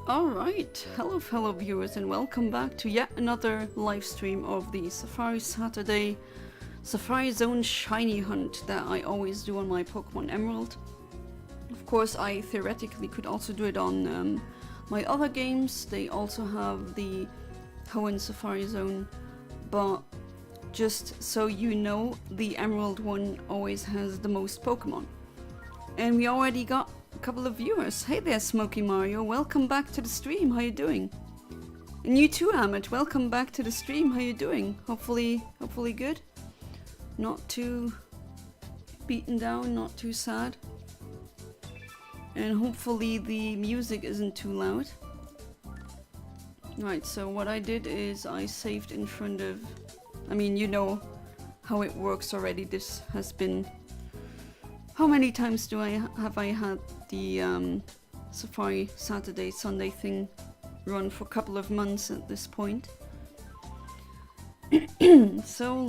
Alright, hello viewers and welcome back to yet another live stream of the Safari Saturday Safari Zone Shiny Hunt that I always do on my Pokemon Emerald. Of course, I theoretically could also do it on my other games. They also have the Hoenn Safari Zone, but just so you know, the Emerald one always has the most Pokemon. And we already got a couple of viewers. Hey there, Smoky Mario. Welcome back to the stream. How you doing? And you too, Amit. Welcome back to the stream. How you doing? Hopefully good. Not too beaten down, not too sad. And hopefully the music isn't too loud. Right, so what I did is I saved in front of... I mean, you know how it works already. This has been... How many times have I had the Safari Saturday Sunday thing run for a couple of months at this point? So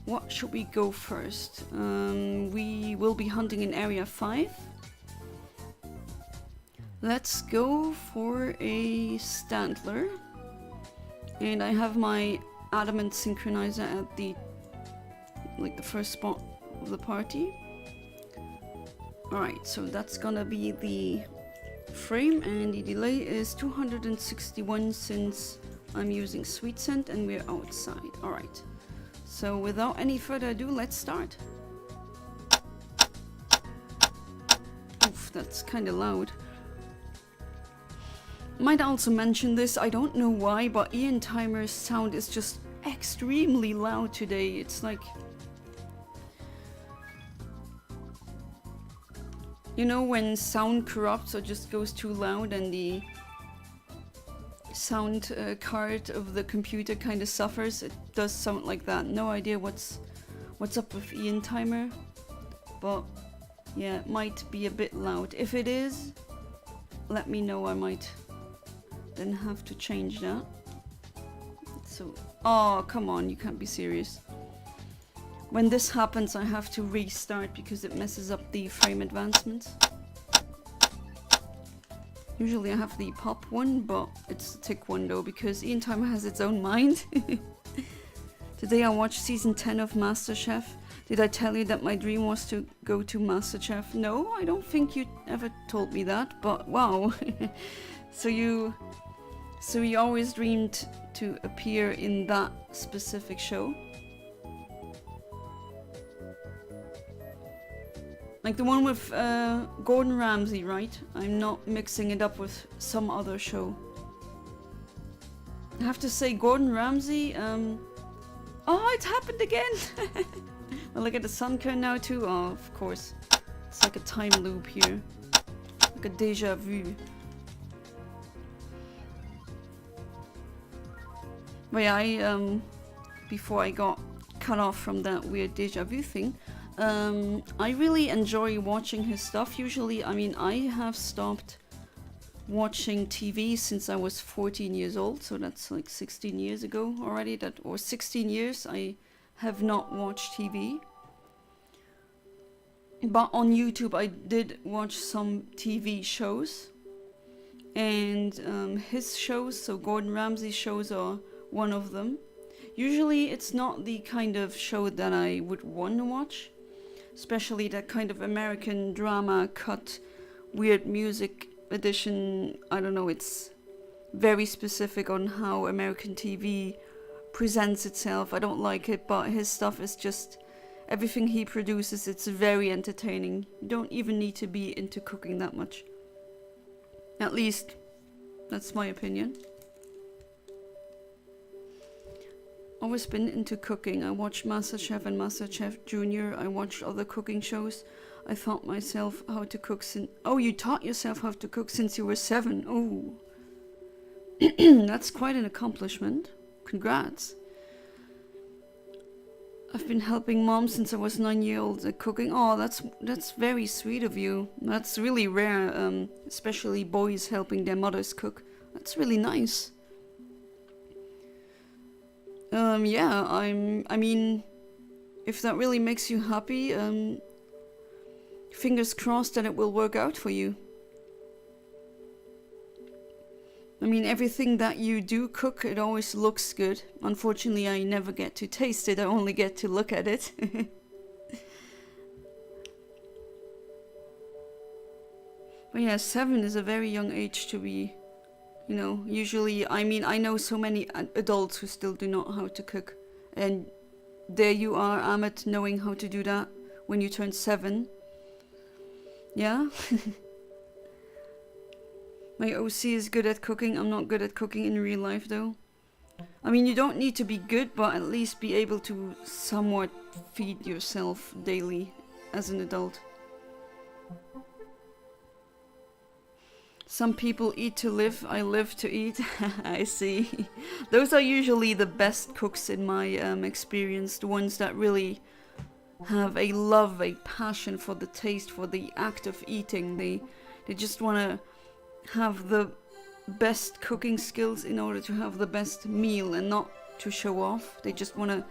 what should we go first? We will be hunting in Area 5. Let's go for a Standler. And I have my Adamant Synchronizer at the first spot of the party. Alright, so that's gonna be the frame, and the delay is 261 since I'm using Sweet Scent and we're outside. Alright, so without any further ado, let's start. Oof, that's kinda loud. Might also mention this, I don't know why, but Eontimer's sound is just extremely loud today. It's like... You know when sound corrupts or just goes too loud and the sound card of the computer kind of suffers? It does sound like that. No idea what's up with Eontimer, but yeah, it might be a bit loud. If it is, let me know. I might then have to change that. So, oh come on, you can't be serious. When this happens, I have to restart because it messes up the frame advancements. Usually I have the pop one, but it's the tick one though, because Eontimer has its own mind. Today I watched season 10 of MasterChef. Did I tell you that my dream was to go to MasterChef? No, I don't think you ever told me that, but wow. So you always dreamed to appear in that specific show? Like the one with Gordon Ramsay, right? I'm not mixing it up with some other show. I have to say, Gordon Ramsay, oh, it's happened again! Well, look at the sun curve now too. Oh, of course. It's like a time loop here. Like a deja vu. But yeah, before I got cut off from that weird deja vu thing, I really enjoy watching his stuff. Usually, I mean, I have stopped watching TV since I was 14 years old, so that's like 16 years ago already, or 16 years I have not watched TV. But on YouTube I did watch some TV shows, and his shows, so Gordon Ramsay's shows are one of them. Usually it's not the kind of show that I would want to watch. Especially that kind of American drama cut, weird music edition. I don't know, it's very specific on how American TV presents itself. I don't like it, but his stuff is just... Everything he produces, it's very entertaining. You don't even need to be into cooking that much. At least, that's my opinion. Always been into cooking. I watched MasterChef and MasterChef Junior. I watched other cooking shows. I taught myself how to cook since... Oh, you taught yourself how to cook since you were 7. Oh. That's quite an accomplishment. Congrats. I've been helping mom since I was 9 years old at cooking. Oh, that's very sweet of you. That's really rare, especially boys helping their mothers cook. That's really nice. Yeah, I mean, if that really makes you happy, fingers crossed that it will work out for you. I mean, everything that you do cook, it always looks good. Unfortunately, I never get to taste it, I only get to look at it. But yeah, 7 is a very young age to be, you know, usually, I mean, I know so many adults who still do not know how to cook. And there you are, Ahmed, knowing how to do that when you turn 7. Yeah? My OC is good at cooking. I'm not good at cooking in real life though. I mean, you don't need to be good, but at least be able to somewhat feed yourself daily as an adult. Some people eat to live, I live to eat. I see. Those are usually the best cooks in my experience, the ones that really have a love, a passion for the taste, for the act of eating. They just want to have the best cooking skills in order to have the best meal and not to show off. They just want to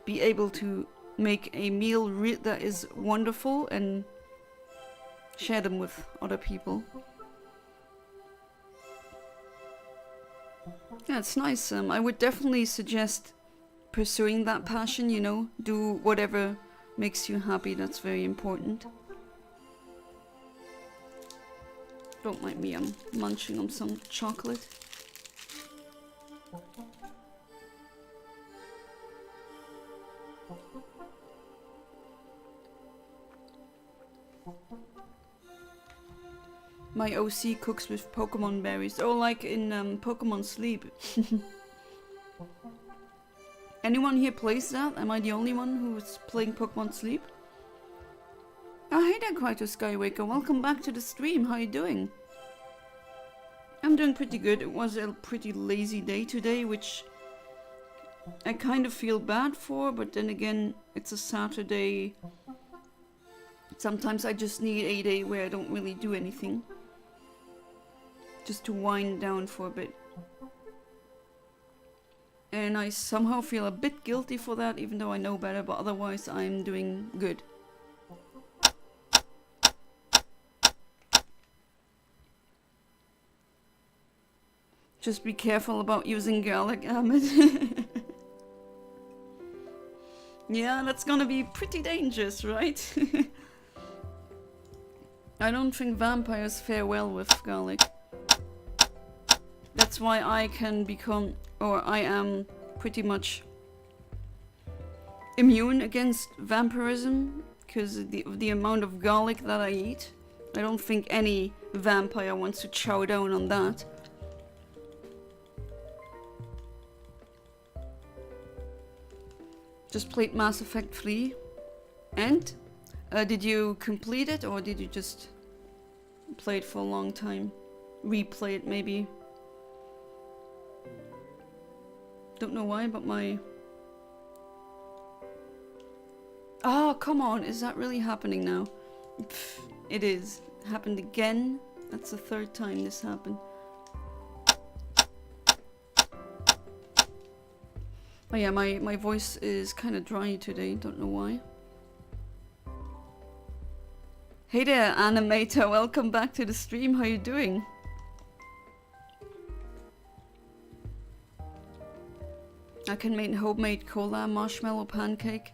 be able to make a meal that is wonderful and share them with other people. Yeah, it's nice. I would definitely suggest pursuing that passion, you know, do whatever makes you happy. That's very important. Don't mind me, I'm munching on some chocolate. My OC cooks with Pokémon berries. Oh, like in Pokémon Sleep. Anyone here plays that? Am I the only one who's playing Pokémon Sleep? Oh, hey there, Quito Skywaker. Welcome back to the stream. How are you doing? I'm doing pretty good. It was a pretty lazy day today, which I kind of feel bad for, but then again, it's a Saturday. Sometimes I just need a day where I don't really do anything. Just to wind down for a bit. And I somehow feel a bit guilty for that, even though I know better, but otherwise I'm doing good. Just be careful about using garlic, Ahmed. Yeah, that's gonna be pretty dangerous, right? I don't think vampires fare well with garlic. That's why I can become, or I am pretty much immune against vampirism, because of the amount of garlic that I eat. I don't think any vampire wants to chow down on that. Just played Mass Effect 3. And? Did you complete it, or did you just play it for a long time? Replay it, maybe? Don't know why, but my... Oh, come on, is that really happening now? Pff, it is. It happened again. That's the 3rd time this happened. Oh yeah, my voice is kind of dry today, don't know why. Hey there, Animator, welcome back to the stream, how you doing? I can make homemade cola, marshmallow pancake,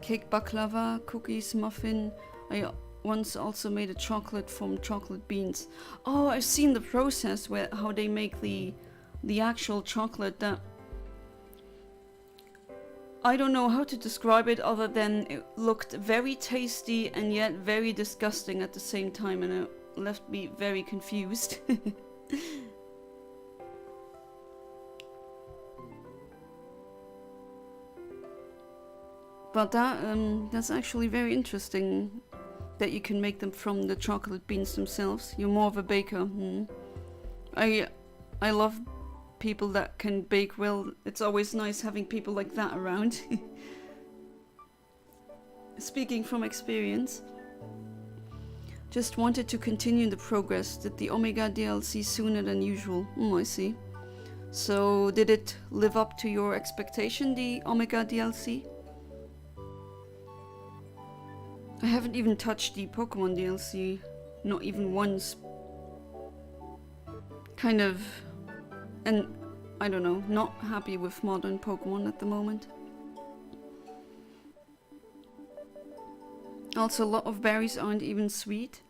cake baklava, cookies, muffin. I once also made a chocolate from chocolate beans. Oh, I've seen the process where how they make the actual chocolate. That I don't know how to describe it other than it looked very tasty and yet very disgusting at the same time, and it left me very confused. But that's actually very interesting that you can make them from the chocolate beans themselves. You're more of a baker. I love people that can bake well. It's always nice having people like that around. Speaking from experience. Just wanted to continue the progress. Did the Omega DLC sooner than usual. I see. So did it live up to your expectation, the Omega DLC? I haven't even touched the Pokémon DLC, not even once. Kind of And I don't know, not happy with modern Pokemon at the moment. Also, a lot of berries aren't even sweet.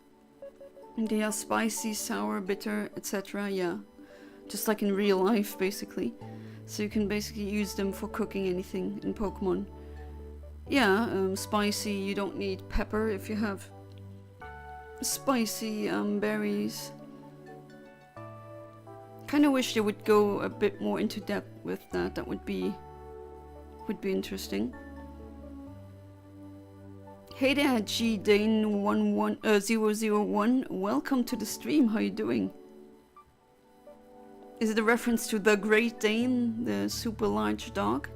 They are spicy, sour, bitter, etc. Yeah, just like in real life, basically. So you can basically use them for cooking anything in Pokemon. Yeah, spicy, you don't need pepper if you have spicy berries. Kind of wish they would go a bit more into depth with that. That would be interesting. Hey there, GDane11001. Welcome to the stream. How you doing? Is it a reference to the Great Dane, the super large dog?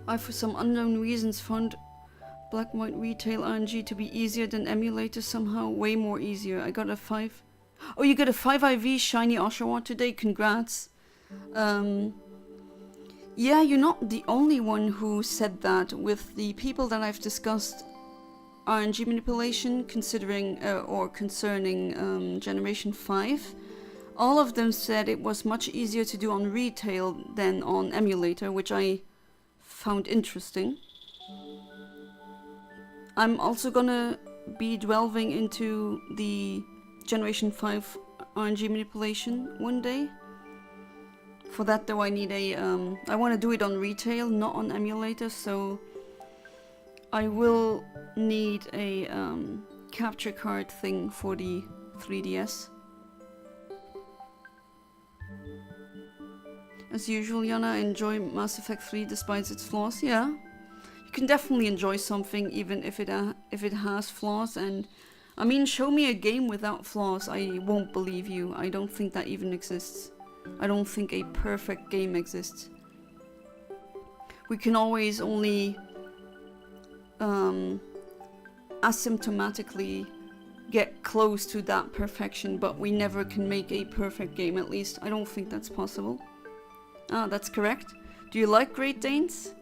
I, for some unknown reasons, found Black and White Retail RNG to be easier than emulator somehow. Way more easier. I got a 5... Oh, you got a 5 IV shiny Oshawott today. Congrats. Yeah, you're not the only one who said that. With the people that I've discussed RNG manipulation concerning Generation 5, all of them said it was much easier to do on retail than on emulator, which I found interesting. I'm also gonna be delving into the Generation 5 RNG manipulation one day. For that though I need a, I want to do it on retail, not on emulator, so I will need a capture card thing for the 3DS. As usual, Yana, I enjoy Mass Effect 3 despite its flaws. Yeah, you can definitely enjoy something even if it has flaws, and I mean, show me a game without flaws, I won't believe you. I don't think that even exists. I don't think a perfect game exists. We can always only asymptomatically get close to that perfection, but we never can make a perfect game, at least. I don't think that's possible. Ah, that's correct. Do you like Great Danes?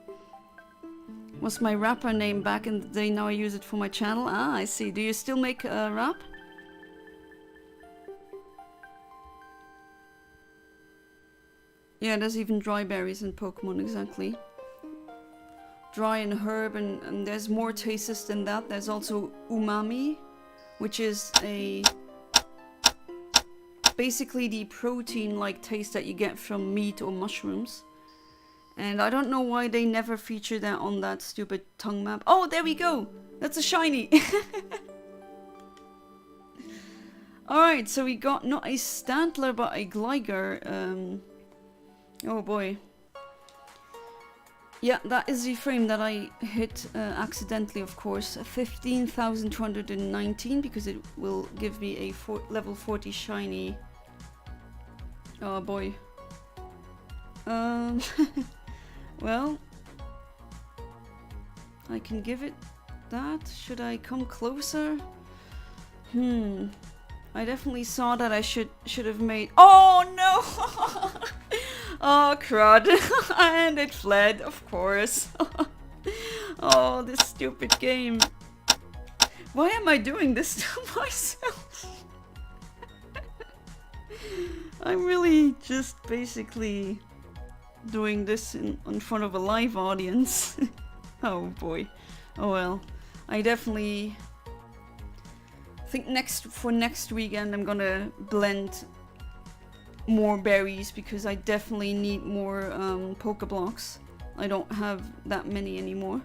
Was my rapper name back in the day, now I use it for my channel. Ah, I see. Do you still make a rap? Yeah, there's even dry berries in Pokemon, exactly. Dry and herb, and there's more tastes than that. There's also umami, which is basically the protein-like taste that you get from meat or mushrooms. And I don't know why they never feature that on that stupid tongue map. Oh, there we go! That's a shiny! Alright, so we got not a Stantler, but a Gligar. Oh boy. Yeah, that is the frame that I hit accidentally, of course. 15,219, because it will give me a level 40 shiny. Oh boy. Well, I can give it that. Should I come closer? I definitely saw that I should have made... Oh no! Oh crud. And it fled, of course. Oh, this stupid game. Why am I doing this to myself? I'm really just basically doing this in front of a live audience. Oh boy. Oh well. I definitely think for next weekend I'm gonna blend more berries, because I definitely need more Pokeblocks. I don't have that many anymore.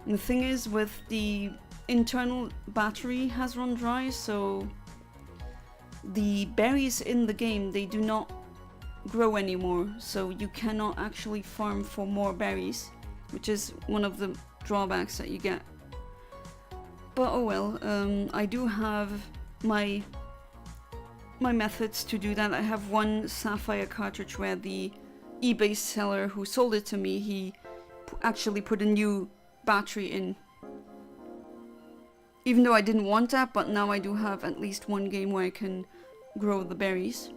And the thing is, with the internal battery has run dry, so the berries in the game, they do not grow anymore, so you cannot actually farm for more berries, which is one of the drawbacks that you get. But oh well, I do have my methods to do that. I have one Sapphire cartridge where the eBay seller who sold it to me, he actually put a new battery in. Even though I didn't want that, but now I do have at least one game where I can grow the berries.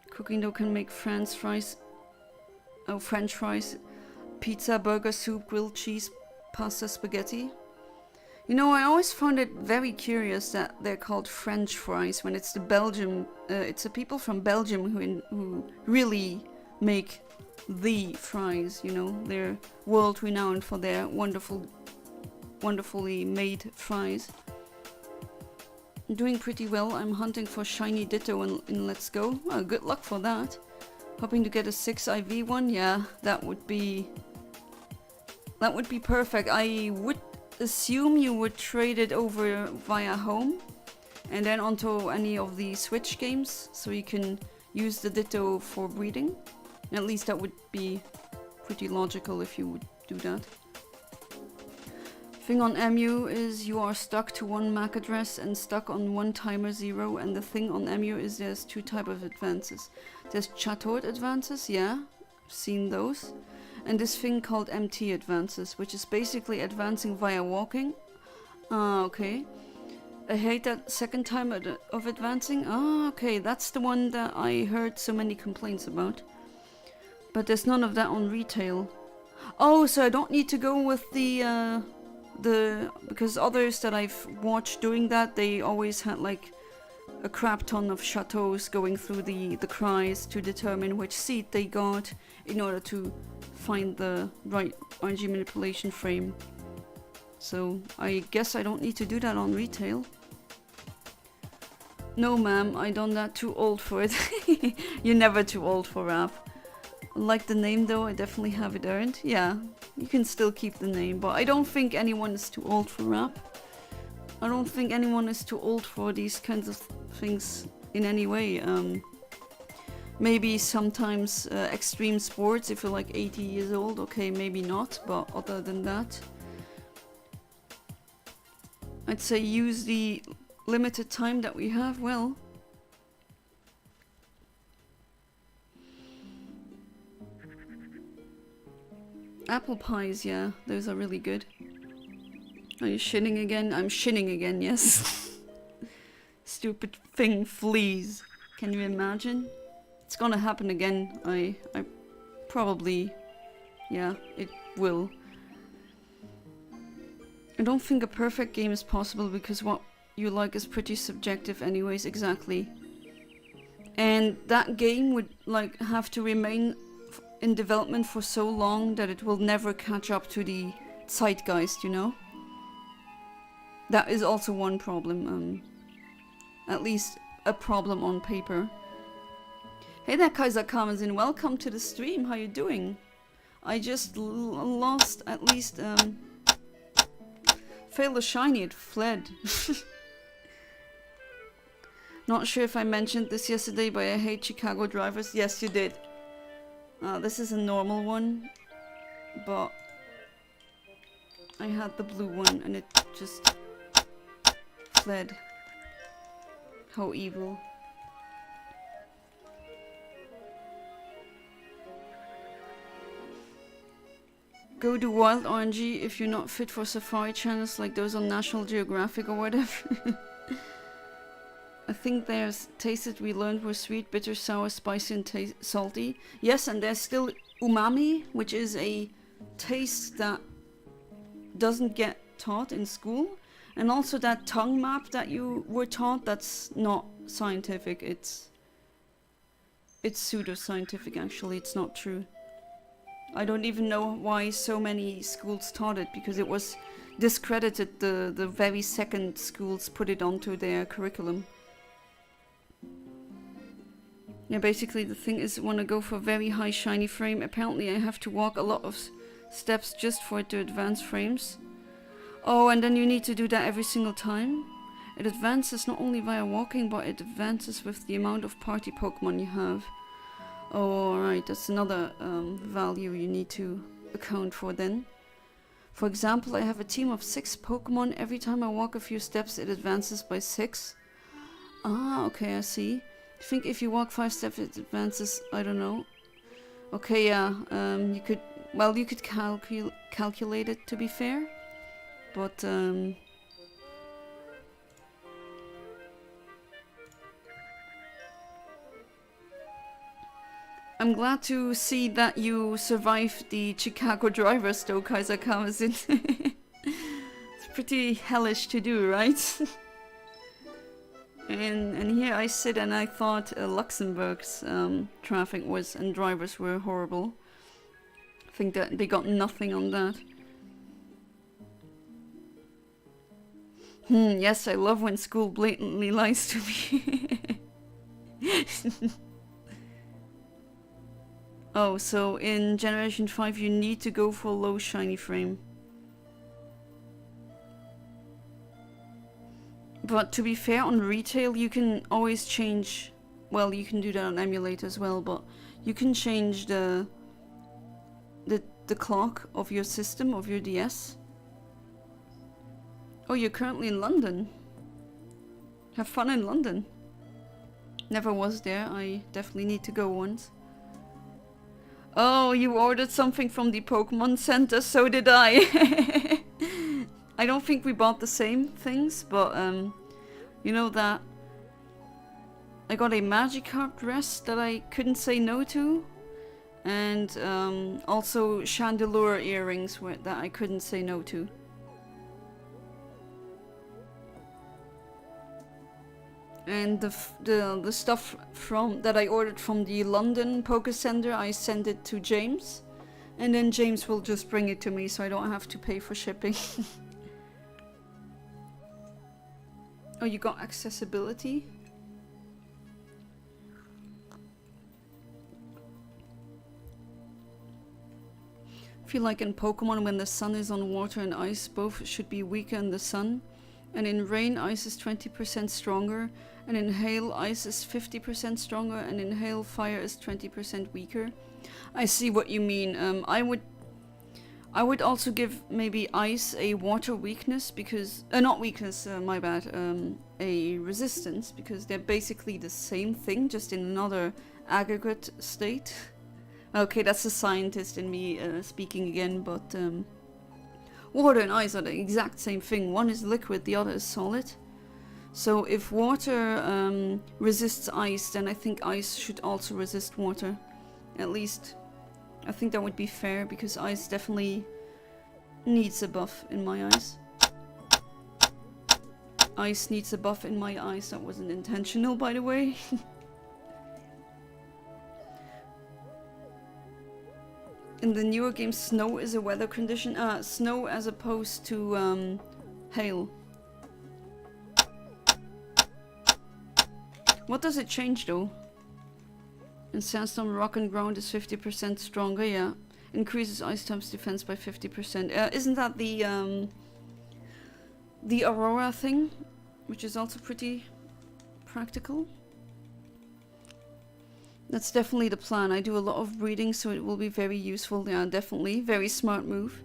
Cooking dough can make French fries, pizza, burger, soup, grilled cheese, pasta, spaghetti. You know, I always found it very curious that they're called French fries when it's the Belgium. It's the people from Belgium who really make the fries. You know, they're world renowned for their wonderfully made fries. I'm doing pretty well. I'm hunting for shiny Ditto in Let's Go. Well, good luck for that. Hoping to get a 6 IV one. Yeah, that would be perfect. I would assume you would trade it over via home and then onto any of the Switch games, so you can use the Ditto for breeding. At least that would be pretty logical if you would do that. Thing on MU is you are stuck to one MAC address and stuck on one timer 0, and the thing on MU is there's 2 types of advances. There's Chateau advances, yeah, I've seen those. And this thing called MT advances, which is basically advancing via walking. Ah, okay. I hate that second time of advancing. Ah, okay, that's the one that I heard so many complaints about. But there's none of that on retail. Oh, so I don't need to go with the because others that I've watched doing that, they always had like a crap ton of chateaus going through the cries to determine which seed they got in order to find the right RNG manipulation frame. So I guess I don't need to do that on retail. No ma'am, I done that, too old for it. You're never too old for rap. I like the name though, I definitely have it earned. Yeah, you can still keep the name, but I don't think anyone is too old for rap. I don't think anyone is too old for these kinds of things in any way. Maybe sometimes extreme sports, if you're like 80 years old, okay, maybe not, but other than that, I'd say use the limited time that we have well. Apple pies, yeah, those are really good. Are you shitting again? I'm shitting again, yes. Stupid thing flees. Can you imagine? It's gonna happen again. I probably, yeah, it will. I don't think a perfect game is possible because what you like is pretty subjective anyways, exactly. And that game would like have to remain in development for so long that it will never catch up to the zeitgeist, you know? That is also one problem, at least a problem on paper. Hey there, Kaiser Kamazin, welcome to the stream, how you doing? I just lost at least, failed a shiny, it fled. Not sure if I mentioned this yesterday, but I hate Chicago drivers. Yes, you did. This is a normal one, but I had the blue one and it just fled. How evil. Go do wild RNG if you're not fit for safari channels like those on National Geographic or whatever. I think there's tasted we learned were sweet, bitter, sour, spicy and salty. Yes, and there's still umami, which is a taste that doesn't get taught in school. And also that tongue map that you were taught, that's not scientific. It's pseudo-scientific actually, it's not true. I don't even know why so many schools taught it, because it was discredited the very second schools put it onto their curriculum. Yeah, basically the thing is, when I go for a very high shiny frame, apparently I have to walk a lot of steps just for it to advance frames. Oh, and then you need to do that every single time. It advances not only via walking, but it advances with the amount of party Pokemon you have. Oh, alright, that's another value you need to account for then. For example, I have a team of 6 Pokemon. Every time I walk a few steps, it advances by 6. Ah, okay, I see. I think if you walk 5 steps, it advances, I don't know. Okay, yeah, you could calculate it, to be fair. But, I'm glad to see that you survived the Chicago drivers though, Kaiser Kamazin. It's pretty hellish to do, right? and here I sit and I thought Luxembourg's traffic was and drivers were horrible. I think that they got nothing on that. Yes, I love when school blatantly lies to me. Oh, so in Generation 5 you need to go for low shiny frame. But to be fair, on retail you can always change... Well, you can do that on emulate as well, but you can change the clock of your system, of your DS. Oh, you're currently in London. Have fun in London. Never was there, I definitely need to go once. Oh, you ordered something from the Pokemon Center, so did I. I don't think we bought the same things, but you know that I got a Magikarp dress that I couldn't say no to, and also Chandelure earrings that I couldn't say no to. And the stuff that I ordered from the London Poké Center, I sent it to James, and then James will just bring it to me, so I don't have to pay for shipping. Oh, you got accessibility? I feel like in Pokemon, when the sun is on water and ice, both should be weaker in the sun. And in rain, ice is 20% stronger, and in hail, ice is 50% stronger, and in hail, fire is 20% weaker. I see what you mean. I would also give maybe ice a water weakness, because... not weakness, my bad. A resistance, because they're basically the same thing, just in another aggregate state. Okay, that's a scientist in me speaking again, but... water and ice are the exact same thing. One is liquid, the other is solid. So if water resists ice, then I think ice should also resist water. At least, I think that would be fair, because ice definitely needs a buff in my eyes. Ice needs a buff in my eyes. That wasn't intentional, by the way. In the newer games, snow is a weather condition. Snow as opposed to hail. What does it change though? In Sandstorm, rock and ground is 50% stronger, yeah. Increases ice type's defense by 50%. Isn't that the Aurora thing? Which is also pretty practical. That's definitely the plan. I do a lot of breeding, so it will be very useful. Yeah, definitely. Very smart move.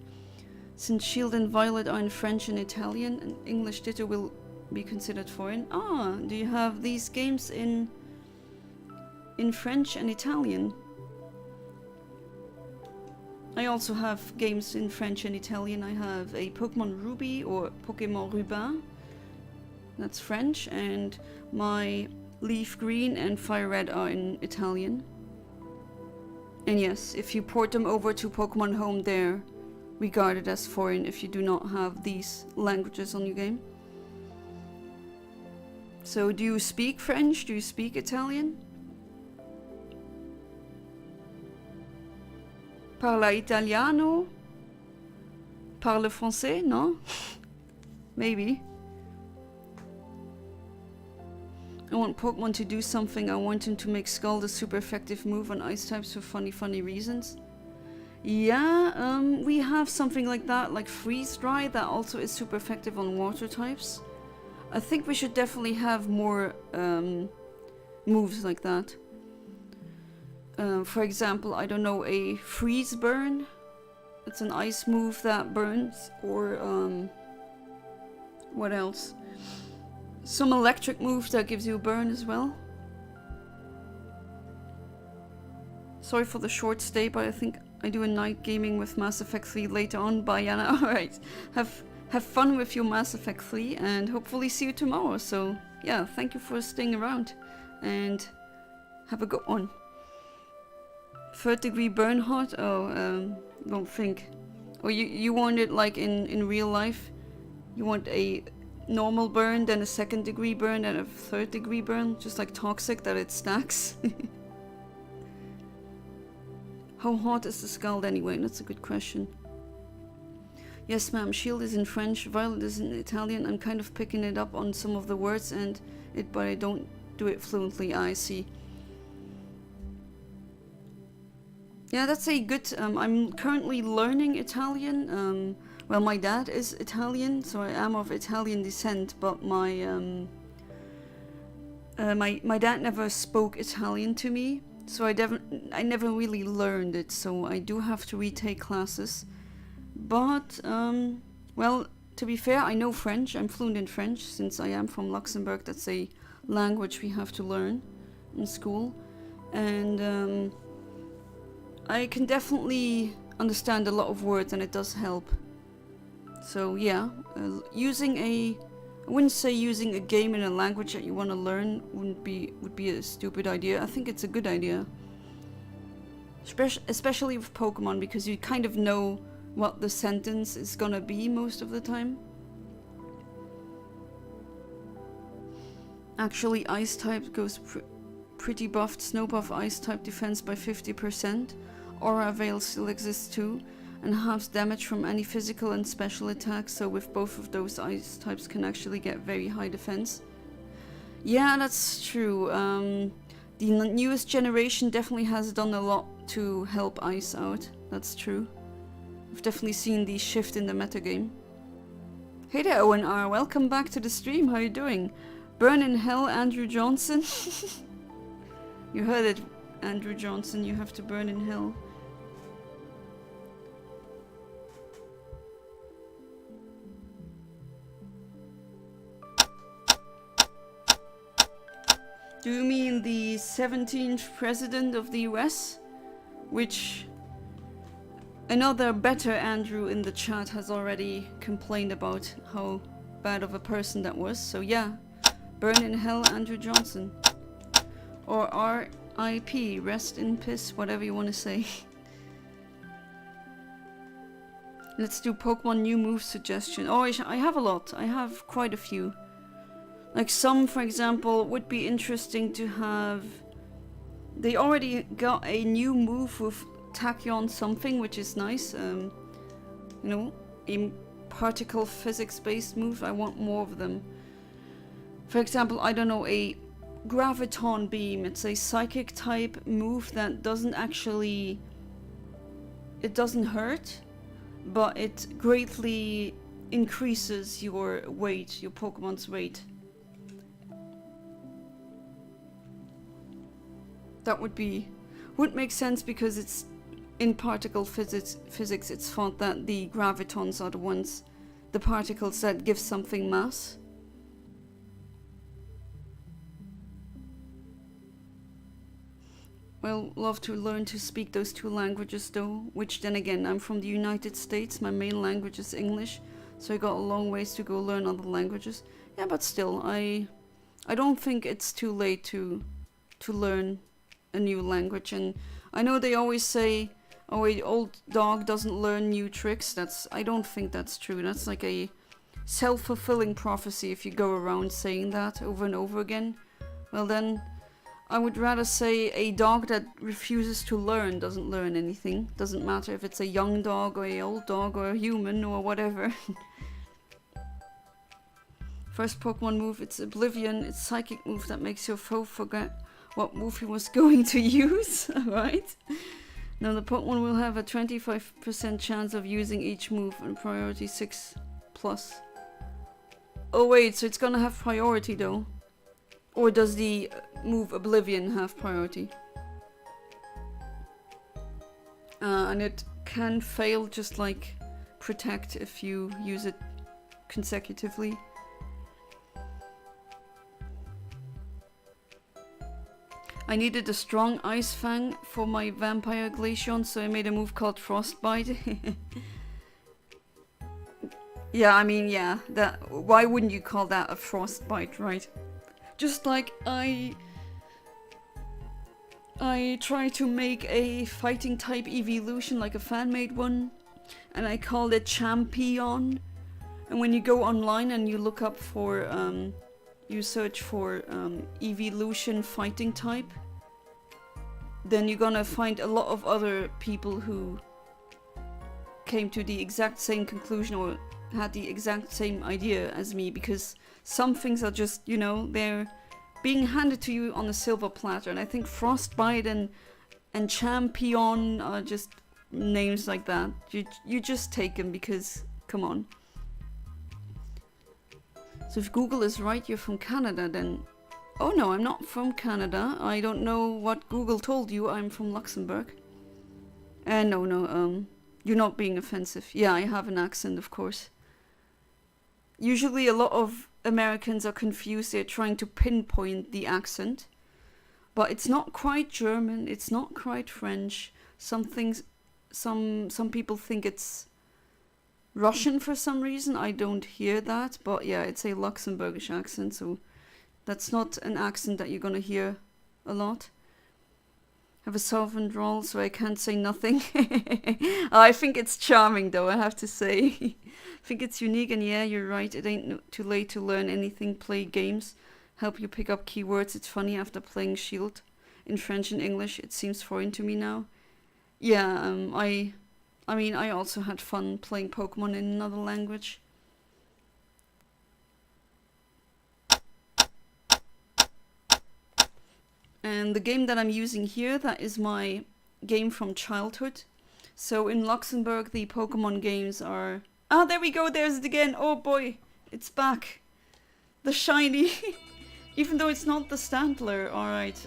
Since Shield and Violet are in French and Italian, and English Ditto will be considered foreign. Ah, do you have these games in French and Italian? I also have games in French and Italian. I have a Pokemon Ruby or Pokémon Rubin. That's French, and my Leaf Green and Fire Red are in Italian. And yes, if you port them over to Pokemon Home, they're regarded as foreign if you do not have these languages on your game. So do you speak French? Do you speak Italian? Parla italiano? Parle français? No? Maybe. I want Pokemon to do something. I want him to make Scald a super effective move on ice types for funny reasons. Yeah, we have something like that, like Freeze Dry, that also is super effective on water types. I think we should definitely have more moves like that. For example, I don't know, a Freeze Burn. It's an ice move that burns, or what else? Some electric move that gives you a burn as well. Sorry for the short stay, but I think I do a night gaming with Mass Effect 3 later on. Bye, Yana. Alright. Have fun with your Mass Effect 3 and hopefully see you tomorrow. So, yeah, thank you for staying around. And have a good one. 3rd degree burn hot? Oh, don't think. Or you want it like in real life? You want a normal burn, then a 2nd degree burn, and a 3rd degree burn? Just like toxic that it stacks? How hot is the scald anyway? That's a good question. Yes, ma'am. Shield is in French, violet is in Italian. I'm kind of picking it up on some of the words but I don't do it fluently. I see. Yeah, that's a good... I'm currently learning Italian. Well, my dad is Italian, so I am of Italian descent, but my dad never spoke Italian to me, so I never really learned it, so I do have to retake classes. But, well, to be fair, I know French. I'm fluent in French, since I am from Luxembourg. That's a language we have to learn in school. And, I can definitely understand a lot of words, and it does help. So yeah, I wouldn't say using a game in a language that you want to learn would be a stupid idea. I think it's a good idea. Especially with Pokemon, because you kind of know what the sentence is gonna be most of the time. Actually, Ice type goes pretty buffed. Snow buff Ice type defense by 50%. Aura Veil still exists too, and halves damage from any physical and special attacks, so with both of those Ice types can actually get very high defense. Yeah, that's true. The newest generation definitely has done a lot to help Ice out. That's true. I've definitely seen the shift in the metagame. Hey there, ONR. Welcome back to the stream. How you doing? Burn in hell, Andrew Johnson. You heard it, Andrew Johnson. You have to burn in hell. Do you mean the 17th president of the US? Which another better Andrew in the chat has already complained about how bad of a person that was. So yeah, burn in hell, Andrew Johnson. Or R.I.P. Rest in piss, whatever you want to say. Let's do Pokemon new move suggestion. Oh, I have a lot. I have quite a few. Like some, for example, would be interesting to have... They already got a new move with Tachyon something, which is nice. You know, a particle physics based move. I want more of them. For example, I don't know, a Graviton Beam. It's a psychic type move that doesn't actually... It doesn't hurt, but it greatly increases your weight, your Pokemon's weight. That would make sense because it's in particle physics it's thought that the gravitons are the ones, the particles that give something mass. Well, love to learn to speak those two languages though, which then again, I'm from the United States, my main language is English, so I got a long ways to go learn other languages. Yeah, but still, I don't think it's too late to learn a new language. And I know they always say, oh, an old dog doesn't learn new tricks. I don't think that's true. That's like a self-fulfilling prophecy if you go around saying that over and over again. Well then, I would rather say a dog that refuses to learn doesn't learn anything. Doesn't matter if it's a young dog or an old dog or a human or whatever. First Pokemon move, it's Oblivion. It's psychic move that makes your foe forget what move he was going to use. Alright. Now the Pokemon will have a 25% chance of using each move and priority 6+. Oh wait, so it's gonna have priority though. Or does the move Oblivion have priority? And it can fail just like Protect if you use it consecutively. I needed a strong Ice Fang for my Vampire Glaceon, so I made a move called Frostbite. Yeah, I mean, yeah, why wouldn't you call that a Frostbite, right? Just like I tried to make a fighting type evolution, like a fan-made one, and I called it Champion. And when you go online and you look up for, you search for evolution fighting type, then you're gonna find a lot of other people who came to the exact same conclusion or had the exact same idea as me, because some things are just, you know, they're being handed to you on a silver platter, and I think Frostbite and Champion are just names like that. You just take them because, come on. So if Google is right, you're from Canada, then... Oh no, I'm not from Canada. I don't know what Google told you. I'm from Luxembourg. No, you're not being offensive. Yeah, I have an accent, of course. Usually a lot of Americans are confused. They're trying to pinpoint the accent. But it's not quite German. It's not quite French. Some things... Some people think it's Russian for some reason. I don't hear that. But yeah, it's a Luxembourgish accent, so... That's not an accent that you're gonna hear a lot. I have a southern drawl, so I can't say nothing. I think it's charming, though, I have to say. I think it's unique, and yeah, you're right. It ain't too late to learn anything. Play games, help you pick up keywords. It's funny, after playing Shield in French and English, it seems foreign to me now. Yeah, I mean, I also had fun playing Pokemon in another language. And the game that I'm using here, that is my game from childhood. So in Luxembourg, the Pokemon games are... Ah, there we go, there's it again. Oh boy, it's back. The shiny. Even though it's not the Stantler. Alright,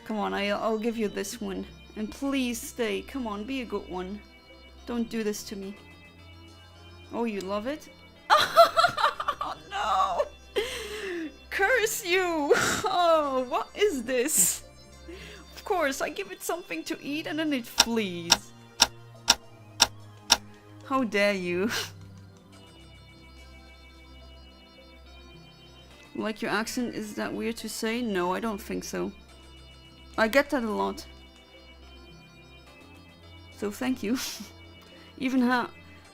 come on, I'll give you this one. And please stay. Come on, be a good one. Don't do this to me. Oh, you love it? Oh no! Curse you! Oh, what is this? Of course, I give it something to eat and then it flees. How dare you? Like your accent, is that weird to say? No, I don't think so. I get that a lot. So thank you. Even how...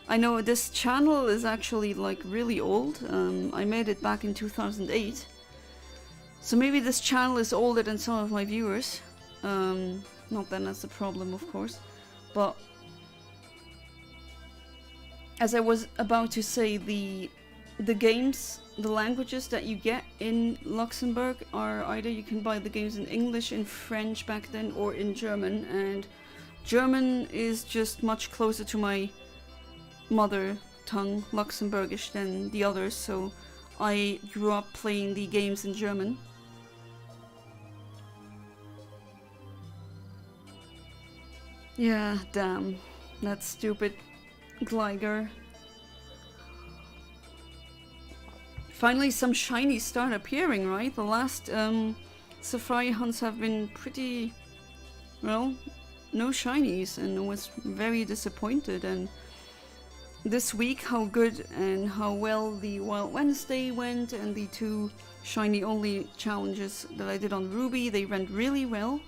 I know this channel is actually like really old. I made it back in 2008. So maybe this channel is older than some of my viewers. Not that that's a problem, of course. But as I was about to say, the games, the languages that you get in Luxembourg are either you can buy the games in English, in French back then, or in German. And German is just much closer to my mother tongue, Luxembourgish, than the others. So I grew up playing the games in German. Yeah, damn. That stupid Gligar. Finally some shinies start appearing, right? The last Safari hunts have been pretty... well, no shinies, and I was very disappointed. And this week, how good and how well the Wild Wednesday went, and the 2 shiny only challenges that I did on Ruby, they went really well.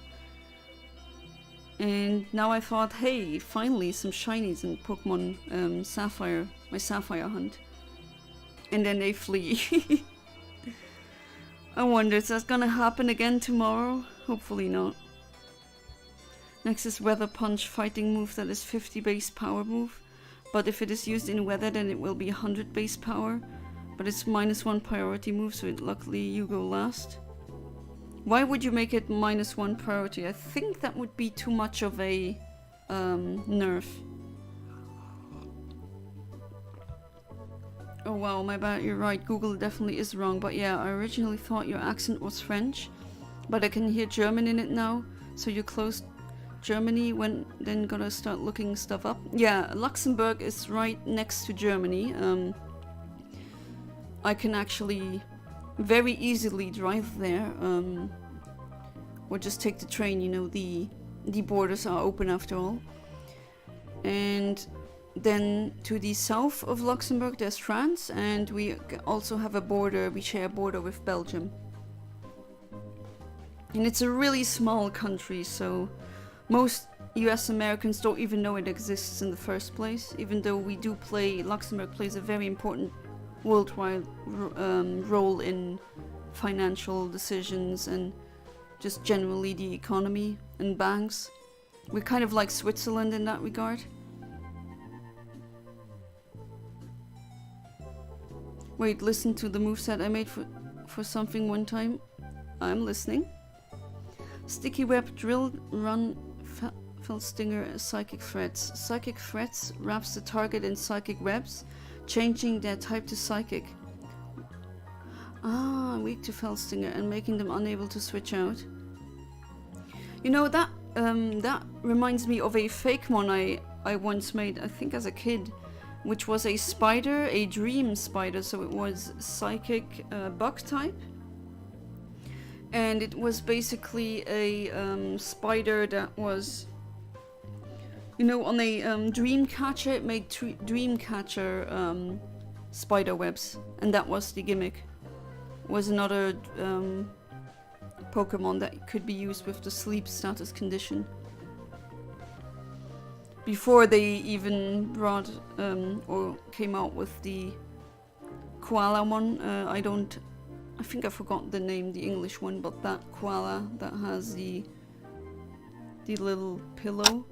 And now I thought, hey, finally some shinies in Pokemon Sapphire, my Sapphire hunt. And then they flee. I wonder, is that gonna happen again tomorrow? Hopefully not. Next is Weather Punch, fighting move that is 50 base power move. But if it is used in weather, then it will be 100 base power. But it's -1 priority move, so luckily you go last. Why would you make it -1 priority? I think that would be too much of a nerf. Oh wow, my bad, you're right, Google definitely is wrong. But yeah, I originally thought your accent was French, but I can hear German in it now. So you closed Germany, when then gonna start looking stuff up? Yeah, Luxembourg is right next to Germany. I can actually very easily drive there, or just take the train, you know, the borders are open after all. And then to the south of Luxembourg there's France, and we also have a border, we share a border with Belgium. And it's a really small country, so most US Americans don't even know it exists in the first place, even though we do play, Luxembourg plays a very important worldwide role in financial decisions and just generally the economy and banks. We're kind of like Switzerland in that regard. Wait, listen to the moveset I made for something one time. I'm listening. Sticky web, drill, run, felt stinger, psychic threats. Psychic threats wraps the target in psychic webs, changing their type to psychic. Ah, weak to Felstinger and making them unable to switch out. You know, that reminds me of a fake one I once made, I think as a kid, which was a spider, a dream spider, so it was psychic bug type. And it was basically a spider that was, you know, on a dream catcher, it made dream catcher spider webs, and that was the gimmick. Was another Pokemon that could be used with the sleep status condition. Before they even brought or came out with the koala one, I think I forgot the name, the English one, but that koala that has the little pillow.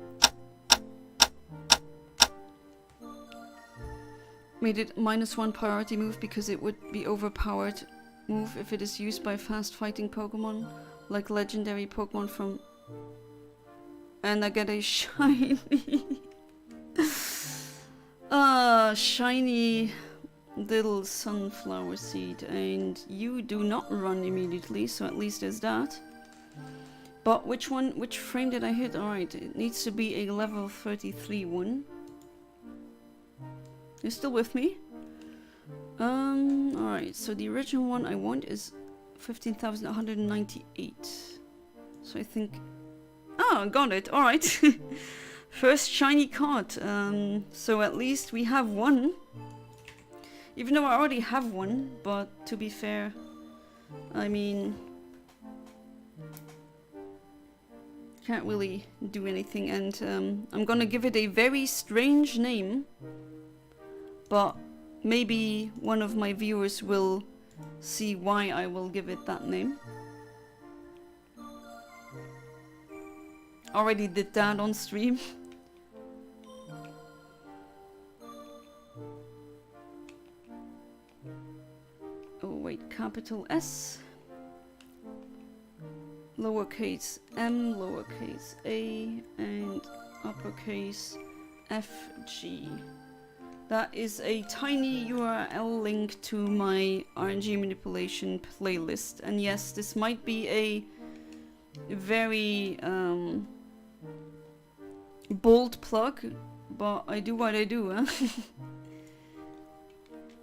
Made it -1 priority move because it would be overpowered move if it is used by fast fighting Pokemon, like legendary Pokemon from... And I get a shiny... shiny little sunflower seed, and you do not run immediately, so at least there's that. But which frame did I hit? Alright, it needs to be a level 33 one. You're still with me? Alright, so the original one I want is 15,198. So I think... Oh, got it, alright. First shiny card. So at least we have one. Even though I already have one, but to be fair, I mean... Can't really do anything, and I'm gonna give it a very strange name. But maybe one of my viewers will see why I will give it that name. Already did that on stream. Oh wait, capital S, lowercase m, lowercase a, and uppercase FG. That is a tiny URL link to my RNG manipulation playlist. And yes, this might be a very bold plug, but I do what I do, huh?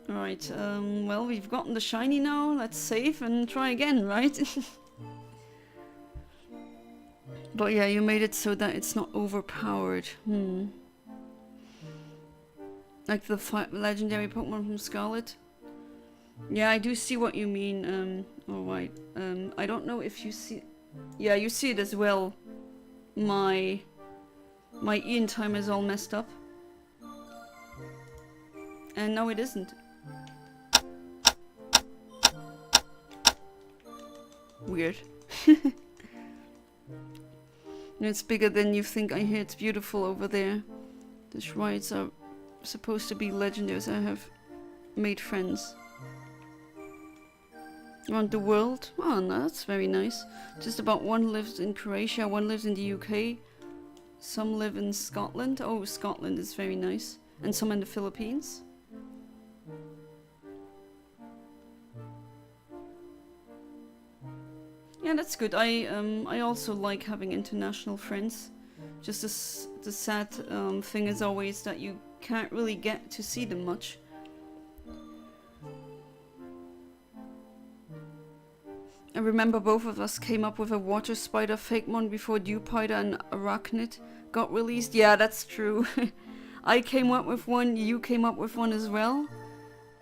Alright, well, we've gotten the shiny now. Let's save and try again, right? But yeah, you made it so that it's not overpowered. Like the legendary Pokemon from Scarlet. Yeah, I do see what you mean. Alright. I don't know if you see... Yeah, you see it as well. My Eontimer is all messed up. And no, it isn't. Weird. It's bigger than you think. I hear it's beautiful over there. The shrines are supposed to be legendaries. I have made friends around the world. Oh, no, that's very nice. Just about one lives in Croatia, one lives in the UK, some live in Scotland. Oh, Scotland is very nice. And some in the Philippines. Yeah, that's good. I also like having international friends. Just the sad thing is always that you can't really get to see them much. I remember both of us came up with a water spider fakemon before Dewpider and Arachnid got released. Yeah, that's true. I came up with one, you came up with one as well.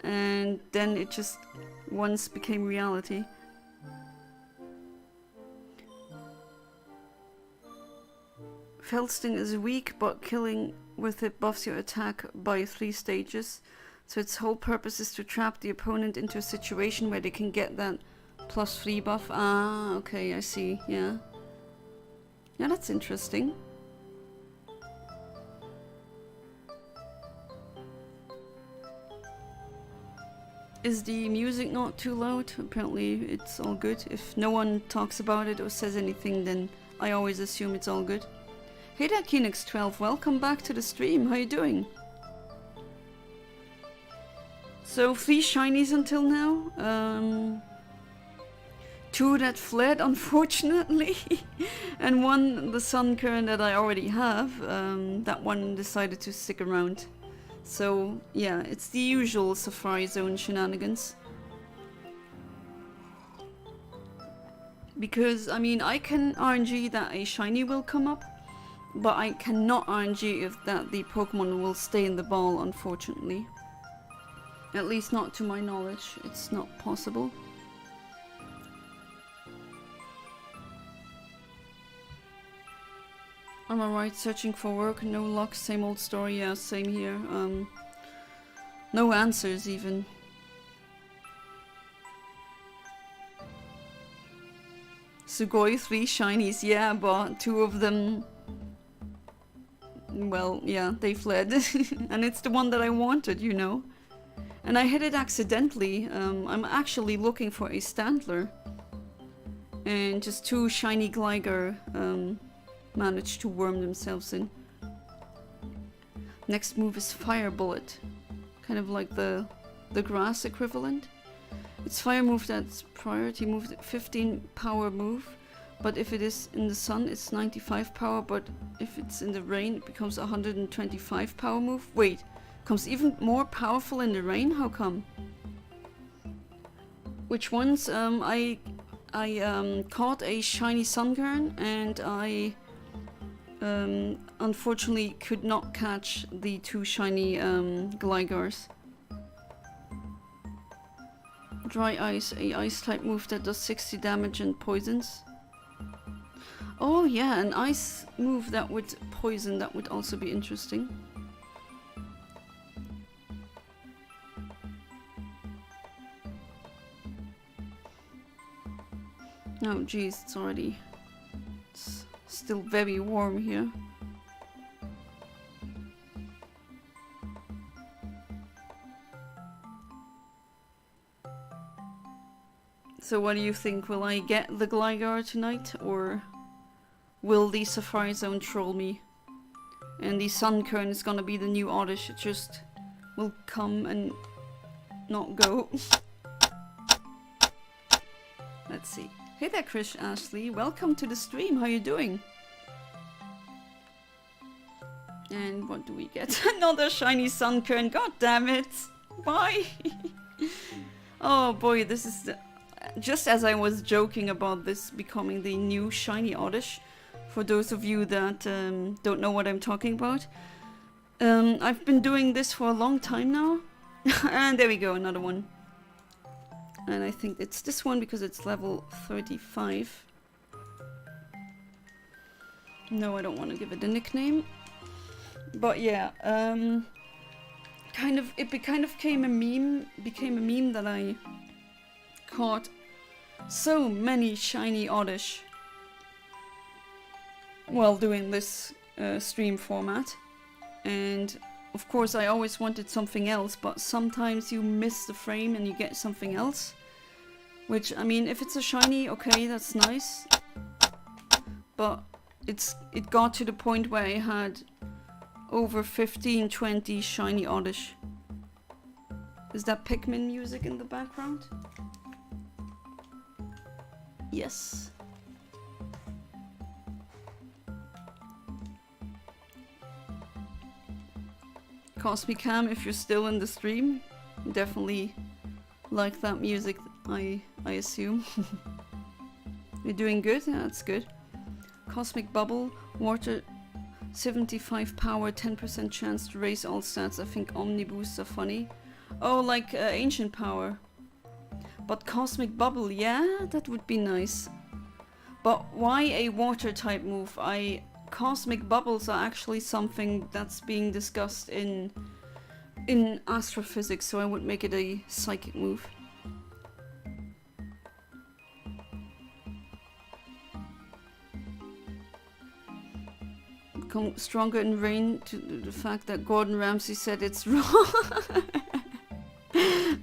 And then it just once became reality. Feldsting is weak, but killing with it buffs your attack by 3 stages. So its whole purpose is to trap the opponent into a situation where they can get that +3 buff. Ah, okay, I see, yeah. Yeah, that's interesting. Is the music not too loud? Apparently it's all good. If no one talks about it or says anything, then I always assume it's all good. Hey there, Kinix12, welcome back to the stream. How you doing? So 3 shinies until now. 2 that fled, unfortunately, and 1, the Sun Current that I already have. That one decided to stick around. So yeah, it's the usual Safari Zone shenanigans. Because, I mean, I can RNG that a shiny will come up, but I cannot RNG if that the Pokemon will stay in the ball, unfortunately. At least not to my knowledge, it's not possible. Am I right? Searching for work, no luck, same old story, yeah, same here. No answers even. Sugoi 3 shinies, yeah, but 2 of them, well, yeah, they fled. And it's the one that I wanted, you know. And I hit it accidentally. I'm actually looking for a Standler. And just 2 shiny Gligar managed to worm themselves in. Next move is Fire Bullet. Kind of like the grass equivalent. It's fire move that's priority move, 15 power move. But if it is in the sun, it's 95 power. But if it's in the rain, it becomes 125 power move. Wait, becomes even more powerful in the rain? How come? Which ones? I caught a shiny Sunkern, and I unfortunately could not catch the 2 shiny Glygars. Dry Ice, a ice type move that does 60 damage and poisons. Oh yeah, an ice move that would poison, that would also be interesting. Oh geez, it's still very warm here. So what do you think? Will I get the Gligar tonight, or will the Safari Zone troll me? And the Sunkern is gonna be the new Oddish, it just will come and not go. Let's see. Hey there, Krish Ashley, welcome to the stream, how you doing? And what do we get? Another shiny Sunkern, god damn it! Why? Oh boy, this is the... Just as I was joking about this becoming the new shiny Oddish, for those of you that don't know what I'm talking about, I've been doing this for a long time now. And there we go, another one. And I think it's this one because it's level 35. No, I don't want to give it a nickname. But yeah, it kind of became a meme that I caught so many shiny Oddish while doing this stream format, and of course I always wanted something else, but sometimes you miss the frame and you get something else, which, I mean, if it's a shiny, okay, that's nice, but it got to the point where I had over 15-20 shiny Oddish. Is that Pikmin music in the background? Yes. Cosmic Cam, if you're still in the stream, definitely like that music, I assume. You're doing good? Yeah, that's good. Cosmic Bubble, water, 75 power, 10% chance to raise all stats. I think Omni Boosts are funny. Oh, like Ancient Power. But Cosmic Bubble, yeah, that would be nice. But why a water type move? I cosmic bubbles are actually something that's being discussed in astrophysics, so I would make it a psychic move. Become stronger in rain to the fact that Gordon Ramsay said it's wrong.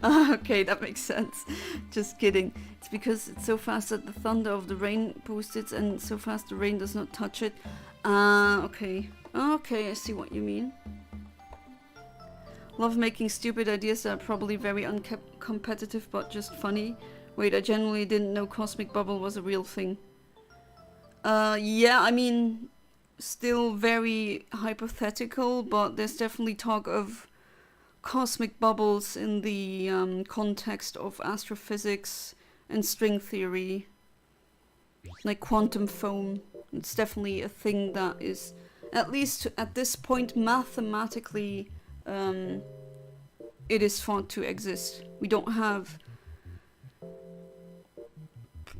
Okay, that makes sense. Just kidding. It's because it's so fast that the thunder of the rain boosts it, and so fast the rain does not touch it. Okay. Okay, I see what you mean. Love making stupid ideas that are probably very uncompetitive but just funny. Wait, I genuinely didn't know Cosmic Bubble was a real thing. Yeah, I mean, still very hypothetical, but there's definitely talk of cosmic bubbles in the context of astrophysics and string theory. Like quantum foam. It's definitely a thing that is, at least at this point, mathematically, it is thought to exist. We don't have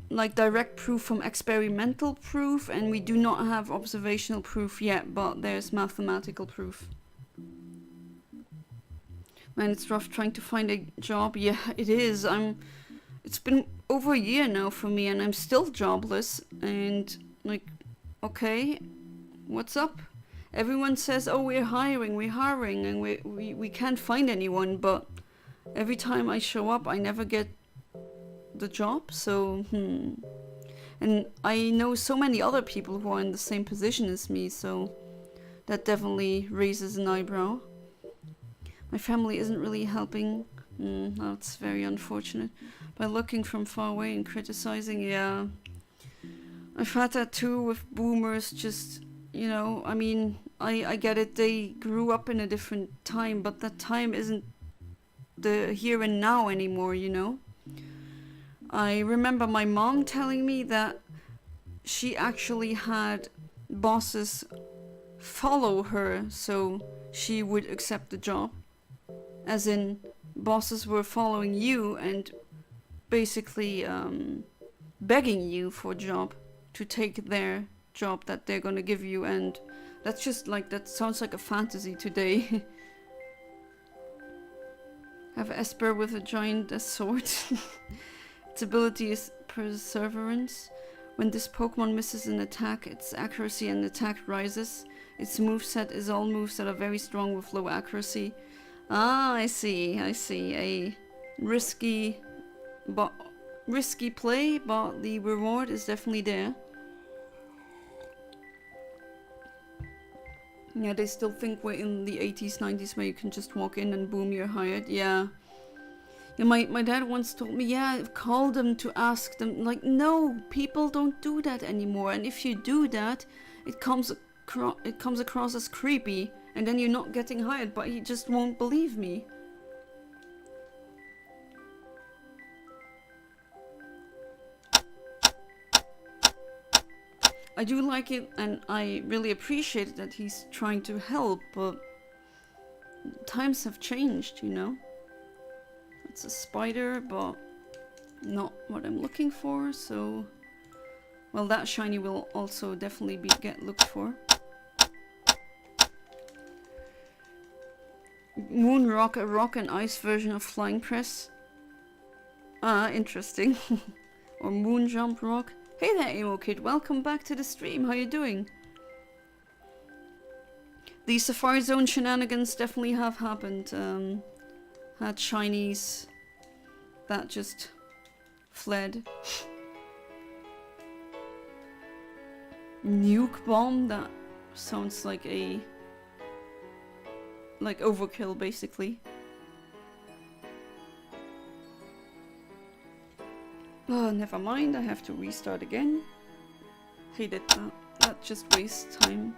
like direct proof from experimental proof, and we do not have observational proof yet, but there's mathematical proof. Man, it's rough trying to find a job. Yeah, it is. It's been over a year now for me, and I'm still jobless. And like, okay, what's up? Everyone says, "Oh, we're hiring," and we can't find anyone. But every time I show up, I never get the job. So, and I know so many other people who are in the same position as me. So that definitely raises an eyebrow. My family isn't really helping. That's very unfortunate. By looking from far away and criticizing, yeah. I've had that too with boomers, just, you know, I mean, I get it, they grew up in a different time, but that time isn't the here and now anymore, you know? I remember my mom telling me that she actually had bosses follow her so she would accept the job. As in, bosses were following you and basically begging you for a job to take their job that they're gonna give you, and that's just like, that sounds like a fantasy today. Have Esper with a giant sword. Its ability is Perseverance. When this Pokemon misses an attack, its accuracy and attack rises. Its moveset is all moves that are very strong with low accuracy. Ah, I see. A risky play, but the reward is definitely there. Yeah, they still think we're in the 80s, 90s where you can just walk in and boom, you're hired. Yeah. Yeah, my dad once told me, yeah, call them to ask them. Like, no, people don't do that anymore. And if you do that, it comes across as creepy. And then you're not getting hired, but he just won't believe me. I do like it, and I really appreciate that he's trying to help, but times have changed, you know? It's a spider, but not what I'm looking for, so... Well, that shiny will also definitely get looked for. Moon Rock, a rock and ice version of Flying Press. Ah, interesting. Or Moon Jump Rock. Hey there, Emo Kid, welcome back to the stream, how you doing? The Safari Zone shenanigans definitely have happened. Had shinies that just fled. Nuke Bomb, that sounds like a... like overkill, basically. Oh, never mind, I have to restart again. Hated that. That just wastes time.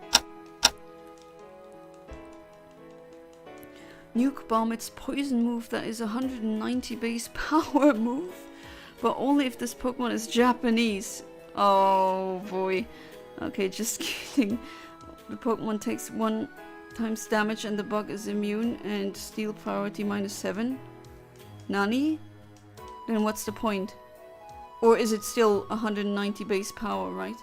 Nuke Bomb, it's poison move that is 190 base power move. But only if this Pokemon is Japanese. Oh boy. Okay, just kidding. The Pokemon takes 1 times damage and the bug is immune, and steel priority -7. Nani? Then what's the point? Or is it still 190 base power, right?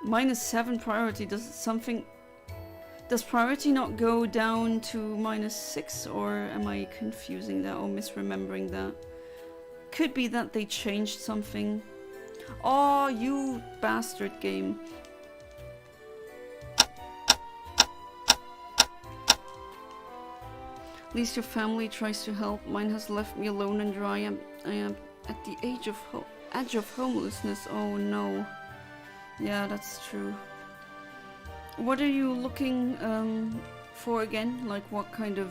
-7 priority. Does priority not go down to -6, or am I confusing that or misremembering that? Could be that they changed something. Oh, you bastard game. At least your family tries to help. Mine has left me alone and dry. I am at the edge of homelessness. Oh no. Yeah, that's true. What are you looking for again? Like what kind of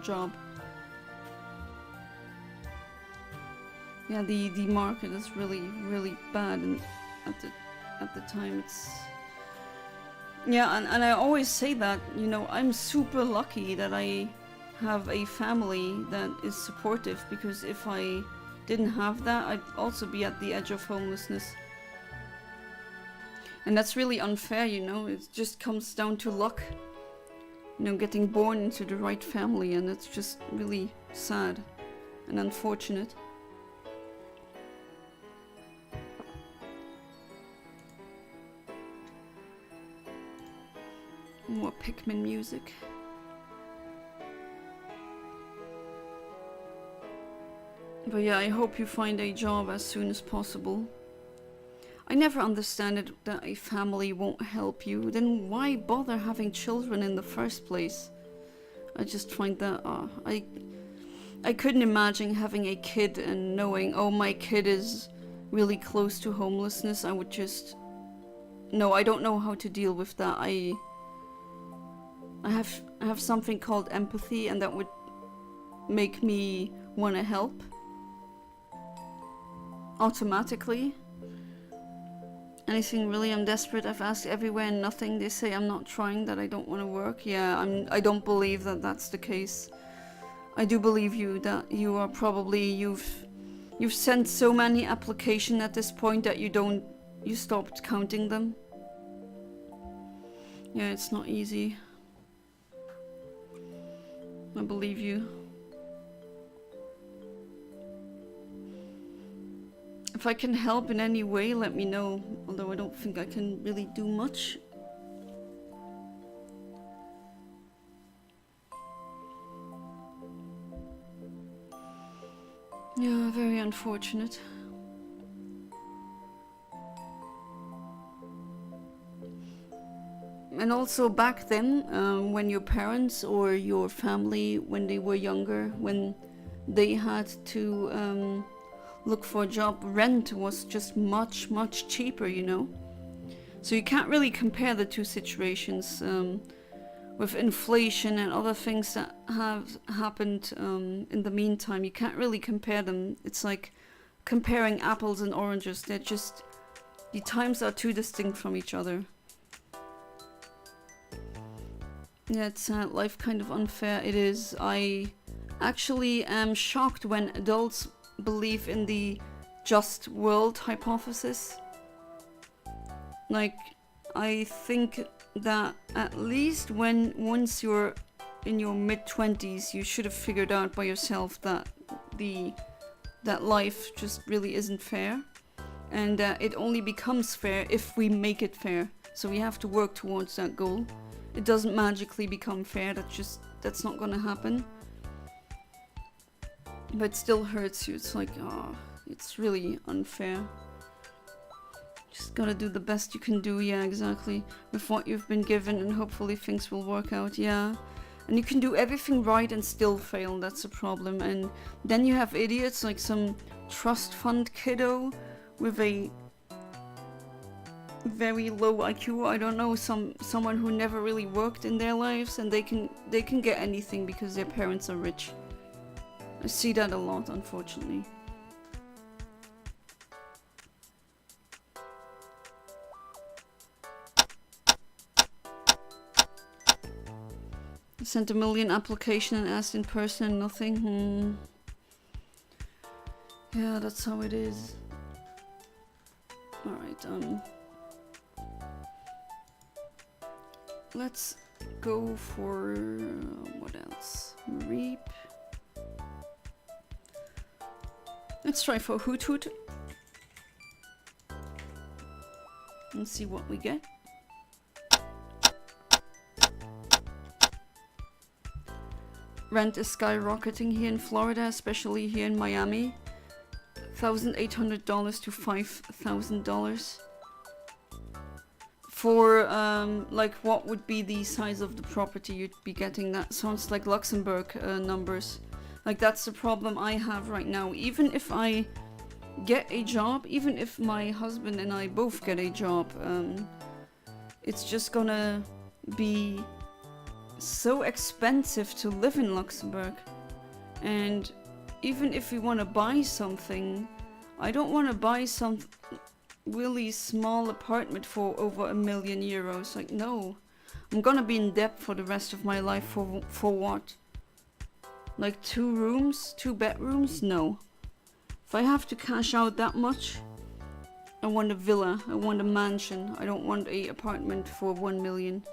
job? Yeah, the market is really bad, and at the time it's. Yeah, and I always say that, you know, I'm super lucky that I have a family that is supportive, because if I didn't have that, I'd also be at the edge of homelessness. And that's really unfair, you know, it just comes down to luck. You know, getting born into the right family, and it's just really sad and unfortunate. More Pikmin music. But yeah, I hope you find a job as soon as possible. I never understand it that a family won't help you. Then why bother having children in the first place? I just find that I couldn't imagine having a kid and knowing, oh, my kid is really close to homelessness. I would just... No, I don't know how to deal with that. I have something called empathy, and that would make me want to help automatically. Anything really? I'm desperate. I've asked everywhere and nothing. They say I'm not trying, that I don't want to work. Yeah, I don't believe that that's the case. I do believe you that you are probably you've sent so many applications at this point that you stopped counting them. Yeah, it's not easy. I believe you. If I can help in any way, let me know. Although I don't think I can really do much. Yeah, very unfortunate. And also back then, when your parents or your family, when they were younger, when they had to look for a job, rent was just much cheaper, you know? So you can't really compare the two situations. With inflation and other things that have happened in the meantime, you can't really compare them. It's like comparing apples and oranges. They're just... the times are too distinct from each other. Yeah, it's life kind of unfair. It is. I actually am shocked when adults believe in the just world hypothesis. Like, I think that at least once you're in your mid-20s, you should have figured out by yourself that that life just really isn't fair, and it only becomes fair if we make it fair. So we have to work towards that goal. It doesn't magically become fair. That's not gonna happen. But it still hurts you. It's like, oh, it's really unfair. Just gotta do the best you can do. Yeah, exactly. With what you've been given, and hopefully things will work out. Yeah. And you can do everything right and still fail. That's a problem. And then you have idiots like some trust fund kiddo with a very low IQ. I don't know, someone who never really worked in their lives, and they can get anything because their parents are rich. I see that a lot, unfortunately. I sent 1 million applications and asked in person and nothing. Yeah, that's how it is. Alright, let's go for what else? Reap. Let's try for Hoot Hoot. and see what we get. Rent is skyrocketing here in Florida, especially here in Miami. $1,800 to $5,000 for like what would be the size of the property you'd be getting. That sounds like Luxembourg numbers. Like that's the problem I have right now. Even if I get a job, even if my husband and I both get a job, it's just gonna be so expensive to live in Luxembourg. And even if we want to buy something, I don't want to buy some really small apartment for over €1,000,000. Like, no. I'm gonna be in debt for the rest of my life for what? Like 2 rooms? 2 bedrooms? No. If I have to cash out that much, I want a villa. I want a mansion. I don't want a apartment for 1 million.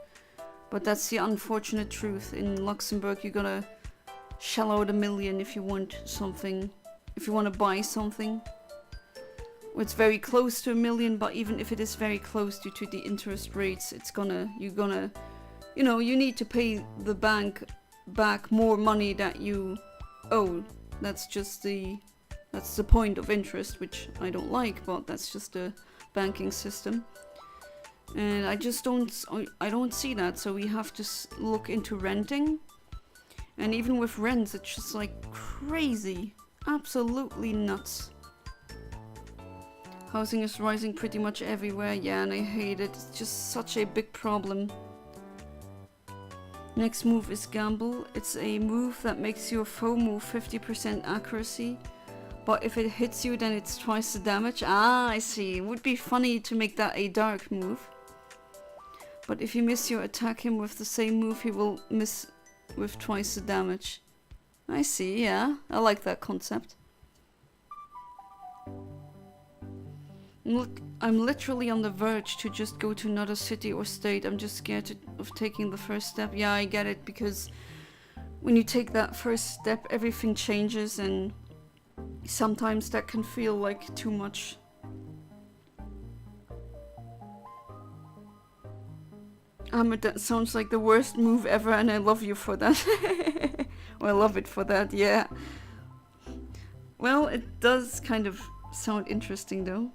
But that's the unfortunate truth. In Luxembourg, you gotta shell out 1 million if you want something. If you want to buy something. It's very close to 1 million, but even if it is very close due to the interest rates, you need to pay the bank back more money that you owe. That's the point of interest, which I don't like, but that's just the banking system. And I don't see that, so we have to look into renting. And even with rents, it's just like crazy. Absolutely nuts. Housing is rising pretty much everywhere, yeah, and I hate it. It's just such a big problem. Next move is Gamble. It's a move that makes your foe move 50% accuracy. But if it hits you, then it's twice the damage. Ah, I see. It would be funny to make that a dark move. But if you miss your attack him with the same move, he will miss with twice the damage. I see, yeah. I like that concept. Look, I'm literally on the verge to just go to another city or state. I'm just scared of taking the first step. Yeah, I get it, because when you take that first step, everything changes, and sometimes that can feel like too much. Ahmed, that sounds like the worst move ever, and I love you for that. Well, I love it for that, yeah. Well, it does kind of sound interesting, though.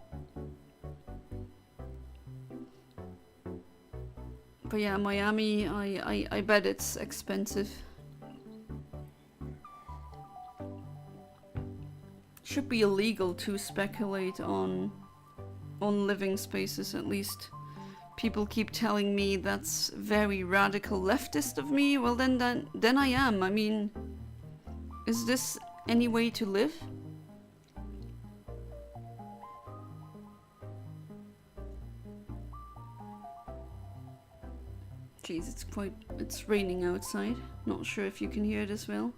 But yeah, Miami, I bet it's expensive. Should be illegal to speculate on living spaces, at least. People keep telling me that's very radical leftist of me. Well, then I am. I mean, is this any way to live? Jeez, it's raining outside. Not sure if you can hear it as well.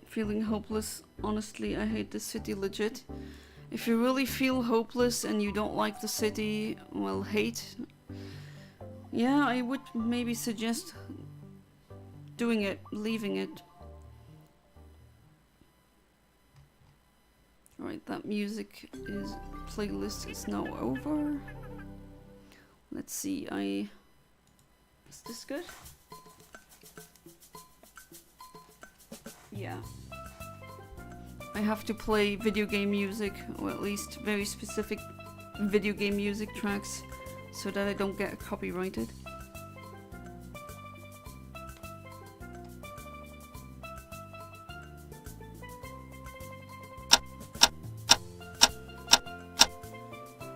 Feeling hopeless. Honestly, I hate this city legit. If you really feel hopeless and you don't like the city, well, hate. Yeah, I would maybe suggest doing it, leaving it. Alright, that playlist is now over. Let's see, is this good? Yeah. I have to play video game music, or at least very specific video game music tracks, so that I don't get copyrighted.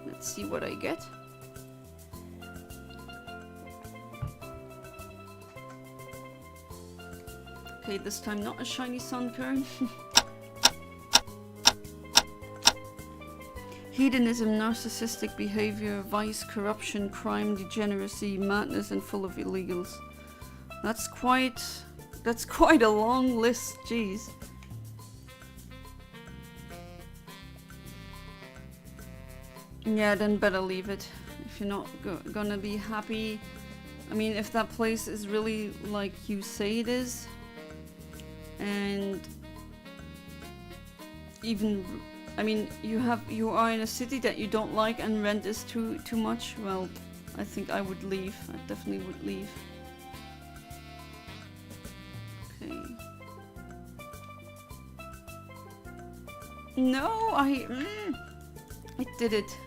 Let's see what I get. Okay, this time not a shiny Sunkern. Hedonism, narcissistic behavior, vice, corruption, crime, degeneracy, madness, and full of illegals. That's quite a long list, jeez. Yeah, then better leave it. If you're not gonna be happy. I mean, if that place is really like you say it is, and even, I mean, you are in a city that you don't like and rent is too much. Well, I think I would leave. I definitely would leave. Okay. No, I did it.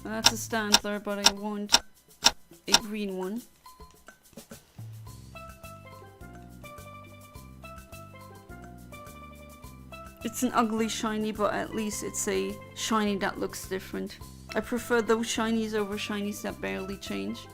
That's a Standler, but I want a green one. It's an ugly shiny, but at least it's a shiny that looks different. I prefer those shinies over shinies that barely change.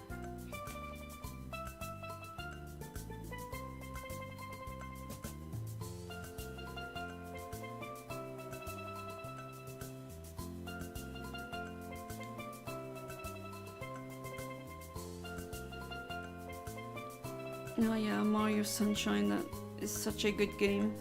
Oh yeah, Mario Sunshine, that is such a good game.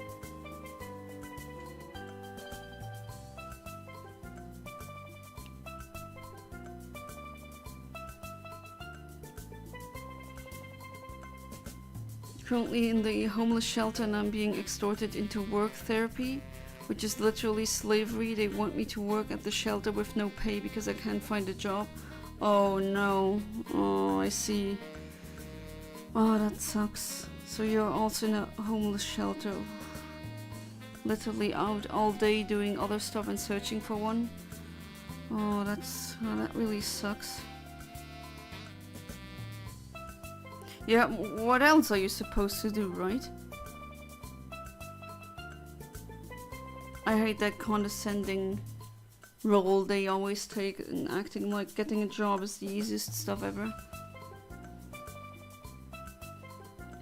Currently in the homeless shelter and I'm being extorted into work therapy, which is literally slavery. They want me to work at the shelter with no pay because I can't find a job. Oh no. Oh, I see. Oh, that sucks. So you're also in a homeless shelter. Literally out all day doing other stuff and searching for one. Oh, that really sucks. Yeah, what else are you supposed to do, right? I hate that condescending role they always take and acting like getting a job is the easiest stuff ever.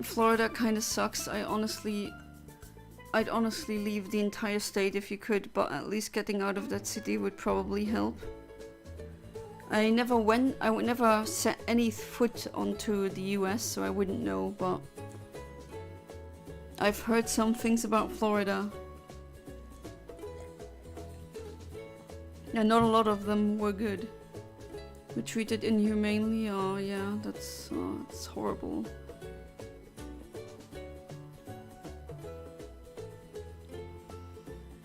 Florida kinda sucks. I'd honestly leave the entire state if you could, but at least getting out of that city would probably help. I would never set any foot onto the US, so I wouldn't know, but I've heard some things about Florida. And not a lot of them were good. Were treated inhumanely. Oh yeah, that's horrible.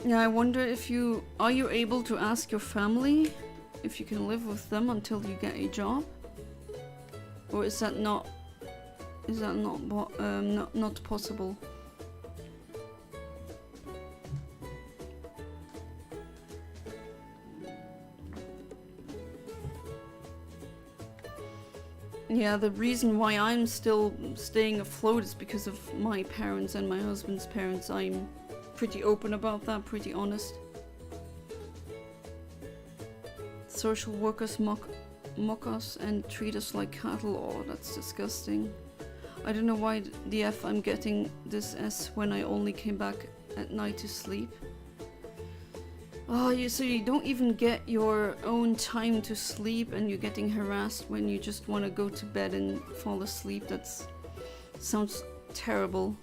Yeah, I wonder if are you able to ask your family if you can live with them until you get a job, or is that not possible? Yeah, the reason why I'm still staying afloat is because of my parents and my husband's parents. I'm pretty open about that, pretty honest. Social workers mock us and treat us like cattle. Oh, that's disgusting. I don't know why the F I'm getting this S when I only came back at night to sleep. Oh, so you don't even get your own time to sleep and you're getting harassed when you just want to go to bed and fall asleep. Sounds terrible.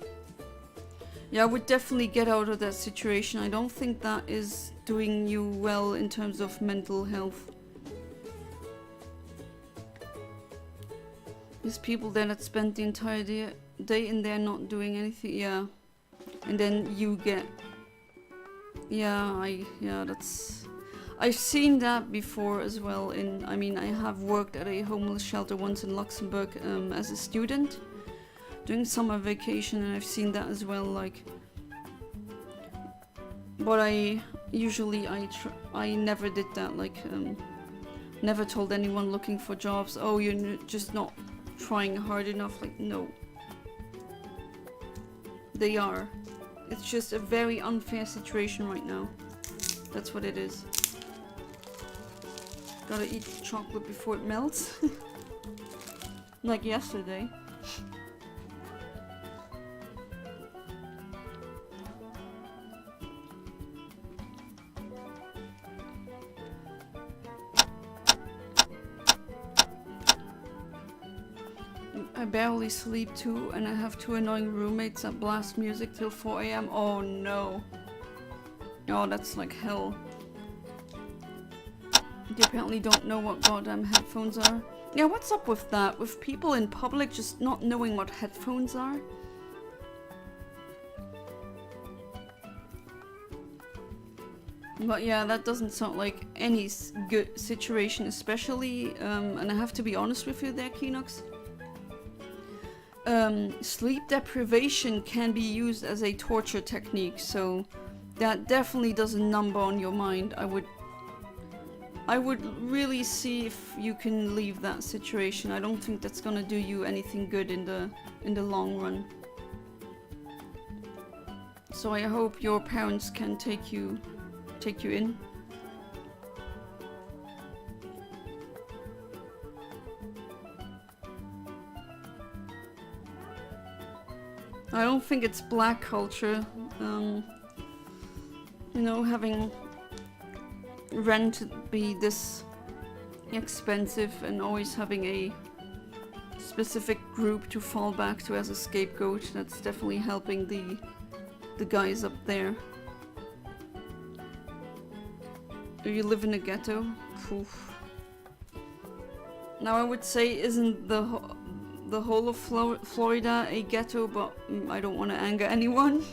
Yeah, I would definitely get out of that situation. I don't think that is doing you well in terms of mental health. There's people there that spend the entire day in there not doing anything, yeah. And then you get... I've seen that before as well. I mean, I have worked at a homeless shelter once in Luxembourg as a student, doing summer vacation, and I've seen that as well, like... But I never did that, like, never told anyone looking for jobs, oh, you're just not trying hard enough. Like, no. They are. It's just a very unfair situation right now. That's what it is. Gotta eat chocolate before it melts. Like yesterday. I barely sleep too, and I have two annoying roommates that blast music till 4 AM. Oh no. Oh, that's like hell. They apparently don't know what goddamn headphones are. Yeah, what's up with that? With people in public just not knowing what headphones are? But yeah, that doesn't sound like any good situation, especially, and I have to be honest with you there, Kinox. Sleep deprivation can be used as a torture technique, so that definitely does a number on your mind. I would really see if you can leave that situation. I don't think that's gonna do you anything good in the long run. So I hope your parents can take you in. I don't think it's black culture, you know, having rent be this expensive and always having a specific group to fall back to as a scapegoat. That's definitely helping the guys up there. Do you live in a ghetto? Oof. Now I would say, isn't the whole of Florida a ghetto, but I don't want to anger anyone.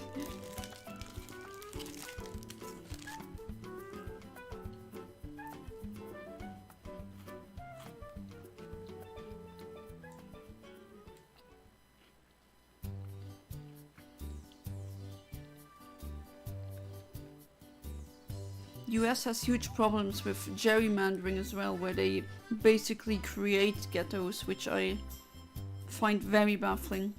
US has huge problems with gerrymandering as well, where they basically create ghettos, which I find very baffling.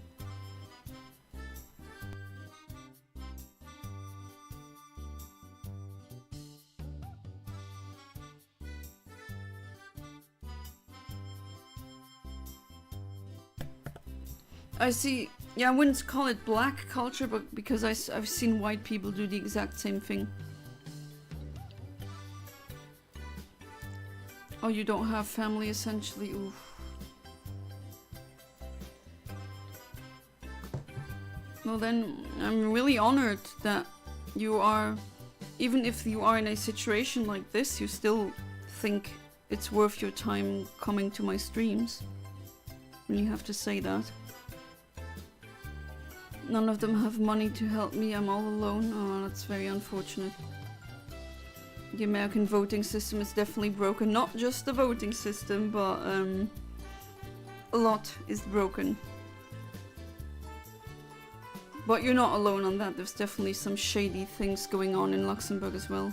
I see, yeah, I wouldn't call it black culture, but because I've seen white people do the exact same thing. Oh, you don't have family, essentially. Oof. Well then, I'm really honored that you are, even if you are in a situation like this, you still think it's worth your time coming to my streams. And you have to say that. None of them have money to help me, I'm all alone. Oh, that's very unfortunate. The American voting system is definitely broken. Not just the voting system, but a lot is broken. But you're not alone on that. There's definitely some shady things going on in Luxembourg as well.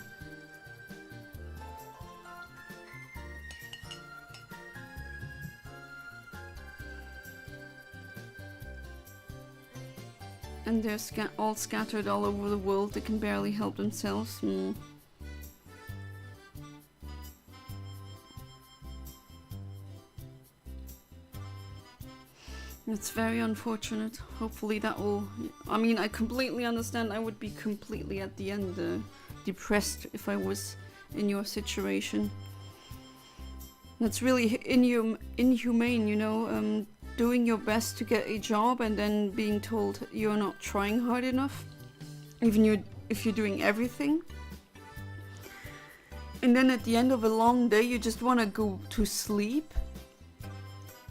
And they're all scattered all over the world. They can barely help themselves. It's very unfortunate. Hopefully that will... I mean, I completely understand. I would be completely at the end depressed if I was in your situation. That's really inhumane, you know? Doing your best to get a job and then being told you're not trying hard enough. Even if you're doing everything. And then at the end of a long day, you just want to go to sleep.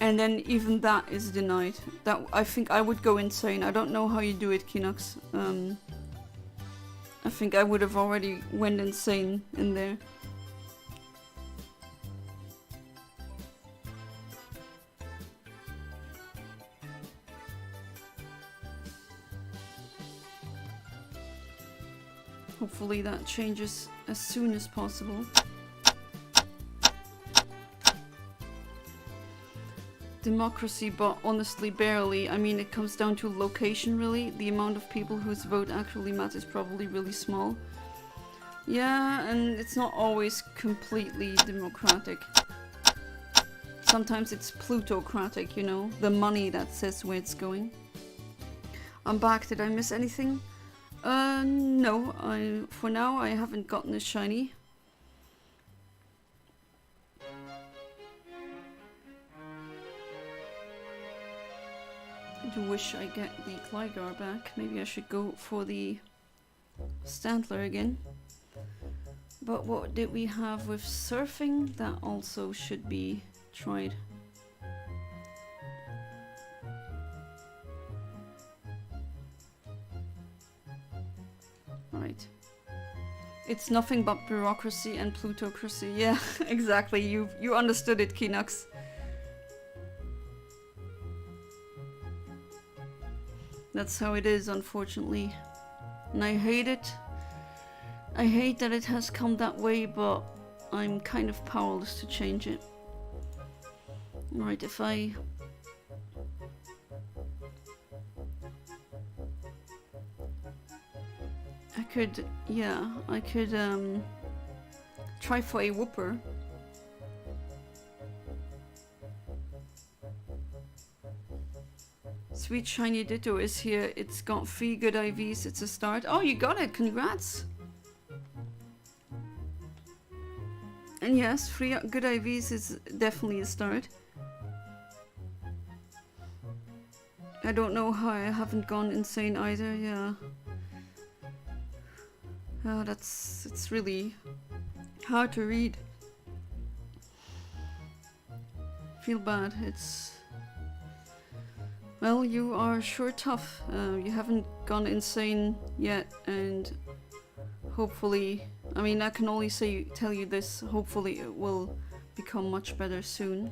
And then even that is denied. That, I think I would go insane. I don't know how you do it, Kinox. I think I would have already went insane in there. Hopefully that changes as soon as possible. Democracy, but honestly barely. I mean, it comes down to location really. The amount of people whose vote actually matters is probably really small. Yeah, and it's not always completely democratic. Sometimes it's plutocratic, you know, the money that says where it's going. I'm back. Did I miss anything? No. For now I haven't gotten a shiny. I do wish I get the Gligar back. Maybe I should go for the Stantler again. But what did we have with surfing? That also should be tried. Right. It's nothing but bureaucracy and plutocracy. Yeah, exactly. You understood it, Kinux. That's how it is, unfortunately. And I hate it. I hate that it has come that way, but I'm kind of powerless to change it. Right, if I... I could try for a whooper. Sweet shiny Ditto is here. It's got 3 good IVs. It's a start. Oh, you got it. Congrats. And yes, 3 good IVs is definitely a start. I don't know how I haven't gone insane either. Yeah. Oh, it's really hard to read. Feel bad. It's... Well, you are sure tough. You haven't gone insane yet, and hopefully... I mean, I can only tell you this. Hopefully it will become much better soon.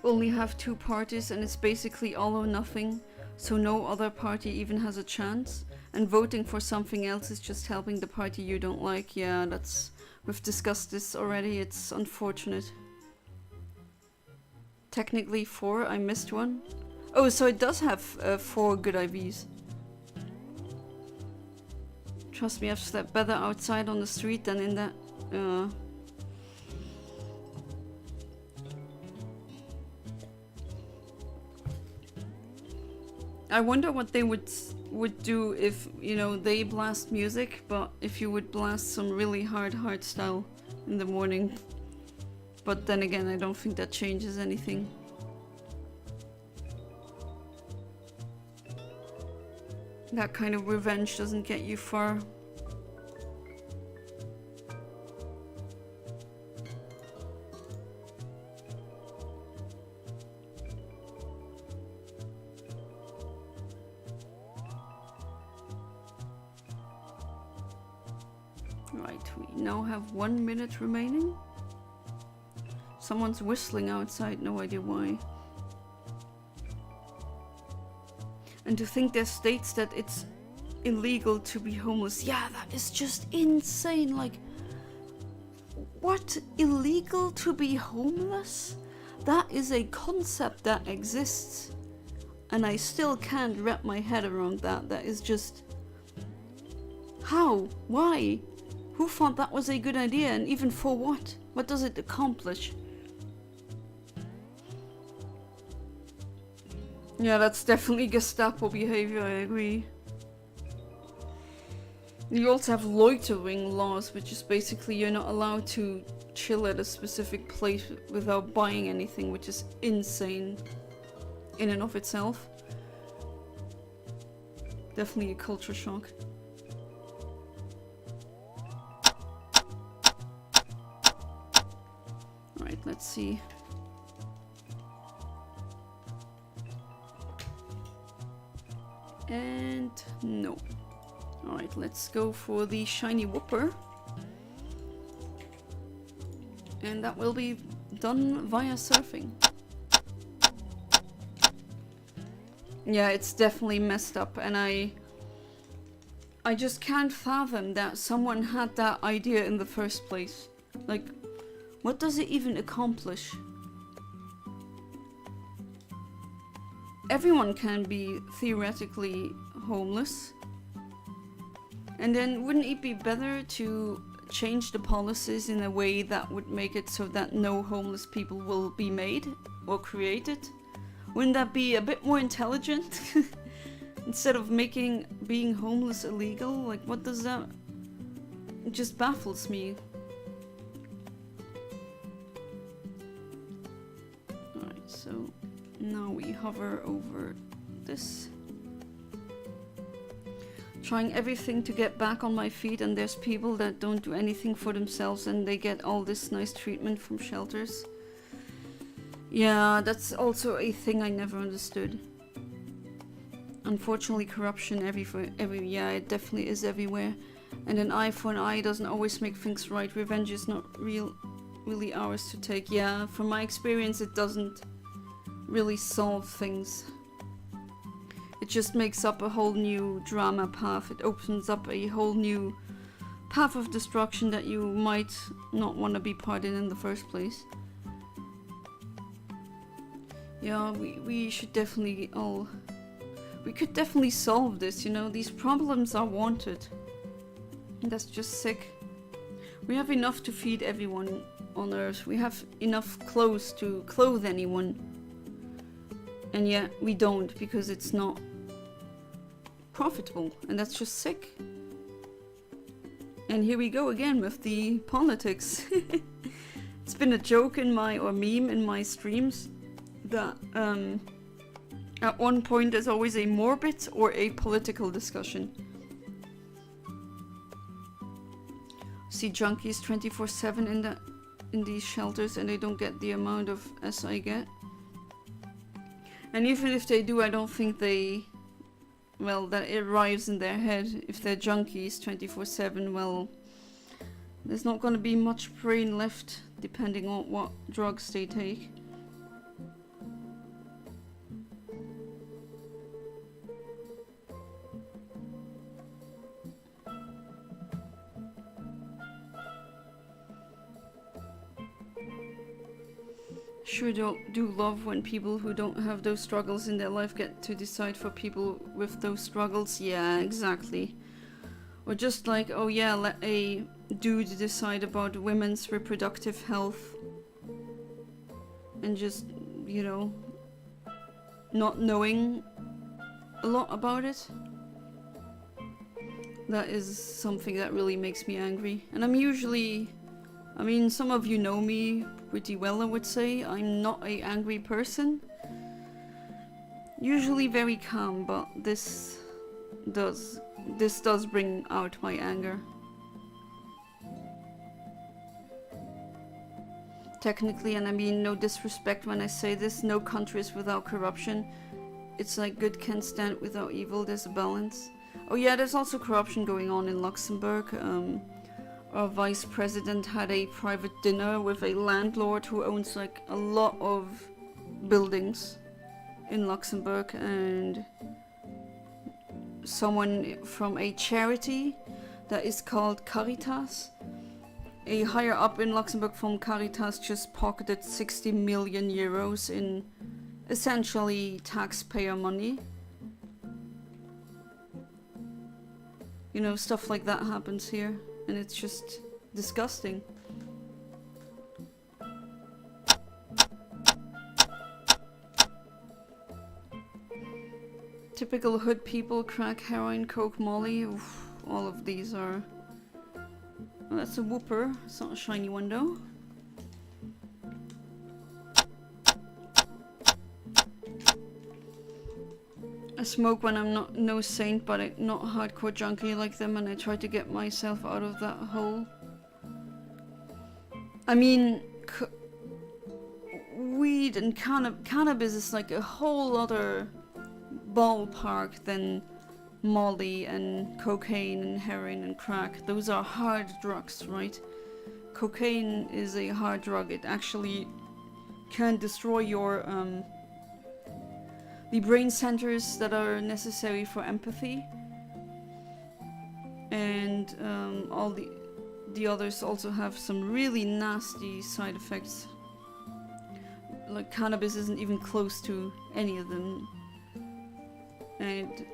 We only have 2 parties, and it's basically all or nothing, so no other party even has a chance. And voting for something else is just helping the party you don't like. Yeah, we've discussed this already. It's unfortunate. Technically 4, I missed one. Oh, so it does have 4 good IVs. Trust me, I've slept better outside on the street than in that. I wonder what they would do if, you know, they blast music, but if you would blast some really hard style in the morning. But then again, I don't think that changes anything. That kind of revenge doesn't get you far. Right, we now have 1 minute remaining. Someone's whistling outside, no idea why. And to think there states that it's illegal to be homeless. Yeah, that is just insane. Like, what? Illegal to be homeless? That is a concept that exists. And I still can't wrap my head around that. That is just... How? Why? Who thought that was a good idea? And even for what? What does it accomplish? Yeah, that's definitely Gestapo behavior, I agree. You also have loitering laws, which is basically you're not allowed to chill at a specific place without buying anything, which is insane in and of itself. Definitely a culture shock. Alright, let's see. And no. Alright, let's go for the shiny whooper. And that will be done via surfing. Yeah, it's definitely messed up, and I just can't fathom that someone had that idea in the first place. Like, what does it even accomplish? Everyone can be theoretically homeless. And then wouldn't it be better to change the policies in a way that would make it so that no homeless people will be made or created? Wouldn't that be a bit more intelligent? Instead of making being homeless illegal? Like, what does that... It just baffles me. Alright, so now we hover over this. Trying everything to get back on my feet, and there's people that don't do anything for themselves and they get all this nice treatment from shelters. Yeah, that's also a thing I never understood. Unfortunately, corruption yeah, it definitely is everywhere. And an eye for an eye doesn't always make things right. Revenge is not really ours to take. Yeah, from my experience, it doesn't really solve things. It just makes up a whole new drama path. It opens up a whole new path of destruction that you might not want to be part in the first place. Yeah, we should definitely we could definitely solve this, you know. These problems are wanted. And that's just sick. We have enough to feed everyone on Earth. We have enough clothes to clothe anyone. And yet we don't, because it's not profitable. And that's just sick. And here we go again with the politics. It's been a joke in my, or meme in my streams, that at one point there's always a morbid or a political discussion. See junkies 24/7 in these shelters, and they don't get the amount of S I get. And even if they do, I don't think they, well, that it arrives in their head. If they're junkies 24/7, well, there's not going to be much brain left depending on what drugs they take. Sure do love when people who don't have those struggles in their life get to decide for people with those struggles. Yeah, exactly. Or just like, oh yeah, let a dude decide about women's reproductive health. And just, you know, not knowing a lot about it. That is something that really makes me angry. And I'm usually, I mean, some of you know me pretty well, I would say. I'm not an angry person. Usually very calm, but this does bring out my anger. Technically, and I mean no disrespect when I say this, no country is without corruption. It's like good can't stand without evil, there's a balance. Oh yeah, there's also corruption going on in Luxembourg. Our vice president had a private dinner with a landlord who owns like a lot of buildings in Luxembourg, and someone from a charity that is called Caritas, a higher up in Luxembourg from Caritas, just pocketed 60 million euros in essentially taxpayer money. You know, stuff like that happens here. And it's just disgusting. Typical hood people, crack, heroin, coke, molly. Oof, all of these are... Well, that's a whooper. It's not a shiny one though. I smoke when I'm no saint, but I'm not a hardcore junkie like them, and I try to get myself out of that hole. I mean, weed and cannabis is like a whole other ballpark than molly and cocaine and heroin and crack. Those are hard drugs, right? Cocaine is a hard drug. It actually can destroy your the brain centers that are necessary for empathy, and all the others also have some really nasty side effects. Like cannabis isn't even close to any of them. And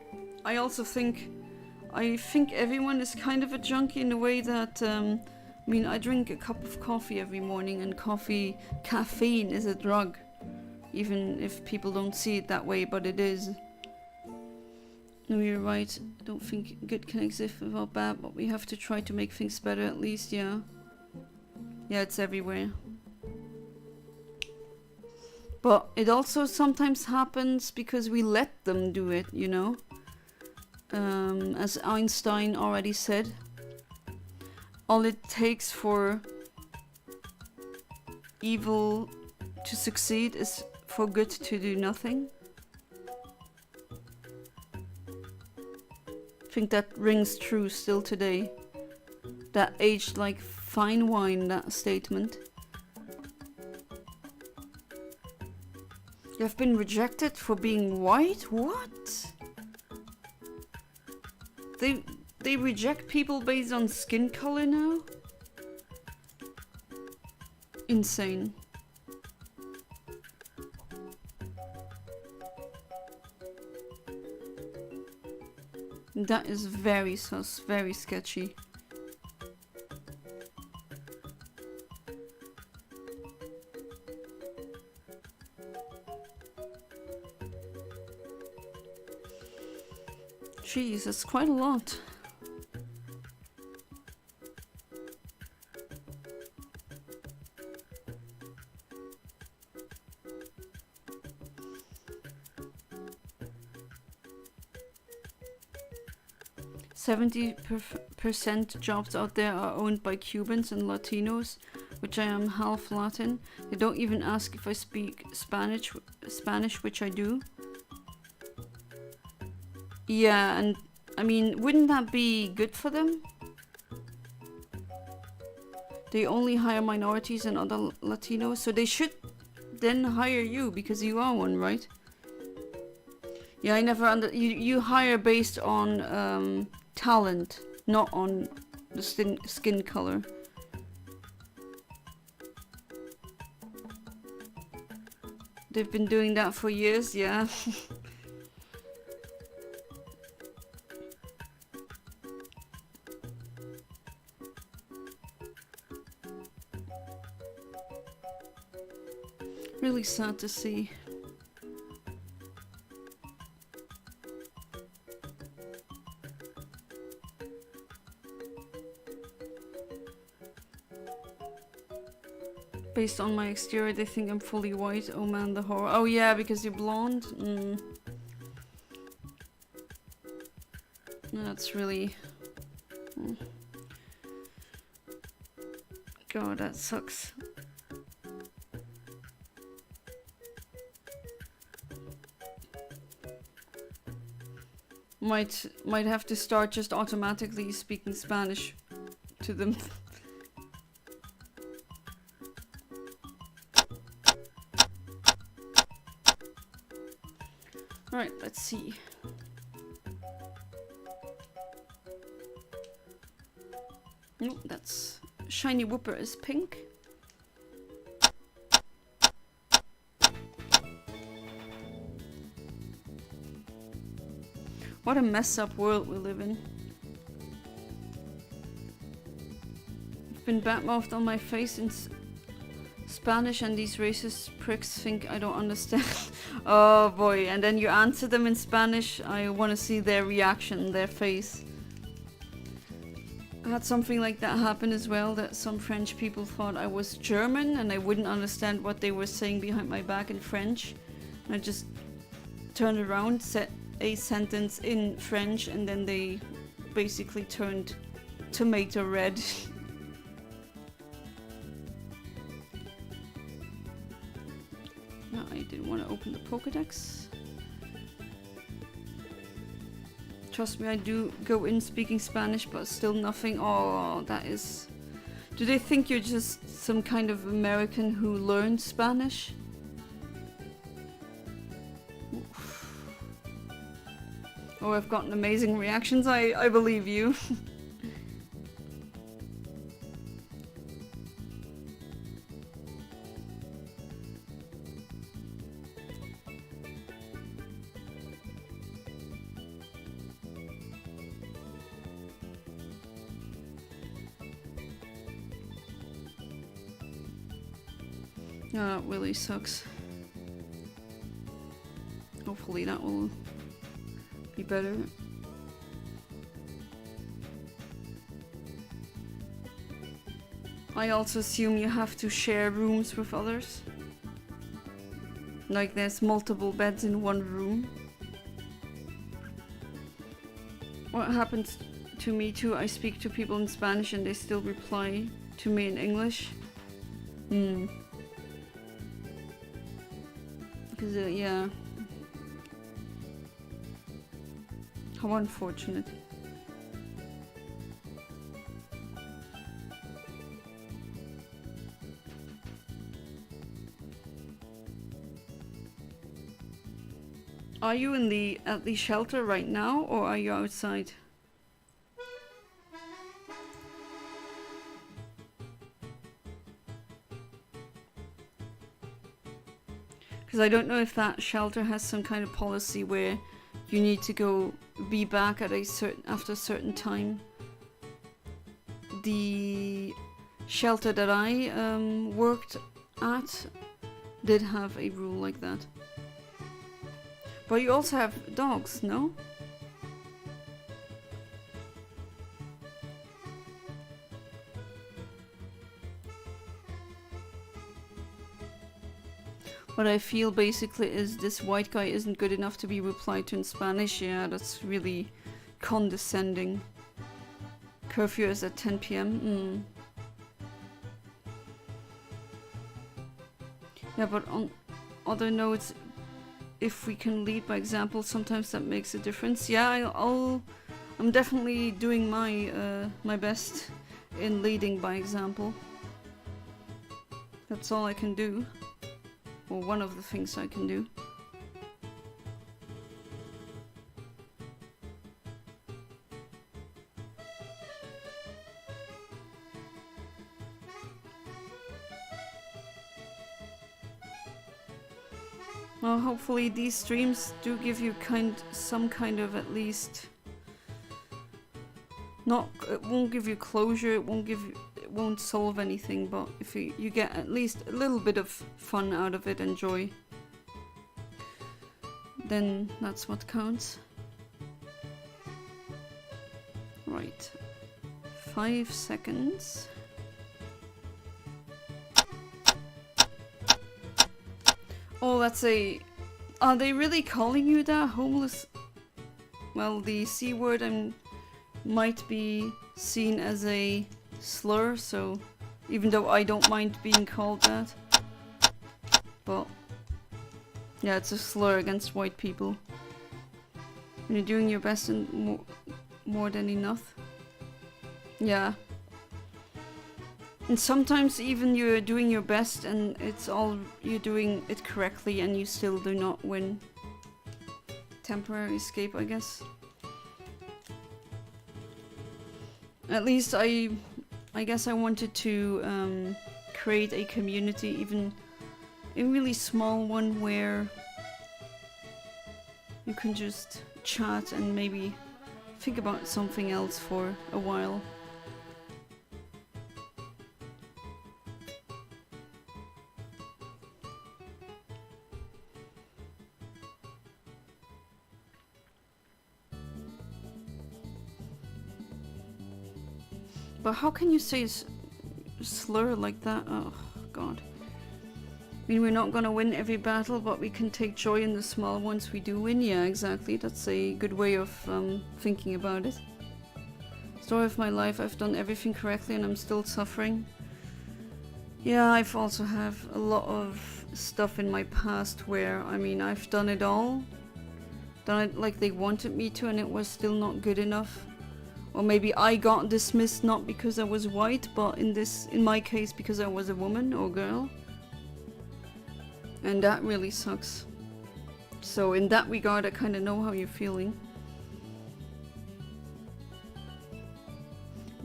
I also think everyone is kind of a junkie in the way that I mean, I drink a cup of coffee every morning, and caffeine is a drug. Even if people don't see it that way, but it is. No, you're right. I don't think good can exist without bad, but we have to try to make things better at least, yeah. Yeah, it's everywhere. But it also sometimes happens because we let them do it, you know? As Einstein already said, all it takes for evil to succeed is for good to do nothing. think that rings true still today. That aged like fine wine, that statement. You have been rejected for being white? What? They reject people based on skin color now? Insane. That is very sus, very sketchy. Jeez, that's quite a lot. %70 jobs out there are owned by Cubans and Latinos, which I am half Latin. They don't even ask if I speak Spanish, which I do. Yeah, and I mean, wouldn't that be good for them? They only hire minorities and other Latinos, so they should then hire you because you are one, right? Yeah, I never you hire based on talent, not on the skin color. They've been doing that for years, yeah. Really sad to see. Based on my exterior, they think I'm fully white. Oh man, the horror. Oh yeah, because you're blonde? That's really... God, that sucks. Might have to start just automatically speaking Spanish to them. Alright, let's see. Nope, that's shiny whooper is pink. What a messed up world we live in. I've been badmouthed on my face in Spanish and these racist pricks think I don't understand. Oh boy, and then you answer them in Spanish. I want to see their reaction, their face. I had something like that happen as well, that some French people thought I was German and I wouldn't understand what they were saying behind my back in French. And I just turned around, said a sentence in French, and then they basically turned tomato red. No, I didn't want to open the Pokédex. Trust me, I do go in speaking Spanish, but still nothing. Oh, that is... Do they think you're just some kind of American who learned Spanish? Oof. Oh, I've gotten amazing reactions. I believe you. That really sucks. Hopefully that will be better. I also assume you have to share rooms with others. Like there's multiple beds in one room. What happens to me too, I speak to people in Spanish and they still reply to me in English. Because, yeah. How unfortunate. Are you in at the shelter right now, or are you outside? Because I don't know if that shelter has some kind of policy where you need to be back at after a certain time. The shelter that I worked at did have a rule like that. But you also have dogs, no? What I feel basically is this white guy isn't good enough to be replied to in Spanish. Yeah, that's really condescending. Curfew is at 10 p.m. Yeah, but on other notes, if we can lead by example, sometimes that makes a difference. Yeah, I'm definitely doing my best in leading by example. That's all I can do. Or one of the things I can do. Well, hopefully these streams do give you some kind of at least. It won't give you closure. It won't solve anything. But if you get at least a little bit of fun out of it and joy, then that's what counts. Right, 5 seconds. Oh, are they really calling you that? Homeless? Well, the C word might be seen as a slur, so even though I don't mind being called that. But yeah, it's a slur against white people. When you're doing your best and more than enough. Yeah. And sometimes even you're doing your best and you're doing it correctly and you still do not win. Temporary escape, I guess. At least I guess I wanted to create a community, even a really small one, where you can just chat and maybe think about something else for a while. But how can you say slur like that? Oh, God. I mean, we're not gonna win every battle, but we can take joy in the small ones we do win. Yeah, exactly. That's a good way of thinking about it. Story of my life, I've done everything correctly and I'm still suffering. Yeah, I've also have a lot of stuff in my past where, I mean, I've done it all. Done it like they wanted me to and it was still not good enough. Or maybe I got dismissed not because I was white, but in my case because I was a woman or girl. And that really sucks. So in that regard, I kind of know how you're feeling.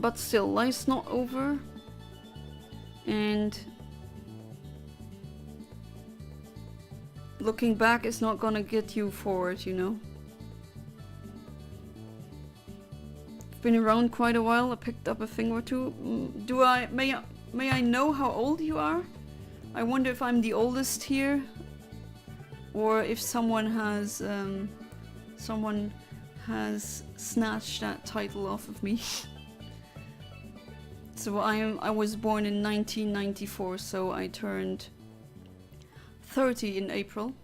But still, life's not over. And looking back is not gonna get you forward, you know. Been around quite a while. I picked up a thing or two. May I know how old you are? I wonder if I'm the oldest here, or if someone has snatched that title off of me. So I was born in 1994, so I turned 30 in April.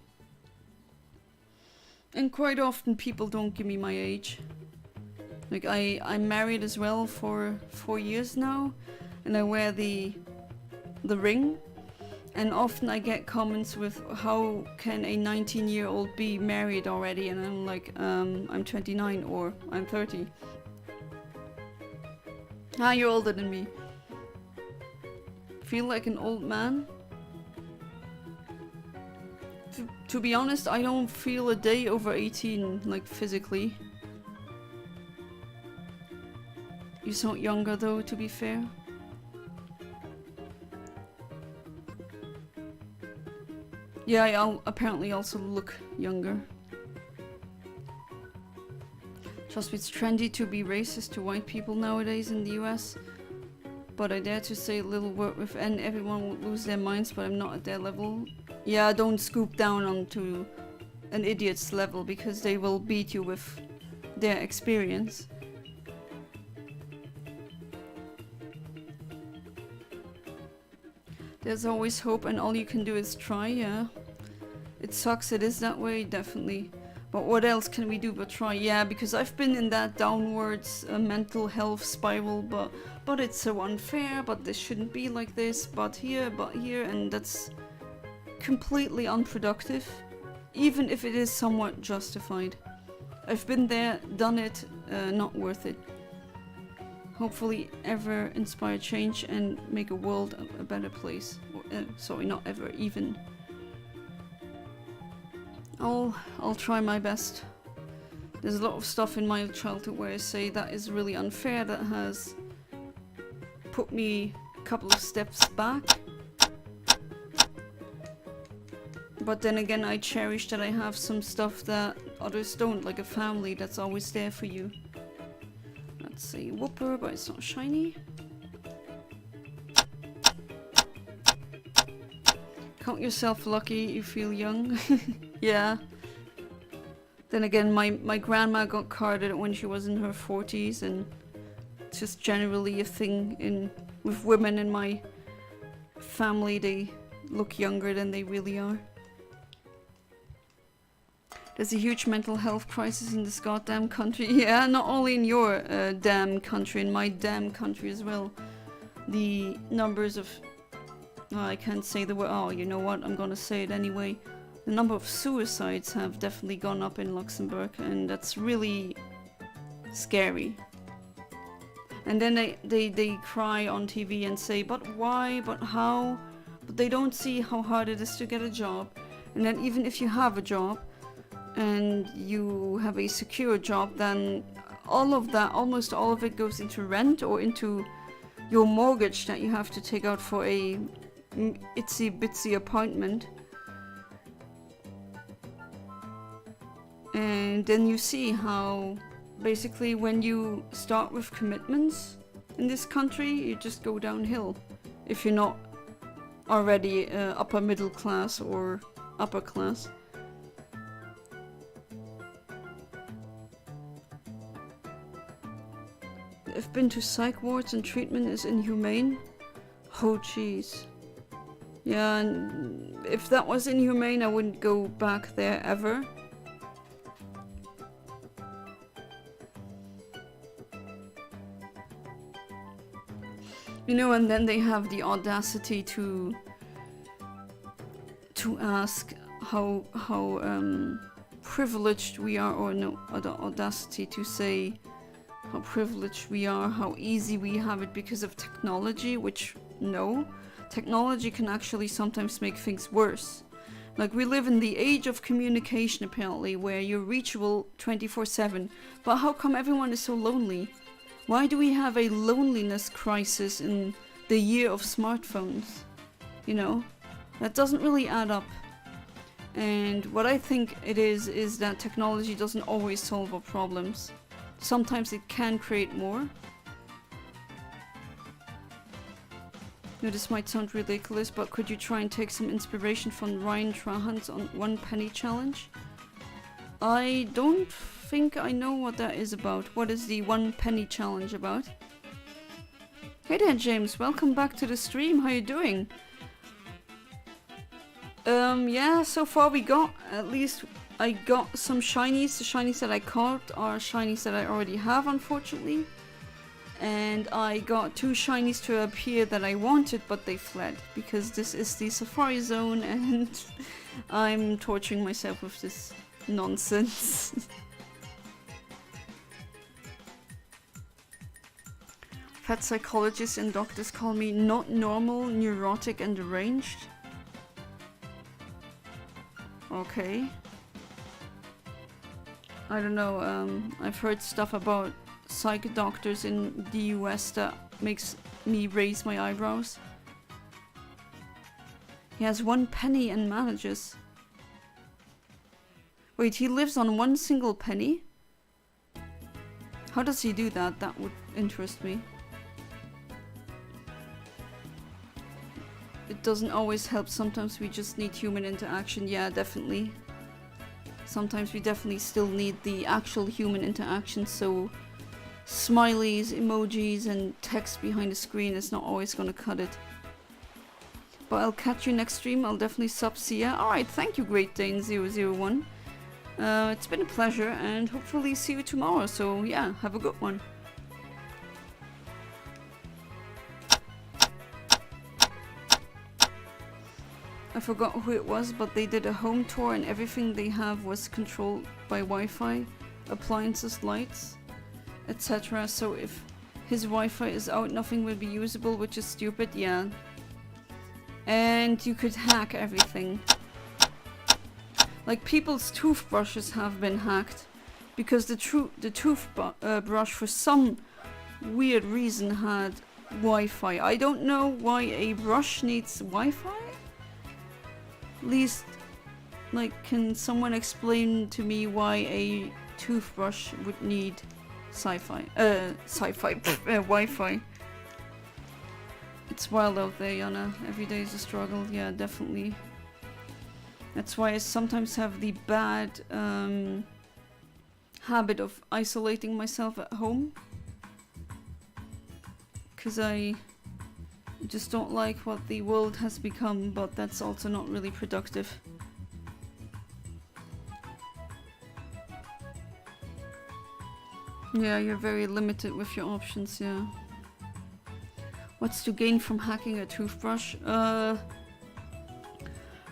And quite often people don't give me my age. Like I'm married as well for 4 years now, and I wear the ring, and often I get comments with how can a 19-year-old be married already, and I'm like, I'm 29 or I'm 30. Ah, you're older than me. Feel like an old man? To be honest, I don't feel a day over 18, like physically. You sound younger though, to be fair. Yeah, I'll apparently also look younger. Trust me, it's trendy to be racist to white people nowadays in the US. But I dare to say a little word with N, everyone will lose their minds, but I'm not at their level. Yeah, don't scoop down onto an idiot's level, because they will beat you with their experience. There's always hope and all you can do is try, yeah. It sucks, it is that way, definitely. But what else can we do but try? Yeah, because I've been in that downwards mental health spiral, but it's so unfair, but this shouldn't be like this, but here, and that's completely unproductive, even if it is somewhat justified. I've been there, done it, not worth it. Hopefully ever inspire change and make a world a better place. Sorry, not ever, even. I'll try my best. There's a lot of stuff in my childhood where I say that is really unfair, that has put me a couple of steps back. But then again, I cherish that I have some stuff that others don't, like a family that's always there for you. That's a whooper, but it's not shiny. Count yourself lucky, you feel young. Yeah. Then again, my grandma got carded when she was in her 40s, and it's just generally a thing with women in my family. They look younger than they really are. There's a huge mental health crisis in this goddamn country. Yeah, not only in your damn country, in my damn country as well. The numbers of... Oh, I can't say the word. Oh, you know what? I'm gonna say it anyway. The number of suicides have definitely gone up in Luxembourg, and that's really scary. And then they cry on TV and say, but why, but how? But they don't see how hard it is to get a job. And then even if you have a job, and you have a secure job, then all of that, almost all of it goes into rent or into your mortgage that you have to take out for a itsy bitsy apartment. And then you see how basically when you start with commitments in this country, you just go downhill if you're not already upper middle class or upper class. I've been to psych wards and treatment is inhumane. Oh jeez. Yeah, and if that was inhumane, I wouldn't go back there ever. You know, and then they have the audacity to ask how privileged we are, or no, the audacity to say how privileged we are, how easy we have it because of technology, which, no. Technology can actually sometimes make things worse. Like, we live in the age of communication, apparently, where you're reachable 24/7. But how come everyone is so lonely? Why do we have a loneliness crisis in the year of smartphones? You know? That doesn't really add up. And what I think it is that technology doesn't always solve our problems. Sometimes it can create more. Now, this might sound ridiculous, but could you try and take some inspiration from Ryan Trahan's on 1 penny challenge? I don't think I know what that is about. What is the 1 penny challenge about? Hey there, James. Welcome back to the stream. How you doing? Yeah, so far we got, at least I got some shinies. The shinies that I caught are shinies that I already have, unfortunately. And I got 2 shinies to appear that I wanted, but they fled. Because this is the Safari Zone and I'm torturing myself with this nonsense. Pet psychologists and doctors call me not normal, neurotic and deranged. Okay. I don't know, I've heard stuff about psych doctors in the US that makes me raise my eyebrows. He has 1 penny and manages. Wait, he lives on 1 single penny? How does he do that? That would interest me. It doesn't always help. Sometimes we just need human interaction. Yeah, definitely. Sometimes we definitely still need the actual human interaction, so smileys, emojis, and text behind the screen is not always gonna cut it. But I'll catch you next stream. I'll definitely sub see ya. Alright, thank you, Great Dane 001. It's been a pleasure, and hopefully see you tomorrow. So yeah, have a good one. I forgot who it was, but they did a home tour and everything they have was controlled by Wi-Fi, appliances, lights, etc. So if his Wi-Fi is out, nothing will be usable, which is stupid, yeah. And you could hack everything. Like, people's toothbrushes have been hacked because the toothbrush for some weird reason had Wi-Fi. I don't know why a brush needs Wi-Fi. At least, like, can someone explain to me why a toothbrush would need Wi-Fi? It's wild out there, Yana. Every day is a struggle. Yeah, definitely. That's why I sometimes have the bad habit of isolating myself at home. Because I just don't like what the world has become, but that's also not really productive. Yeah, you're very limited with your options, yeah. What's to gain from hacking a toothbrush?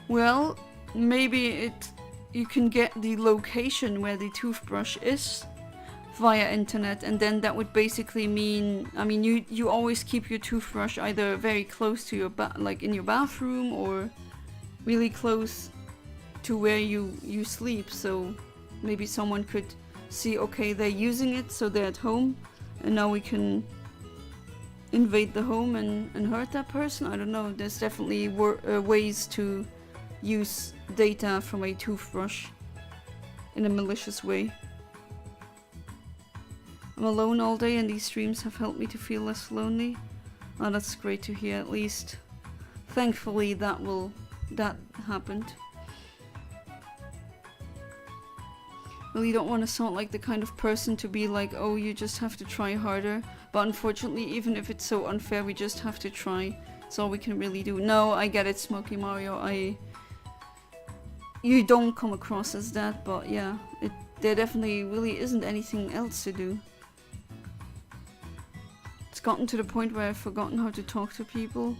Well, maybe you can get the location where the toothbrush is via internet, and then that would basically mean, I mean, you always keep your toothbrush either very close to your like in your bathroom, or really close to where you sleep. So maybe someone could see, okay, they're using it, so they're at home, and now we can invade the home and hurt that person. I don't know. There's definitely ways to use data from a toothbrush in a malicious way. I'm alone all day and these streams have helped me to feel less lonely. Oh, that's great to hear. At least thankfully that happened. Well, you don't want to sound like the kind of person to be like, oh, you just have to try harder. But unfortunately, even if it's so unfair, we just have to try. It's all we can really do. No, I get it, Smokey Mario. You don't come across as that, but yeah, there definitely really isn't anything else to do. It's gotten to the point where I've forgotten how to talk to people.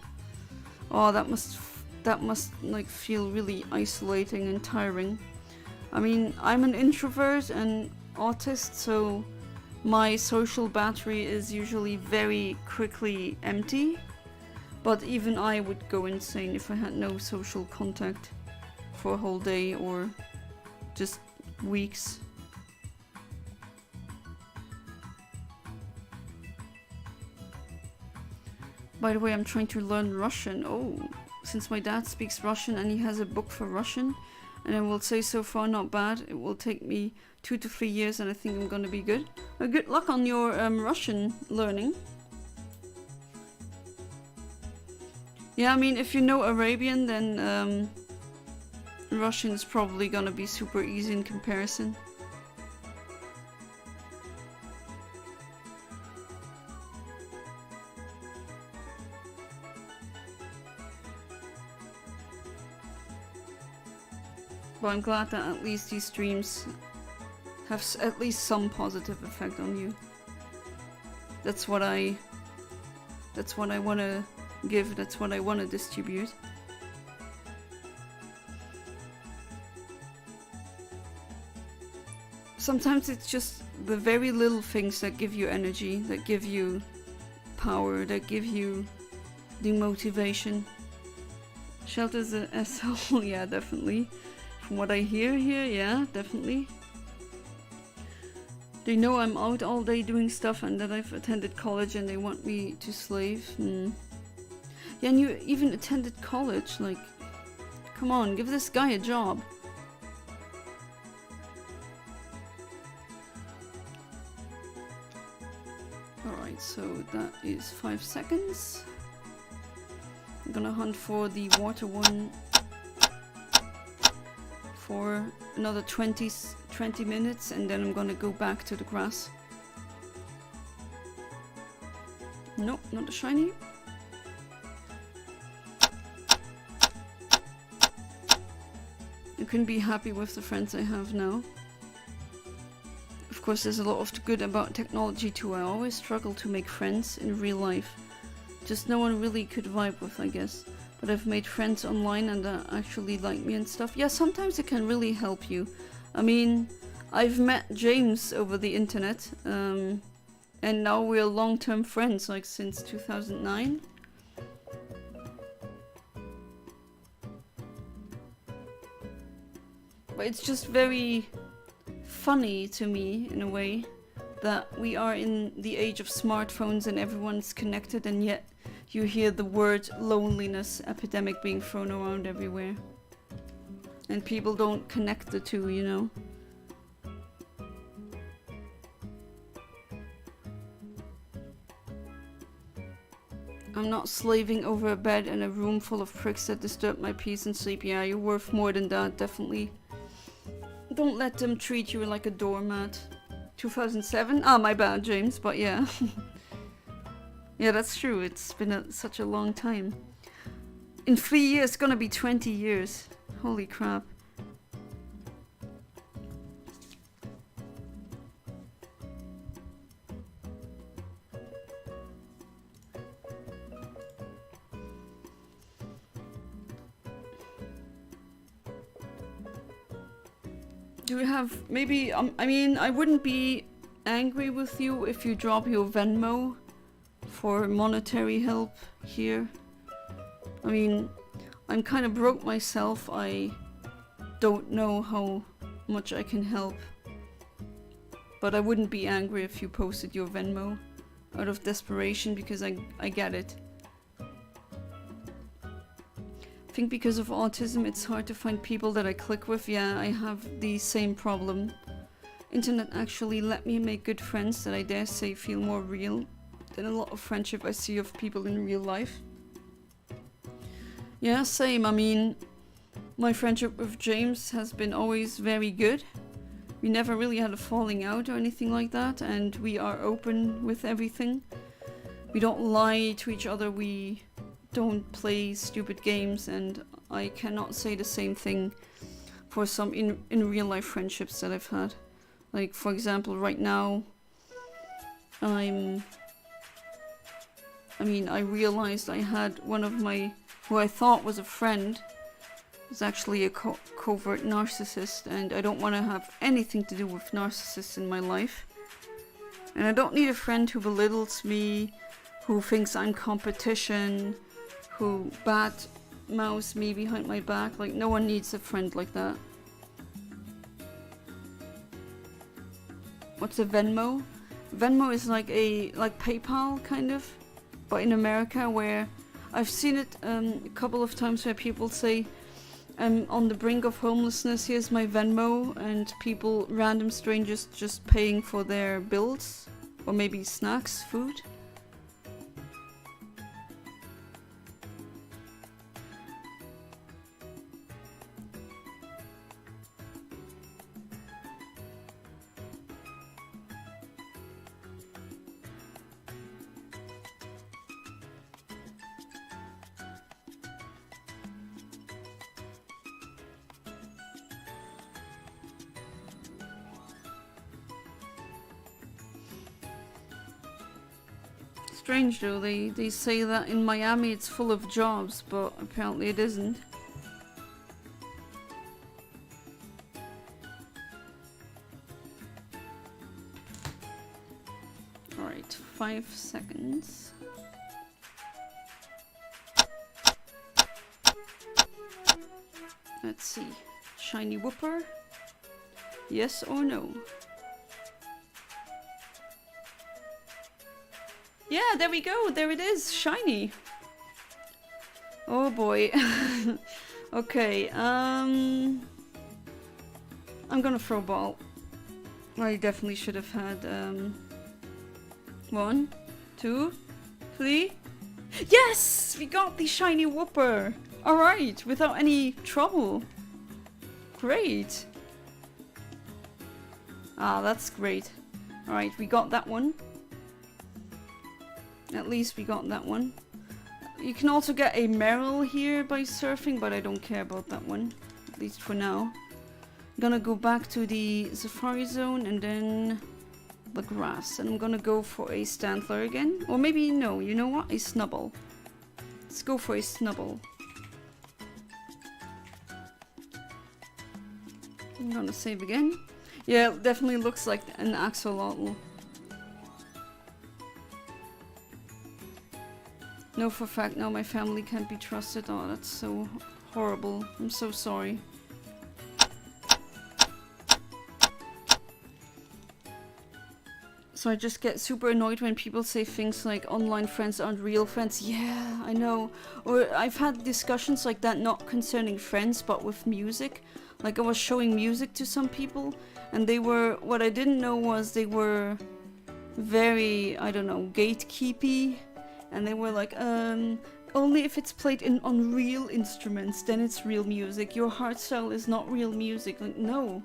Oh, that must like feel really isolating and tiring. I mean, I'm an introvert and autist, so my social battery is usually very quickly empty. But even I would go insane if I had no social contact for a whole day or just weeks. By the way, I'm trying to learn Russian. Oh, since my dad speaks Russian and he has a book for Russian, and I will say so far not bad. It will take me 2 to 3 years and I think I'm gonna be good. Good luck on your Russian learning. Yeah, I mean, if you know Arabian, then Russian is probably gonna be super easy in comparison. But I'm glad that at least these streams have at least some positive effect on you. That's what I want to give, that's what I want to distribute. Sometimes it's just the very little things that give you energy, that give you power, that give you the motivation. Shelter's an asshole, yeah, definitely. From what I hear here, yeah, definitely. They know I'm out all day doing stuff and that I've attended college and they want me to slave. Yeah, and you even attended college, like, come on, give this guy a job. Alright, so that is 5 seconds. I'm gonna hunt for the water one for another 20 minutes and then I'm gonna go back to the grass. Nope, not a shiny. I couldn't be happy with the friends I have now. Of course, there's a lot of good about technology too. I always struggle to make friends in real life. Just no one really could vibe with, I guess. But I've made friends online and actually like me and stuff. Yeah, sometimes it can really help you. I mean, I've met James over the internet. And now we're long-term friends, like since 2009. But it's just very funny to me, in a way, that we are in the age of smartphones and everyone's connected, and yet you hear the word loneliness epidemic being thrown around everywhere. And people don't connect the two, you know? I'm not slaving over a bed and a room full of pricks that disturb my peace and sleep. Yeah, you're worth more than that, definitely. Don't let them treat you like a doormat. 2007? Ah, my bad, James, but yeah. Yeah, that's true. It's been such a long time. In 3 years, it's gonna be 20 years. Holy crap. Do you have, maybe, I mean, I wouldn't be angry with you if you drop your Venmo for monetary help here. I mean, I'm kind of broke myself. I don't know how much I can help. But I wouldn't be angry if you posted your Venmo out of desperation, because I get it. I think because of autism, it's hard to find people that I click with. Yeah, I have the same problem. Internet actually let me make good friends that I dare say feel more real than a lot of friendship I see of people in real life. Yeah, same. I mean, my friendship with James has been always very good. We never really had a falling out or anything like that, and we are open with everything. We don't lie to each other, we don't play stupid games, and I cannot say the same thing for some in real life friendships that I've had. Like, for example, right now, I realized I had one of my, who I thought was a friend, was actually a covert narcissist, and I don't want to have anything to do with narcissists in my life. And I don't need a friend who belittles me, who thinks I'm competition, who bad-mouths me behind my back. Like, no one needs a friend like that. What's a Venmo? Venmo is like PayPal, kind of, but in America, where I've seen it a couple of times where people say, I'm on the brink of homelessness, here's my Venmo, and people, random strangers, just paying for their bills, or maybe snacks, food. Strange though, they say that in Miami it's full of jobs, but apparently it isn't. Alright, 5 seconds. Let's see. Shiny Whooper? Yes or no? Yeah, there we go. There it is. Shiny. Oh boy. Okay, I'm gonna throw ball. I definitely should have had 1, 2, 3. Yes! We got the shiny Whooper! Alright, without any trouble. Great. Ah, that's great. Alright, we got that one. At least we got that one. You can also get a Meryl here by surfing, but I don't care about that one. At least for now. I'm gonna go back to the Safari Zone and then the grass. And I'm gonna go for a Stantler again. Or maybe no, you know what? A Snubble. Let's go for a Snubble. I'm gonna save again. Yeah, it definitely looks like an axolotl. No, for a fact, now my family can't be trusted. Oh, that's so horrible. I'm so sorry. So I just get super annoyed when people say things like online friends aren't real friends. Yeah, I know. Or I've had discussions like that, not concerning friends, but with music. Like I was showing music to some people, and they were, what I didn't know was they were very, I don't know, gatekeepy. And they were like, only if it's played on real instruments, then it's real music. Your hardstyle is not real music. Like, no.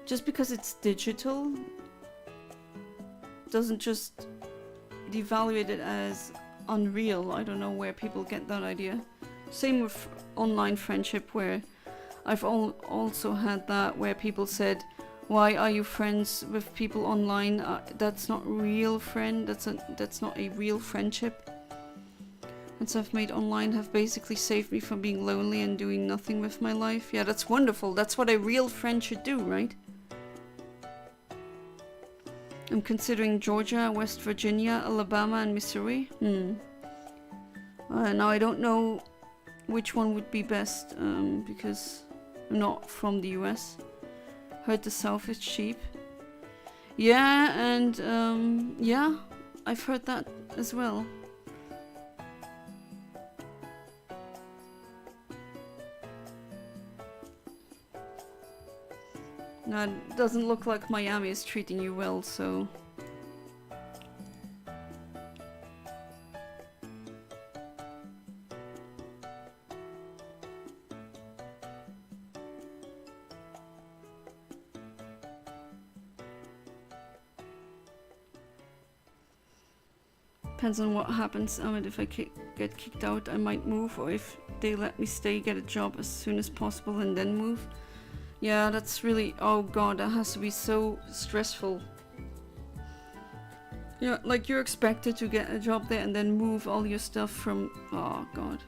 Just because it's digital doesn't just devalue it as unreal. I don't know where people get that idea. Same with online friendship, where I've also had that where people said, why are you friends with people online? That's not real friend. That's not a real friendship. Friends I've made online have basically saved me from being lonely and doing nothing with my life. Yeah, that's wonderful. That's what a real friend should do, right? I'm considering Georgia, West Virginia, Alabama, and Missouri. Now I don't know which one would be best because I'm not from the US. Heard the South is cheap. Yeah, and yeah, I've heard that as well. No, it doesn't look like Miami is treating you well, so... Depends on what happens. If I get kicked out, I might move, or if they let me stay, get a job as soon as possible and then move. Yeah, that's really... Oh god, that has to be so stressful. Yeah, like you're expected to get a job there and then move all your stuff from... Oh god.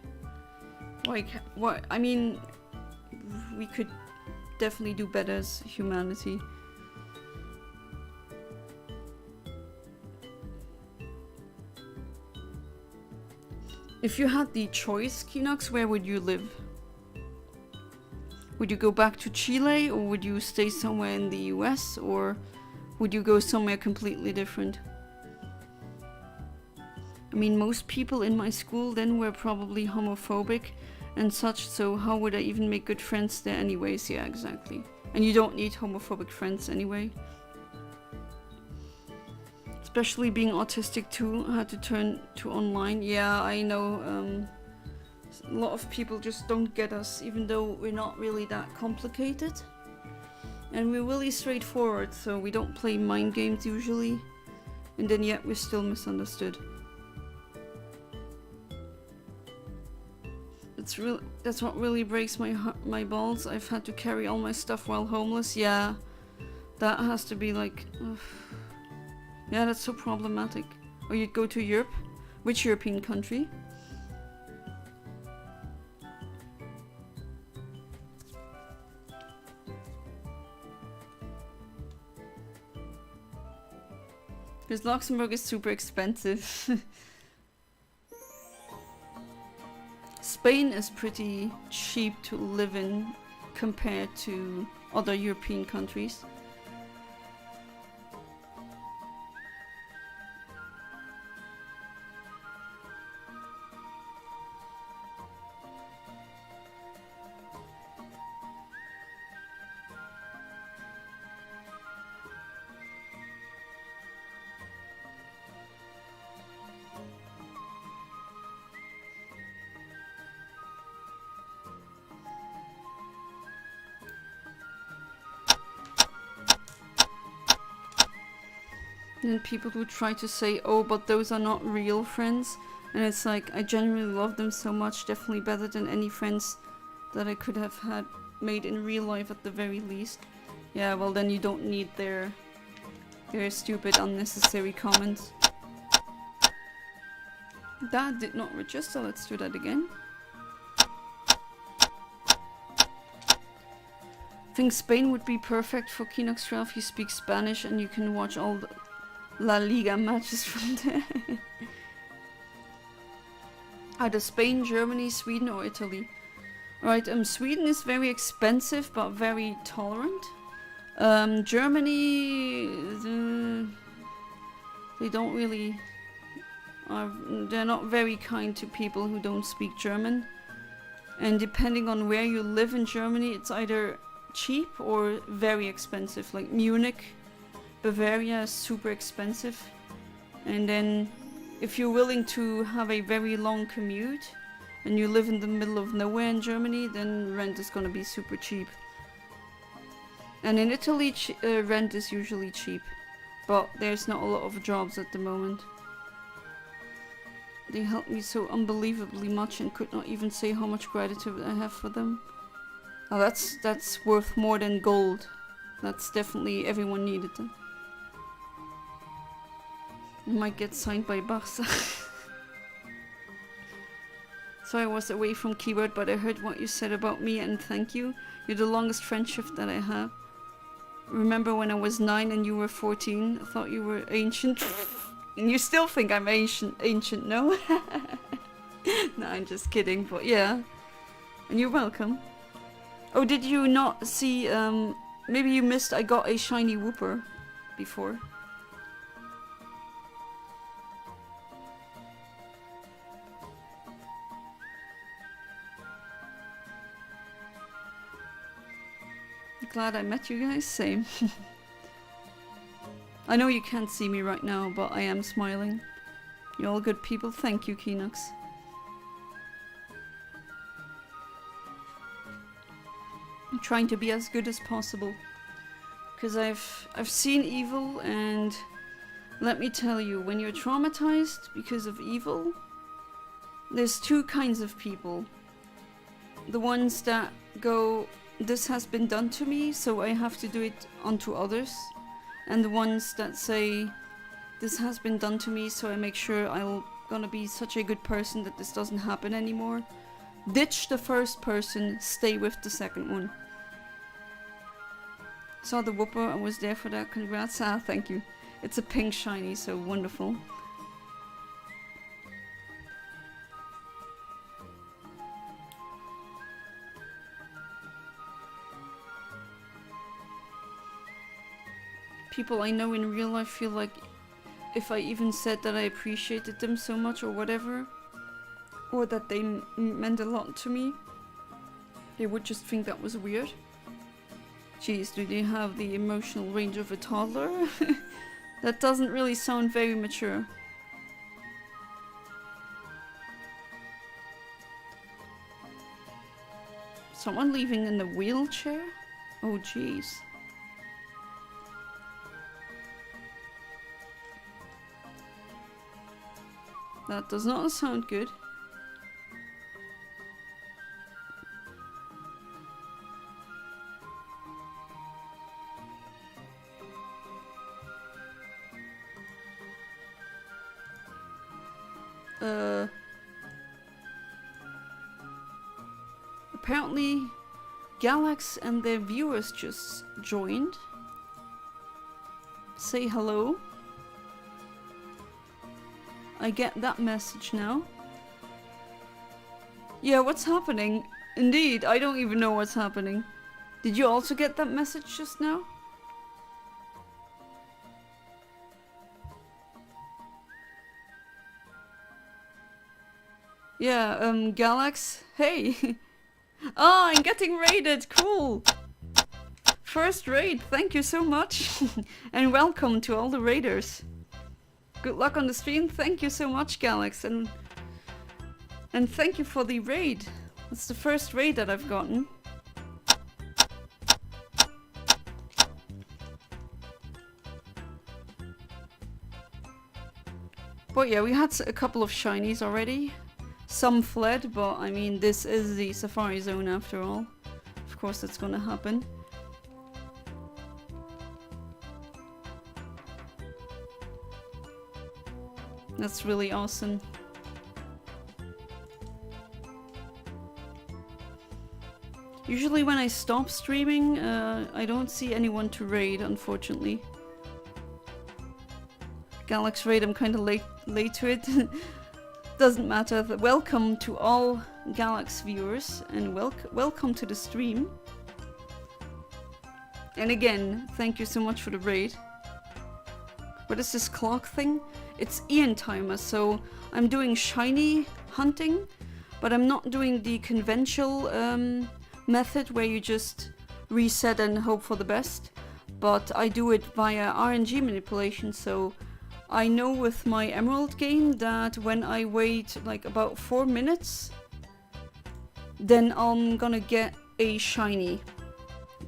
Like, what? I mean, we could definitely do better as humanity. If you had the choice, Kinox, where would you live? Would you go back to Chile, or would you stay somewhere in the US, or would you go somewhere completely different? I mean, most people in my school then were probably homophobic and such, so how would I even make good friends there anyways? Yeah, exactly. And you don't need homophobic friends anyway. Especially being autistic too, I had to turn to online. Yeah, I know, a lot of people just don't get us, even though we're not really that complicated. And we're really straightforward, so we don't play mind games usually. And then yet we're still misunderstood. That's what really breaks my balls. I've had to carry all my stuff while homeless. Yeah, that has to be like... Ugh. Yeah, that's so problematic. Or you'd go to Europe? Which European country? Because Luxembourg is super expensive. Spain is pretty cheap to live in compared to other European countries. And people would try to say, oh, but those are not real friends. And it's like, I genuinely love them so much, definitely better than any friends that I could have had made in real life at the very least. Yeah, well then you don't need their stupid unnecessary comments. That did not register, let's do that again. I think Spain would be perfect for Kinox Trail if you speak Spanish and you can watch all the La Liga matches from there. Either Spain, Germany, Sweden or Italy. Right, Sweden is very expensive but very tolerant. Germany, they don't really... they're not very kind to people who don't speak German. And depending on where you live in Germany, it's either cheap or very expensive. Like Munich, Bavaria is super expensive. And then if you're willing to have a very long commute and you live in the middle of nowhere in Germany, then rent is gonna be super cheap. And in Italy, rent is usually cheap, but there's not a lot of jobs at the moment. They helped me so unbelievably much and could not even say how much gratitude I have for them. Oh, that's worth more than gold. That's definitely, everyone needed them. I might get signed by Barca. So I was away from keyboard, but I heard what you said about me and thank you. You're the longest friendship that I have. Remember when I was 9 and you were 14? I thought you were ancient. And you still think I'm ancient, no? No, I'm just kidding, but yeah. And you're welcome. Oh, did you not see, maybe you missed I got a shiny Wooper before. Glad I met you guys, same. I know you can't see me right now, but I am smiling. You're all good people, thank you, Kinox. I'm trying to be as good as possible. Because I've seen evil, and let me tell you, when you're traumatized because of evil, there's two kinds of people. The ones that go, this has been done to me, so I have to do it unto others. And the ones that say, this has been done to me, so I make sure I'm gonna be such a good person that this doesn't happen anymore. Ditch the first person, stay with the second one. Saw the Wooper, I was there for that, congrats. Ah, thank you. It's a pink shiny, so wonderful. People I know in real life feel like if I even said that I appreciated them so much or whatever, or that they meant a lot to me, they would just think that was weird. Jeez, do they have the emotional range of a toddler? That doesn't really sound very mature. Someone leaving in the wheelchair? Oh jeez. That does not sound good. Apparently Galax and their viewers just joined. Say hello. I get that message now. Yeah, what's happening? Indeed, I don't even know what's happening. Did you also get that message just now? Yeah, Galax, hey! Oh, I'm getting raided, cool! First raid, thank you so much! And welcome to all the raiders. Good luck on the stream, thank you so much, Galax, and thank you for the raid. It's the first raid that I've gotten. But yeah, we had a couple of shinies already. Some fled, but I mean, this is the Safari Zone after all. Of course that's gonna happen. That's really awesome. Usually when I stop streaming, I don't see anyone to raid, unfortunately. Galax raid, I'm kinda late to it. Doesn't matter. Welcome to all Galax viewers, and welcome to the stream. And again, thank you so much for the raid. What is this clock thing? It's Eontimer, so I'm doing shiny hunting, but I'm not doing the conventional method where you just reset and hope for the best, but I do it via RNG manipulation. So I know with my Emerald game that when I wait like about 4 minutes, then I'm gonna get a shiny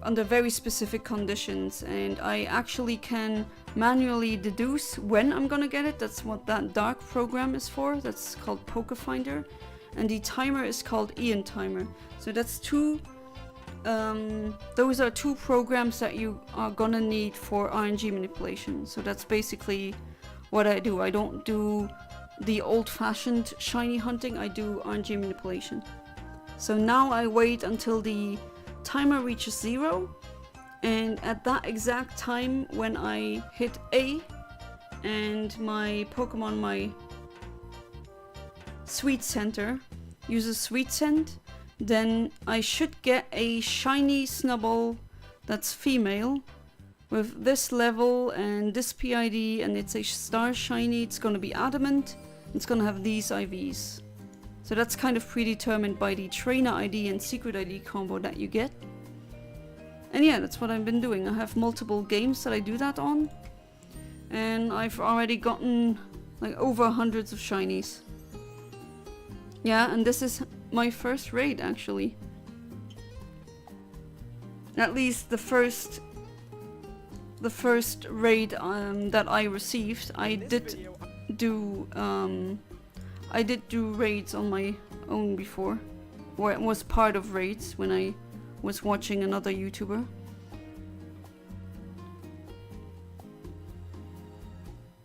under very specific conditions, and I actually can manually deduce when I'm gonna get it. That's what that dark program is for. That's called Pokéfinder, and the timer is called Eontimer. So that's those are two programs that you are gonna need for RNG manipulation. So that's basically what I do. I don't do the old-fashioned shiny hunting, I do RNG manipulation. So now I wait until the timer reaches 0, and at that exact time when I hit A and my Pokemon, my Sweet Center, uses Sweet Scent, then I should get a shiny Snubbull that's female with this level and this PID, and it's a star shiny. It's gonna be adamant. It's gonna have these IVs. So that's kind of predetermined by the trainer ID and secret ID combo that you get. And yeah, that's what I've been doing. I have multiple games that I do that on, and I've already gotten like over hundreds of shinies. Yeah, and this is my first raid actually. At least the first raid that I received. I did do raids on my own before, or it was part of raids when I was watching another YouTuber.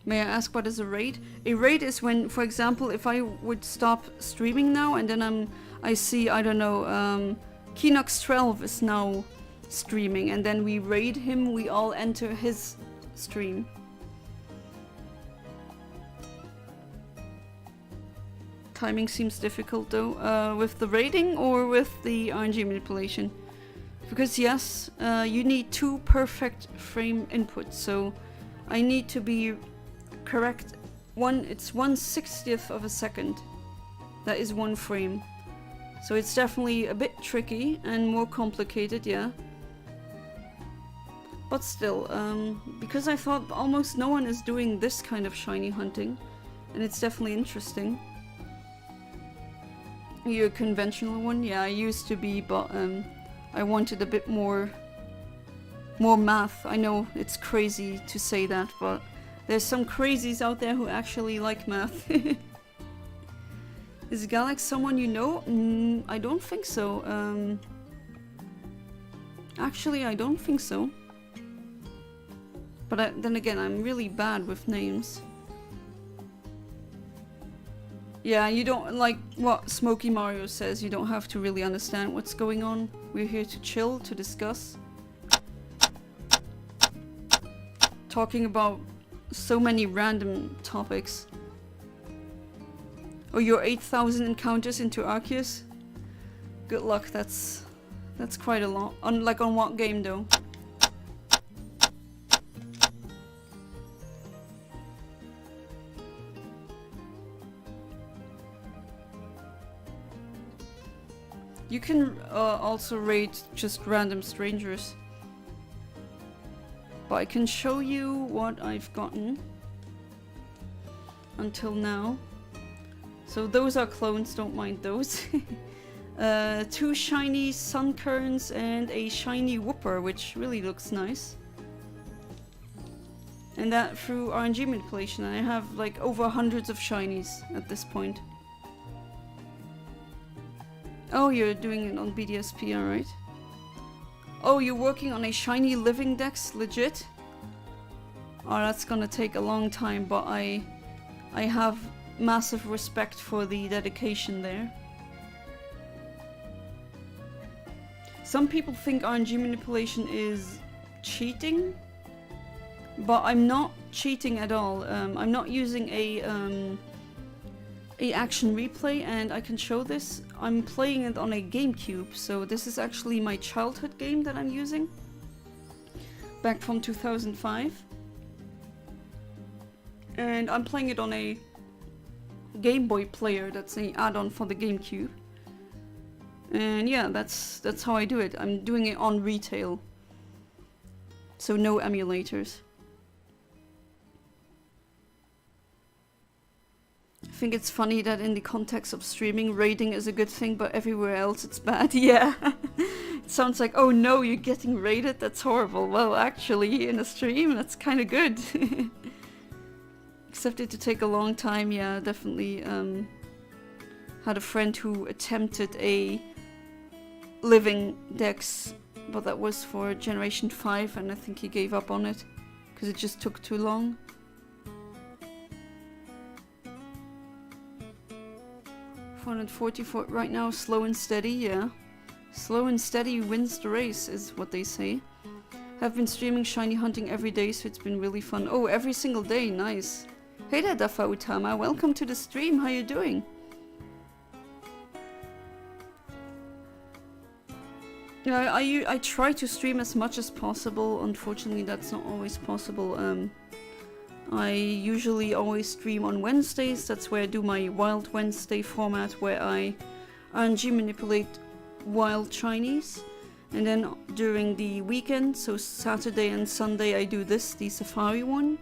May I ask what is a raid? A raid is when, for example, if I would stop streaming now and then I see, I don't know, Kinox12 is now streaming, and then we raid him, we all enter his stream. Timing seems difficult though, with the raiding or with the RNG manipulation? Because yes, you need 2 perfect frame inputs, so I need to be correct. It's 1/60th of a second. That is 1 frame. So it's definitely a bit tricky and more complicated, yeah. But still, because I thought almost no one is doing this kind of shiny hunting, and it's definitely interesting. You're a conventional one? Yeah, I used to be, but I wanted a bit more math. I know it's crazy to say that, but there's some crazies out there who actually like math. Is Galax someone you know? I don't think so. Actually, I don't think so. But then again, I'm really bad with names. Yeah, you don't, like what Smokey Mario says, you don't have to really understand what's going on. We're here to chill, to discuss. Talking about so many random topics. Oh, your 8,000 encounters into Arceus? Good luck, that's That's quite a lot. On what game though? You can also raid just random strangers. But I can show you what I've gotten until now. So those are clones, don't mind those. 2 shiny Sunkerns and a shiny Whooper, which really looks nice. And that through RNG manipulation. I have like over hundreds of shinies at this point. Oh, you're doing it on BDSP, alright. Oh, you're working on a shiny living dex, legit? Oh, that's gonna take a long time, but I have massive respect for the dedication there. Some people think RNG manipulation is cheating, but I'm not cheating at all. I'm not using a action replay, and I can show this. I'm playing it on a GameCube, so this is actually my childhood game that I'm using. Back from 2005. And I'm playing it on a Game Boy player that's an add-on for the GameCube. And yeah, that's how I do it. I'm doing it on retail. So no emulators. I think it's funny that in the context of streaming, raiding is a good thing, but everywhere else it's bad. Yeah. It sounds like, oh no, you're getting raided? That's horrible. Well, actually, in a stream, that's kind of good. Except it to take a long time. Yeah, definitely had a friend who attempted a living dex, but that was for Generation 5, and I think he gave up on it because it just took too long. 444 right now, slow and steady, yeah. Slow and steady wins the race, is what they say. Have been streaming shiny hunting every day, so it's been really fun. Oh, every single day, nice. Hey there, Dafa Utama, welcome to the stream, how you doing? Yeah, I try to stream as much as possible. Unfortunately, that's not always possible. I usually always stream on Wednesdays. That's where I do my Wild Wednesday format, where I RNG manipulate wild shinies. And then during the weekend, so Saturday and Sunday, I do the Safari one.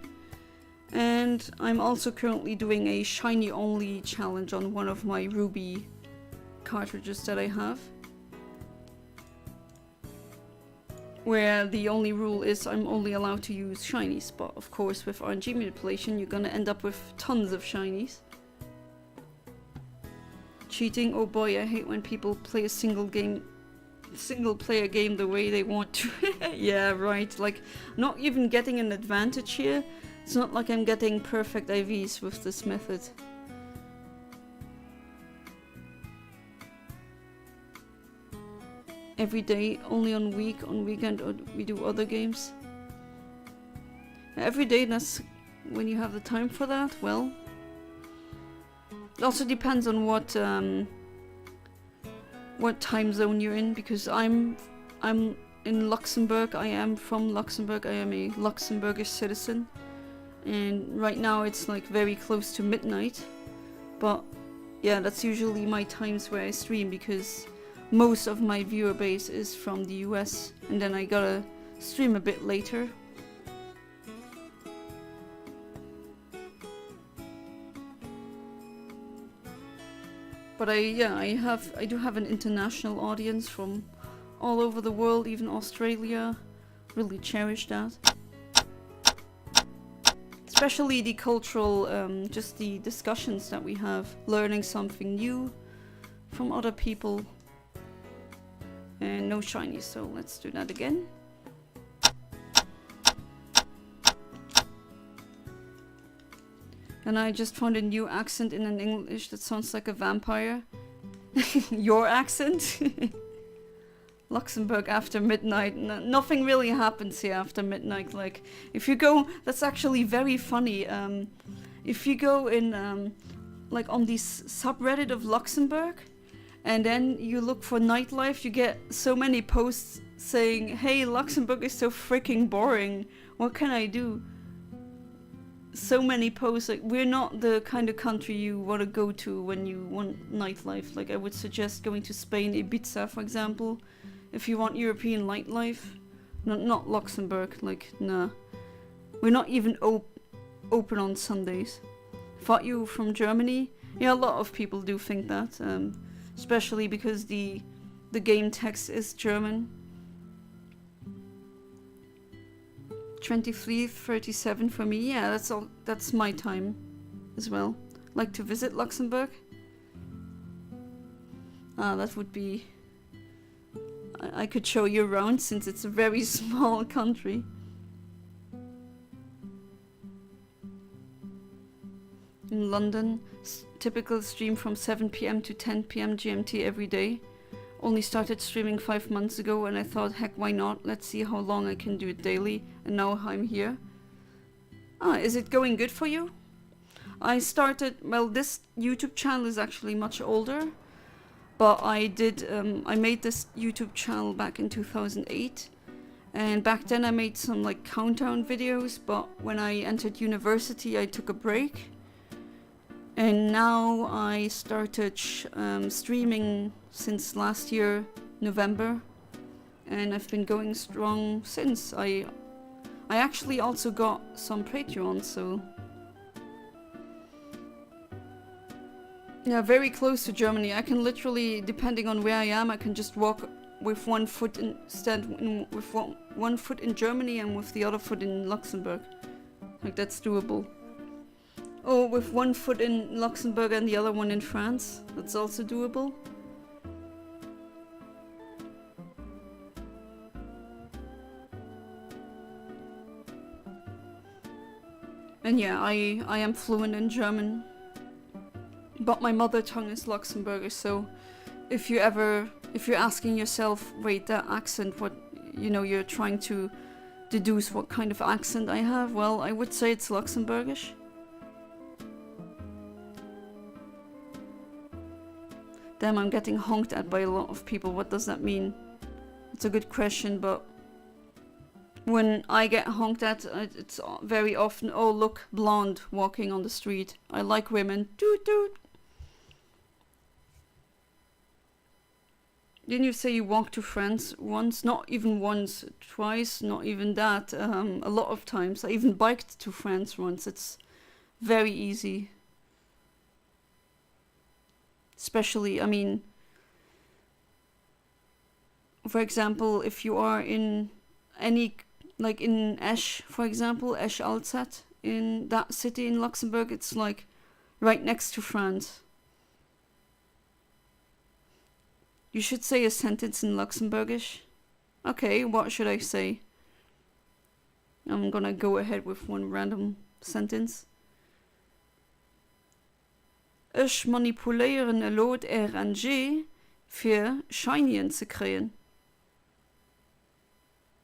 And I'm also currently doing a shiny only challenge on one of my Ruby cartridges that I have. Where the only rule is I'm only allowed to use shinies, but of course with RNG manipulation you're gonna end up with tons of shinies. Cheating, oh boy, I hate when people play a single player game the way they want to. Yeah, right, like not even getting an advantage here. It's not like I'm getting perfect IVs with this method. Every day, only on weekend, or we do other games. Every day, that's when you have the time for that. Well, it also depends on what time zone you're in, because I'm in Luxembourg. I am from Luxembourg. I am a Luxembourgish citizen, and right now it's like very close to midnight. But yeah, that's usually my times where I stream, because most of my viewer base is from the US, and then I gotta stream a bit later. But I do have an international audience from all over the world, even Australia. Really cherish that. Especially the cultural, just the discussions that we have, learning something new from other people. And no shinies, so let's do that again. And I just found a new accent in an English that sounds like a vampire. Your accent? Luxembourg after midnight. Nothing really happens here after midnight. Like, if you go, that's actually very funny. If you go in, like on the subreddit of Luxembourg, and then you look for nightlife, you get so many posts saying, hey, Luxembourg is so freaking boring, what can I do? So many posts, like, we're not the kind of country you want to go to when you want nightlife. Like, I would suggest going to Spain, Ibiza, for example, if you want European nightlife. Not Luxembourg, like, nah. We're not even open on Sundays. Thought you were from Germany? Yeah, a lot of people do think that, especially because the game text is German. 23:37 for me. Yeah, that's my time as well. Like to visit Luxembourg? That would be... I could show you around since it's a very small country. In London, typical stream from 7 PM to 10 PM GMT every day. Only started streaming 5 months ago and I thought, heck, why not? Let's see how long I can do it daily. And now I'm here. Is it going good for you? I started, well, this YouTube channel is actually much older. But I made this YouTube channel back in 2008. And back then I made some like countdown videos. But when I entered university, I took a break. And now I started streaming since last year, November, and I've been going strong since. I actually also got some Patreon, so yeah, very close to Germany. I can literally, depending on where I am, I can just walk with one foot with one foot in Germany and with the other foot in Luxembourg. Like, that's doable. Oh, with one foot in Luxembourg and the other one in France. That's also doable. And yeah, I am fluent in German. But my mother tongue is Luxembourgish, so if you're asking yourself, wait, that accent, what, you know, you're trying to deduce what kind of accent I have, well, I would say it's Luxembourgish. Damn, I'm getting honked at by a lot of people. What does that mean? It's a good question, but when I get honked at, it's very often, oh, look, blonde walking on the street. I like women. Toot toot. Didn't you say you walked to France once? Not even once, twice, not even that. A lot of times. I even biked to France once. It's very easy. Especially, I mean, for example, if you are in any, like in Esch, for example, Esch-Alzette, in that city in Luxembourg, it's like right next to France. You should say a sentence in Luxembourgish. Okay, what should I say? I'm gonna go ahead with one random sentence. Ich manipuleer een lood RNG für shinies te krijgen.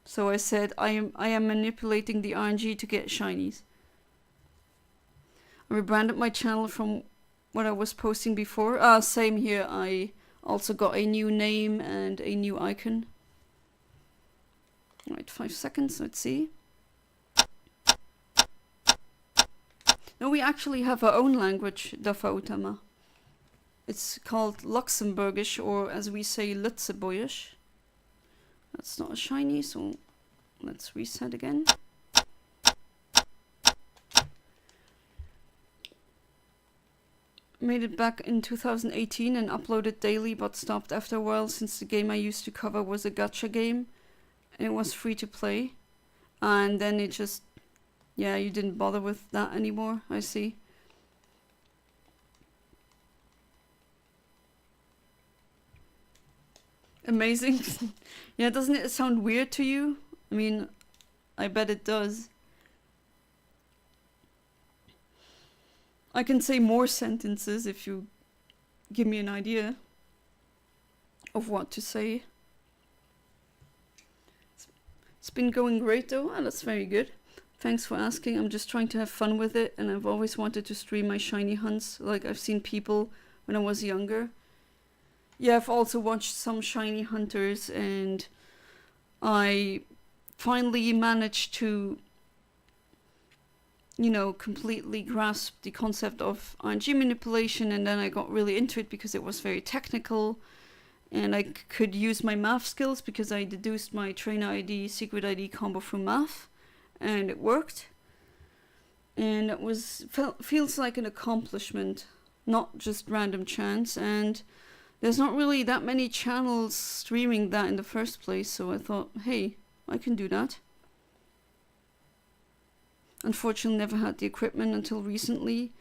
So I said I am manipulating the RNG to get shinies. I rebranded my channel from what I was posting before. Same here. I also got a new name and a new icon. Right, 5 seconds. Let's see. No, we actually have our own language, Eontimer. It's called Luxembourgish, or as we say, Lutzebuisch. That's not a shiny, so let's reset again. Made it back in 2018 and uploaded daily, but stopped after a while since the game I used to cover was a gacha game. And it was free to play. And then it just... Yeah, you didn't bother with that anymore, I see. Amazing. Yeah, doesn't it sound weird to you? I mean, I bet it does. I can say more sentences if you give me an idea of what to say. It's been going great though, and that's very good. Thanks for asking. I'm just trying to have fun with it, and I've always wanted to stream my shiny hunts. Like, I've seen people when I was younger, Yeah, I've also watched some shiny hunters, and I finally managed to, you know, completely grasp the concept of RNG manipulation, and then I got really into it because it was very technical, and I could use my math skills because I deduced my trainer ID, secret ID combo from math, and it worked. And it feels like an accomplishment, not just random chance, and there's not really that many channels streaming that in the first place, so I thought, hey, I can do that. Unfortunately, never had the equipment until recently,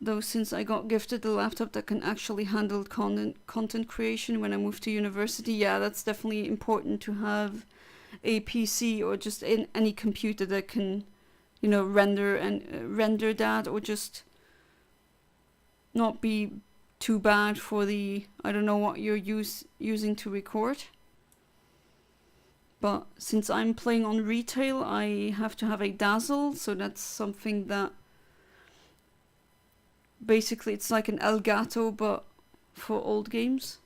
though since I got gifted a laptop that can actually handle content creation when I moved to university. Yeah, that's definitely important to have a PC or just any computer that can, you know, render that, or just not be too bad for the, I don't know what you're using to record. But since I'm playing on retail, I have to have a Dazzle, so that's something that basically it's like an Elgato but for old games.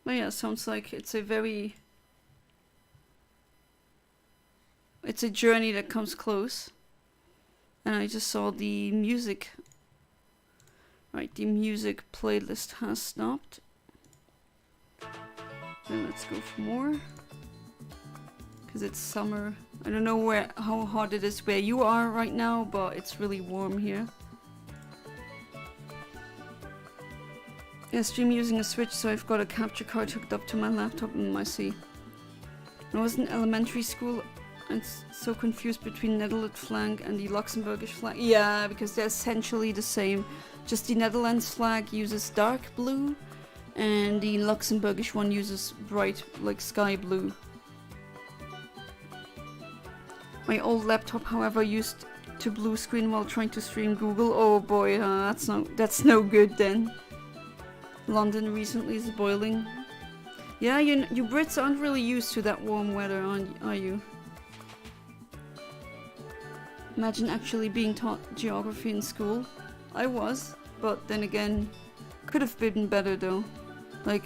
But yeah, sounds like it's a journey that comes close. And I just saw the music. Right, the music playlist has stopped. Then let's go for more. Because it's summer. I don't know how hot it is where you are right now, but it's really warm here. I stream using a Switch, so I've got a capture card hooked up to my laptop. I see. When I was in elementary school, I'm so confused between Netherlands flag and the Luxembourgish flag. Yeah, because they're essentially the same. Just the Netherlands flag uses dark blue, and the Luxembourgish one uses bright, like sky blue. My old laptop, however, used to blue screen while trying to stream Google. Oh boy, that's no good then. London recently is boiling. Yeah, you Brits aren't really used to that warm weather, are you? Imagine actually being taught geography in school. I was, but then again, could have been better though. Like,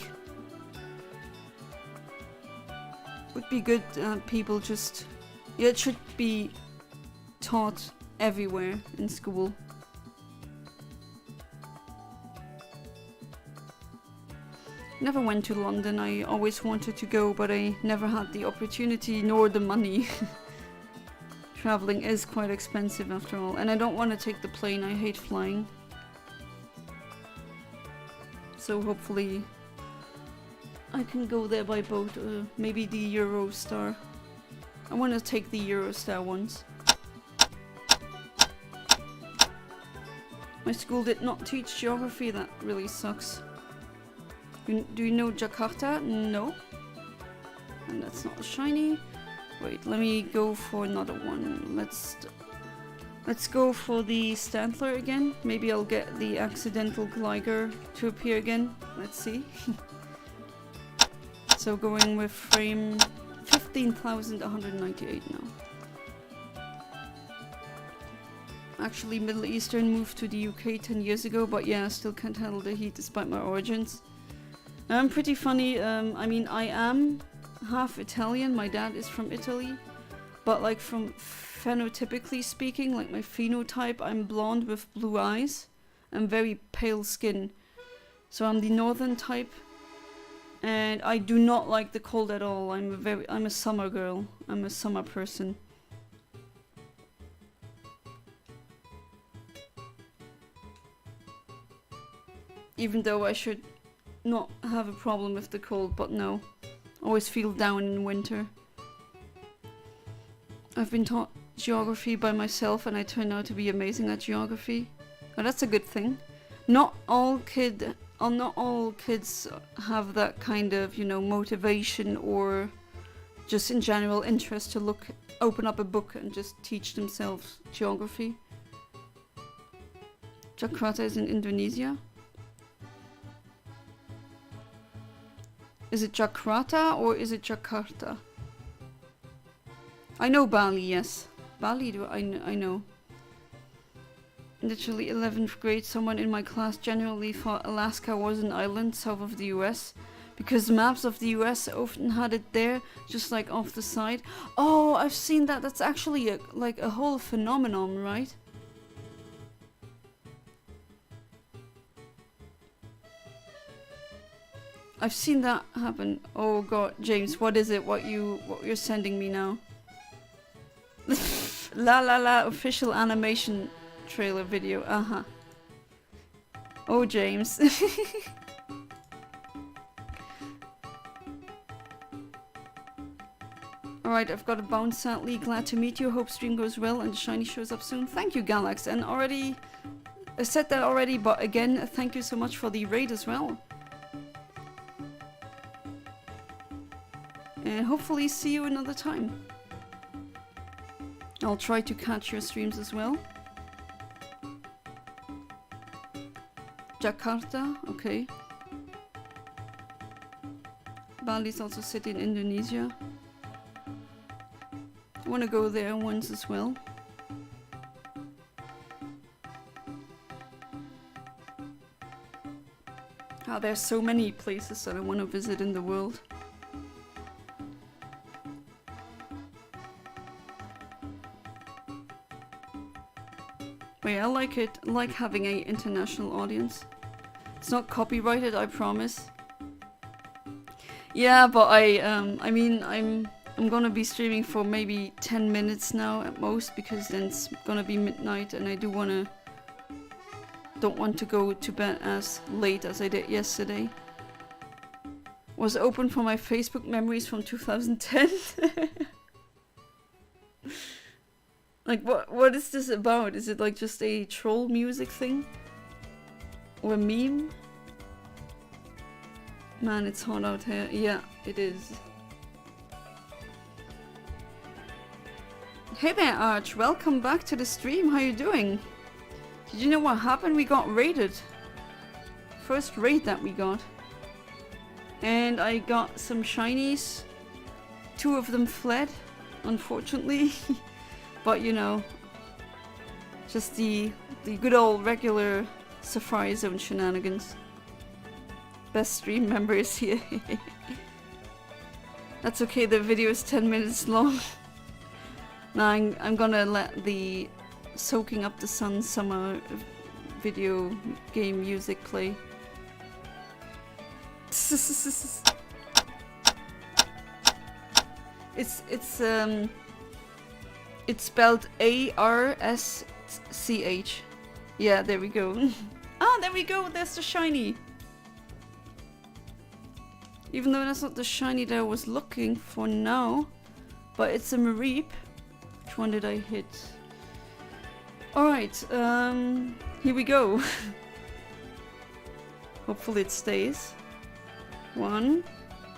would be good people just... Yeah, it should be taught everywhere in school. Never went to London. I always wanted to go, but I never had the opportunity nor the money. Traveling is quite expensive after all, and I don't want to take the plane. I hate flying. So hopefully I can go there by boat, maybe the Eurostar. I want to take the Eurostar once. My school did not teach geography. That really sucks. Do you know Jakarta? No. And that's not a shiny. Wait, let me go for another one. Let's go for the Stantler again. Maybe I'll get the accidental Gligar to appear again. Let's see. So going with frame 15,198 now. Actually, Middle Eastern moved to the UK 10 years ago, but yeah, still can't handle the heat despite my origins. I'm pretty funny. I mean, I am half Italian. My dad is from Italy, but like from phenotypically speaking, like my phenotype, I'm blonde with blue eyes and very pale skin. So I'm the northern type, and I do not like the cold at all. I'm a summer girl. I'm a summer person. Even though I should not have a problem with the cold, but no. Always feel down in winter. I've been taught geography by myself, and I turned out to be amazing at geography. Now that's a good thing. Not all kids have that kind of, you know, motivation or just in general interest to open up a book and just teach themselves geography. Jakarta is in Indonesia. Is it Jakarta or is it Jakarta? I know Bali, yes. Bali, I know. Literally 11th grade, someone in my class generally thought Alaska was an island south of the US because maps of the US often had it there, just like off the side. Oh, I've seen that. That's actually like a whole phenomenon, right? I've seen that happen. Oh god, James, what is it? What you're sending me now? La la la official animation trailer video. Uh-huh. Oh, James. Alright, I've got to bounce sadly. Glad to meet you. Hope stream goes well and the shiny shows up soon. Thank you, Galax. And already, I said that already, but again, thank you so much for the raid as well. And hopefully see you another time. I'll try to catch your streams as well. Jakarta, okay. Bali is also a city in Indonesia. I want to go there once as well. Ah, there's so many places that I want to visit in the world. Wait, I like it. I like having an international audience. It's not copyrighted, I promise. Yeah, but I mean, I'm gonna be streaming for maybe 10 minutes now at most, because then it's gonna be midnight and I don't want to go to bed as late as I did yesterday. Was open for my Facebook memories from 2010. Like, what is this about? Is it like just a troll music thing? Or a meme? Man, it's hot out here. Yeah, it is. Hey there, Arch. Welcome back to the stream. How you doing? Did you know what happened? We got raided. First raid that we got. And I got some shinies. 2 of them fled, unfortunately. But you know, just the good old regular Safari Zone shenanigans. Best stream members here. That's okay, the video is 10 minutes long. Now I'm gonna let the Soaking Up the Sun summer video game music play. It's spelled A-R-S-C-H. Yeah, there we go. Ah, there we go, there's the shiny. Even though that's not the shiny that I was looking for now. But it's a Mareep. Which one did I hit? Alright, here we go. Hopefully it stays. 1,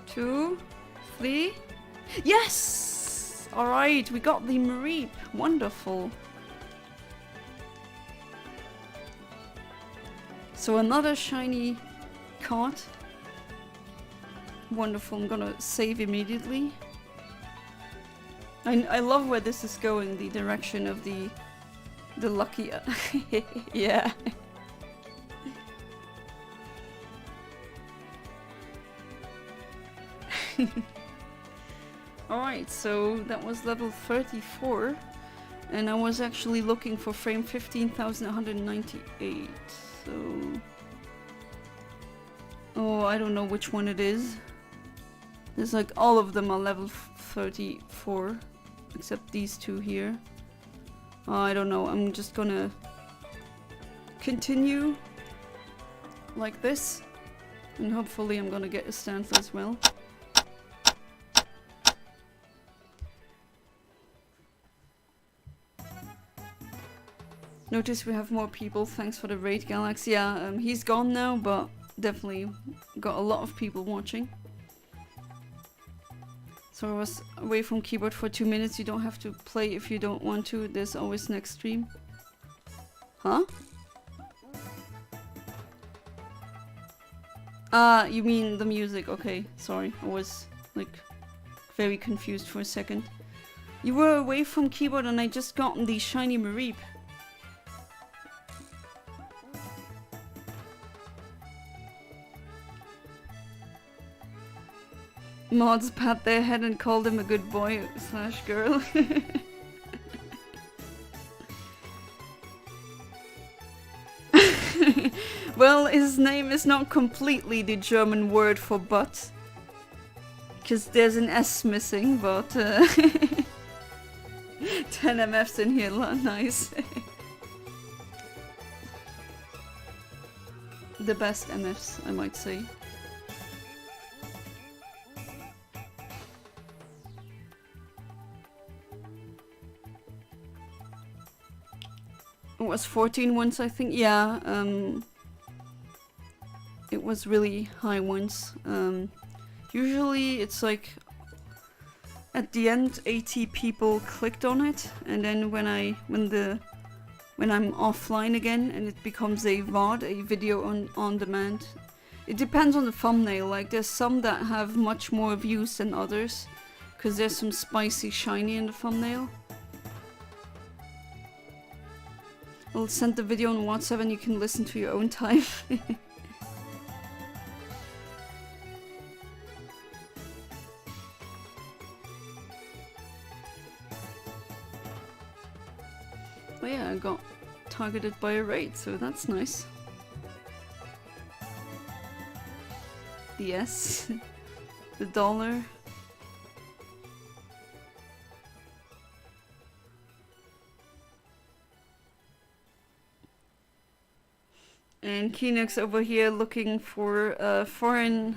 2, 3. Yes! Alright, we got the Mareep. Wonderful. So another shiny card. Wonderful, I'm gonna save immediately. I love where this is going, the direction of the lucky... yeah. Alright, so that was level 34. And I was actually looking for frame 15,198. So... oh, I don't know which one it is. There's like all of them are level 34. Except these 2 here. I don't know, I'm just gonna continue like this. And hopefully I'm gonna get a Stantler as well. Notice we have more people, thanks for the raid, Galaxy. Yeah, he's gone now, but definitely got a lot of people watching. So I was away from keyboard for 2 minutes. You don't have to play if you don't want to. There's always next stream. Huh? Ah, you mean the music, okay. Sorry, I was, like, very confused for a second. You were away from keyboard and I just gotten the shiny Mareep. Mods pat their head and called him a good boy slash girl. Well, his name is not completely the German word for butt. Because there's an S missing, but 10 MFs in here, nice. The best MFs, I might say. It was 14 once, I think. Yeah, it was really high once. Usually it's like at the end 80 people clicked on it, and then when I'm offline again and it becomes a VOD, a video on demand. It depends on the thumbnail. Like there's some that have much more views than others because there's some spicy shiny in the thumbnail. I'll send the video on WhatsApp and you can listen to your own time. Oh yeah, I got targeted by a raid, so that's nice. The S, the dollar. And Keenux over here looking for foreign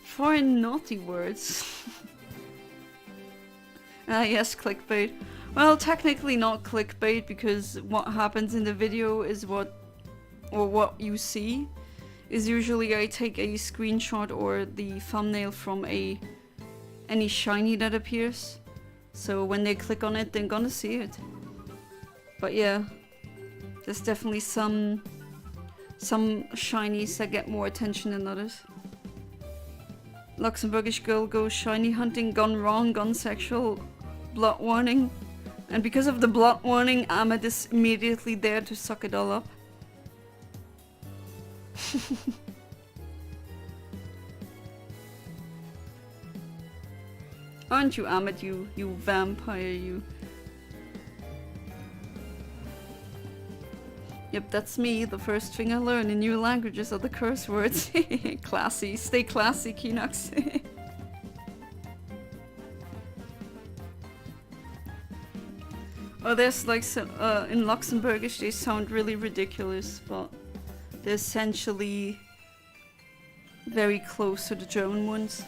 foreign naughty words. Ah yes, clickbait. Well, technically not clickbait because what happens in the video is what you see is usually I take a screenshot or the thumbnail from any shiny that appears. So when they click on it, they're gonna see it. But yeah. There's definitely some shinies that get more attention than others. Luxembourgish girl goes shiny hunting, gone wrong, gone sexual, blood warning. And because of the blood warning, Ahmed is immediately there to suck it all up. Aren't you, Ahmed, you vampire, you? Yep, that's me. The first thing I learn in new languages are the curse words. Classy. Stay classy, Kinox. Oh, there's like some, in Luxembourgish they sound really ridiculous, but they're essentially very close to the German ones.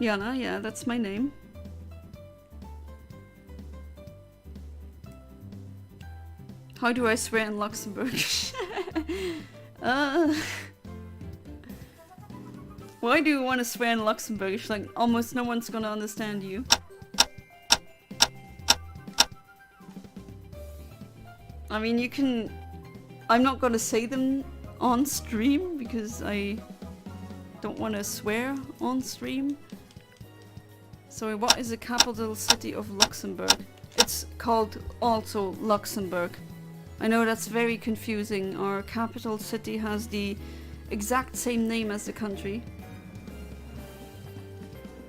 Yana, yeah, that's my name. How do I swear in Luxembourgish? Why do you want to swear in Luxembourgish? Like, almost no one's gonna understand you. I mean, you can... I'm not gonna say them on stream because I don't want to swear on stream. So what is the capital city of Luxembourg? It's called also Luxembourg. I know that's very confusing. Our capital city has the exact same name as the country.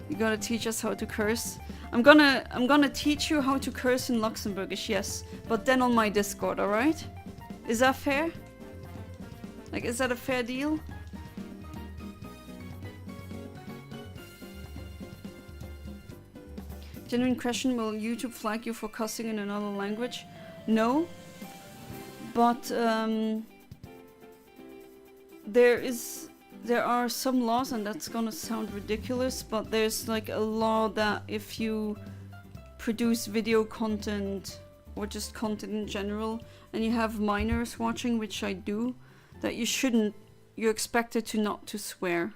You gotta teach us how to curse. I'm gonna teach you how to curse in Luxembourgish, yes. But then on my Discord, alright? Is that fair? Like, is that a fair deal? Genuine question, will YouTube flag you for cussing in another language? No. But there are some laws, and that's gonna sound ridiculous, but there's like a law that if you produce video content or just content in general and you have minors watching, which I do, that you're expected to not to swear.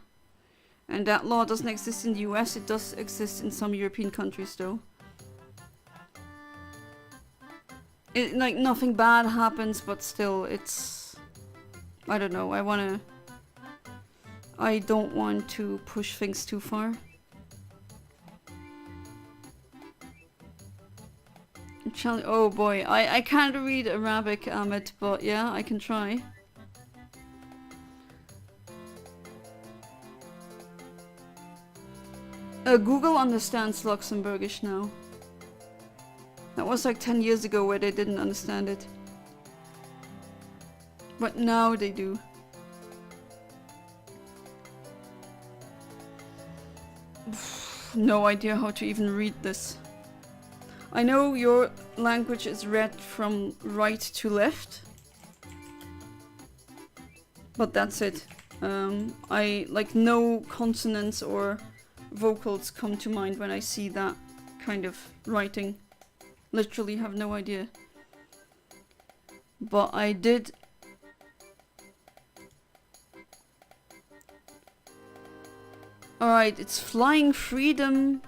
And that law doesn't exist in the US, it does exist in some European countries though. Like, nothing bad happens, but still, it's... I don't know, I don't want to push things too far. Oh boy, I can't read Arabic, Ahmed, but yeah, I can try. Google understands Luxembourgish now. That was like 10 years ago where they didn't understand it. But now they do. No idea how to even read this. I know your language is read from right to left. But that's it. Like, no consonants or vocals come to mind when I see that kind of writing. Literally have no idea. But I did... Alright, it's Flying Freedom,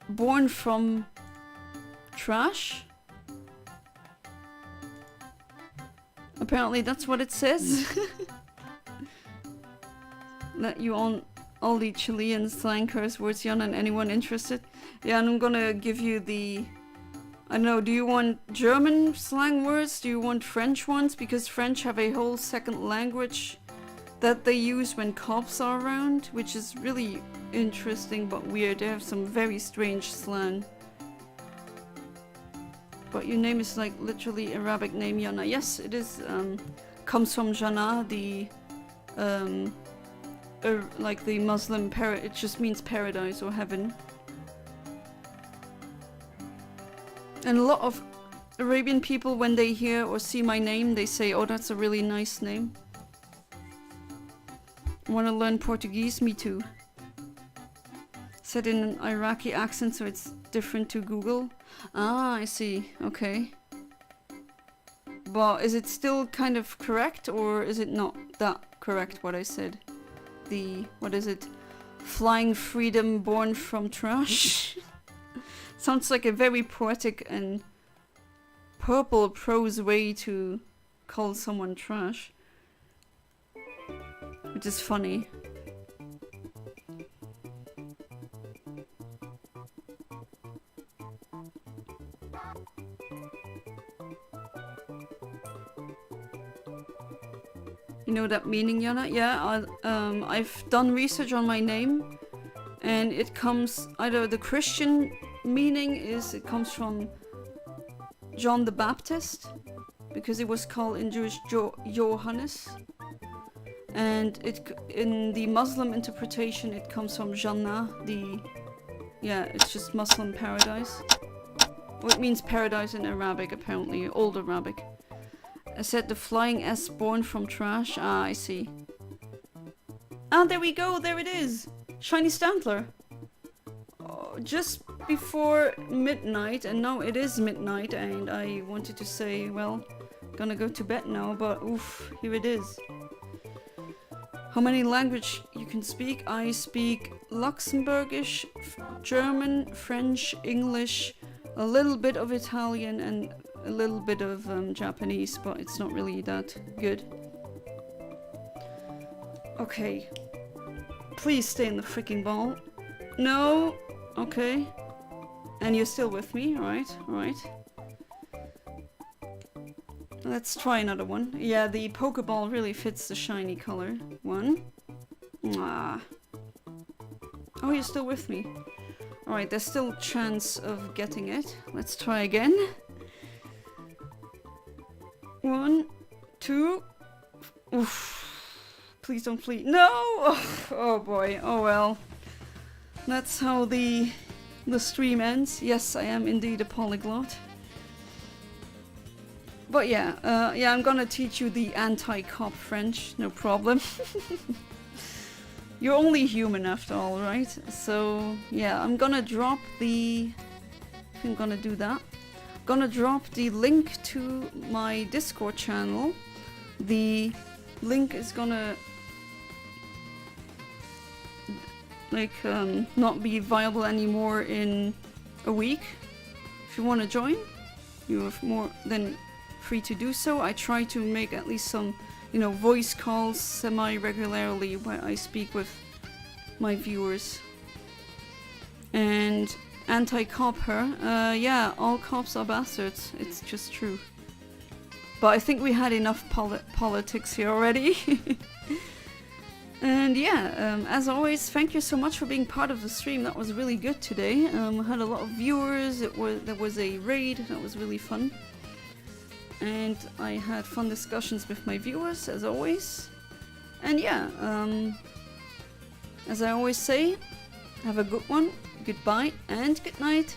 born from trash? Apparently that's what it says. Let you on all the Chilean slang curse words, Jan, and anyone interested. Yeah, and I'm gonna give you the... I don't know, do you want German slang words? Do you want French ones? Because French have a whole second language that they use when cops are around, which is really interesting but weird. They have some very strange slang. But your name is like literally Arabic name, Yana. Yes, it is. Comes from Jannah, the like the Muslim it just means paradise or heaven. And a lot of Arabian people, when they hear or see my name, they say, "Oh, that's a really nice name." Want to learn Portuguese? Me too. Said in an Iraqi accent, so it's different to Google. Ah, I see. Okay. But is it still kind of correct, or is it not that correct what I said? What is it? Flying Freedom, born from trash? Sounds like a very poetic and purple prose way to call someone trash. Which is funny. You know that meaning, Yana? Yeah, I've done research on my name, and it comes either the Christian meaning is it comes from John the Baptist, because it was called in Jewish Johannes, and in the Muslim interpretation it comes from Jannah, it's just Muslim paradise. Well, it means paradise in Arabic, apparently, Old Arabic. I said the flying S, born from trash. Ah, I see. Ah, there we go, there it is! Shiny Stantler! Oh, just before midnight, and now it is midnight, and I wanted to say, well, gonna go to bed now, but oof, here it is. How many languages you can speak? I speak Luxembourgish, German, French, English, a little bit of Italian, and a little bit of Japanese, but it's not really that good. Okay. Please stay in the freaking ball. No! Okay. And you're still with me, right? Right. Let's try another one. Yeah, the Pokeball really fits the shiny color. One. Ah. Oh, you're still with me. Alright, there's still a chance of getting it. Let's try again. 1, 2. Oof. Please don't flee. No! Oh boy. Oh well. That's how the stream ends. Yes, I am indeed a polyglot. But yeah, I'm gonna teach you the anti-cop French. No problem. You're only human after all, right? So yeah, I'm gonna drop the... I'm gonna do that. Gonna drop the link to my Discord channel. The link is gonna... like not be viable anymore in a week. If you want to join, you are more than free to do so. I try to make at least some, you know, voice calls semi-regularly where I speak with my viewers. And anti-cop her, yeah, all cops are bastards. It's just true. But I think we had enough politics here already. And yeah, as always, thank you so much for being part of the stream. That was really good today. We had a lot of viewers. There was a raid. That was really fun. And I had fun discussions with my viewers, as always. And yeah, as I always say, have a good one, goodbye, and good night.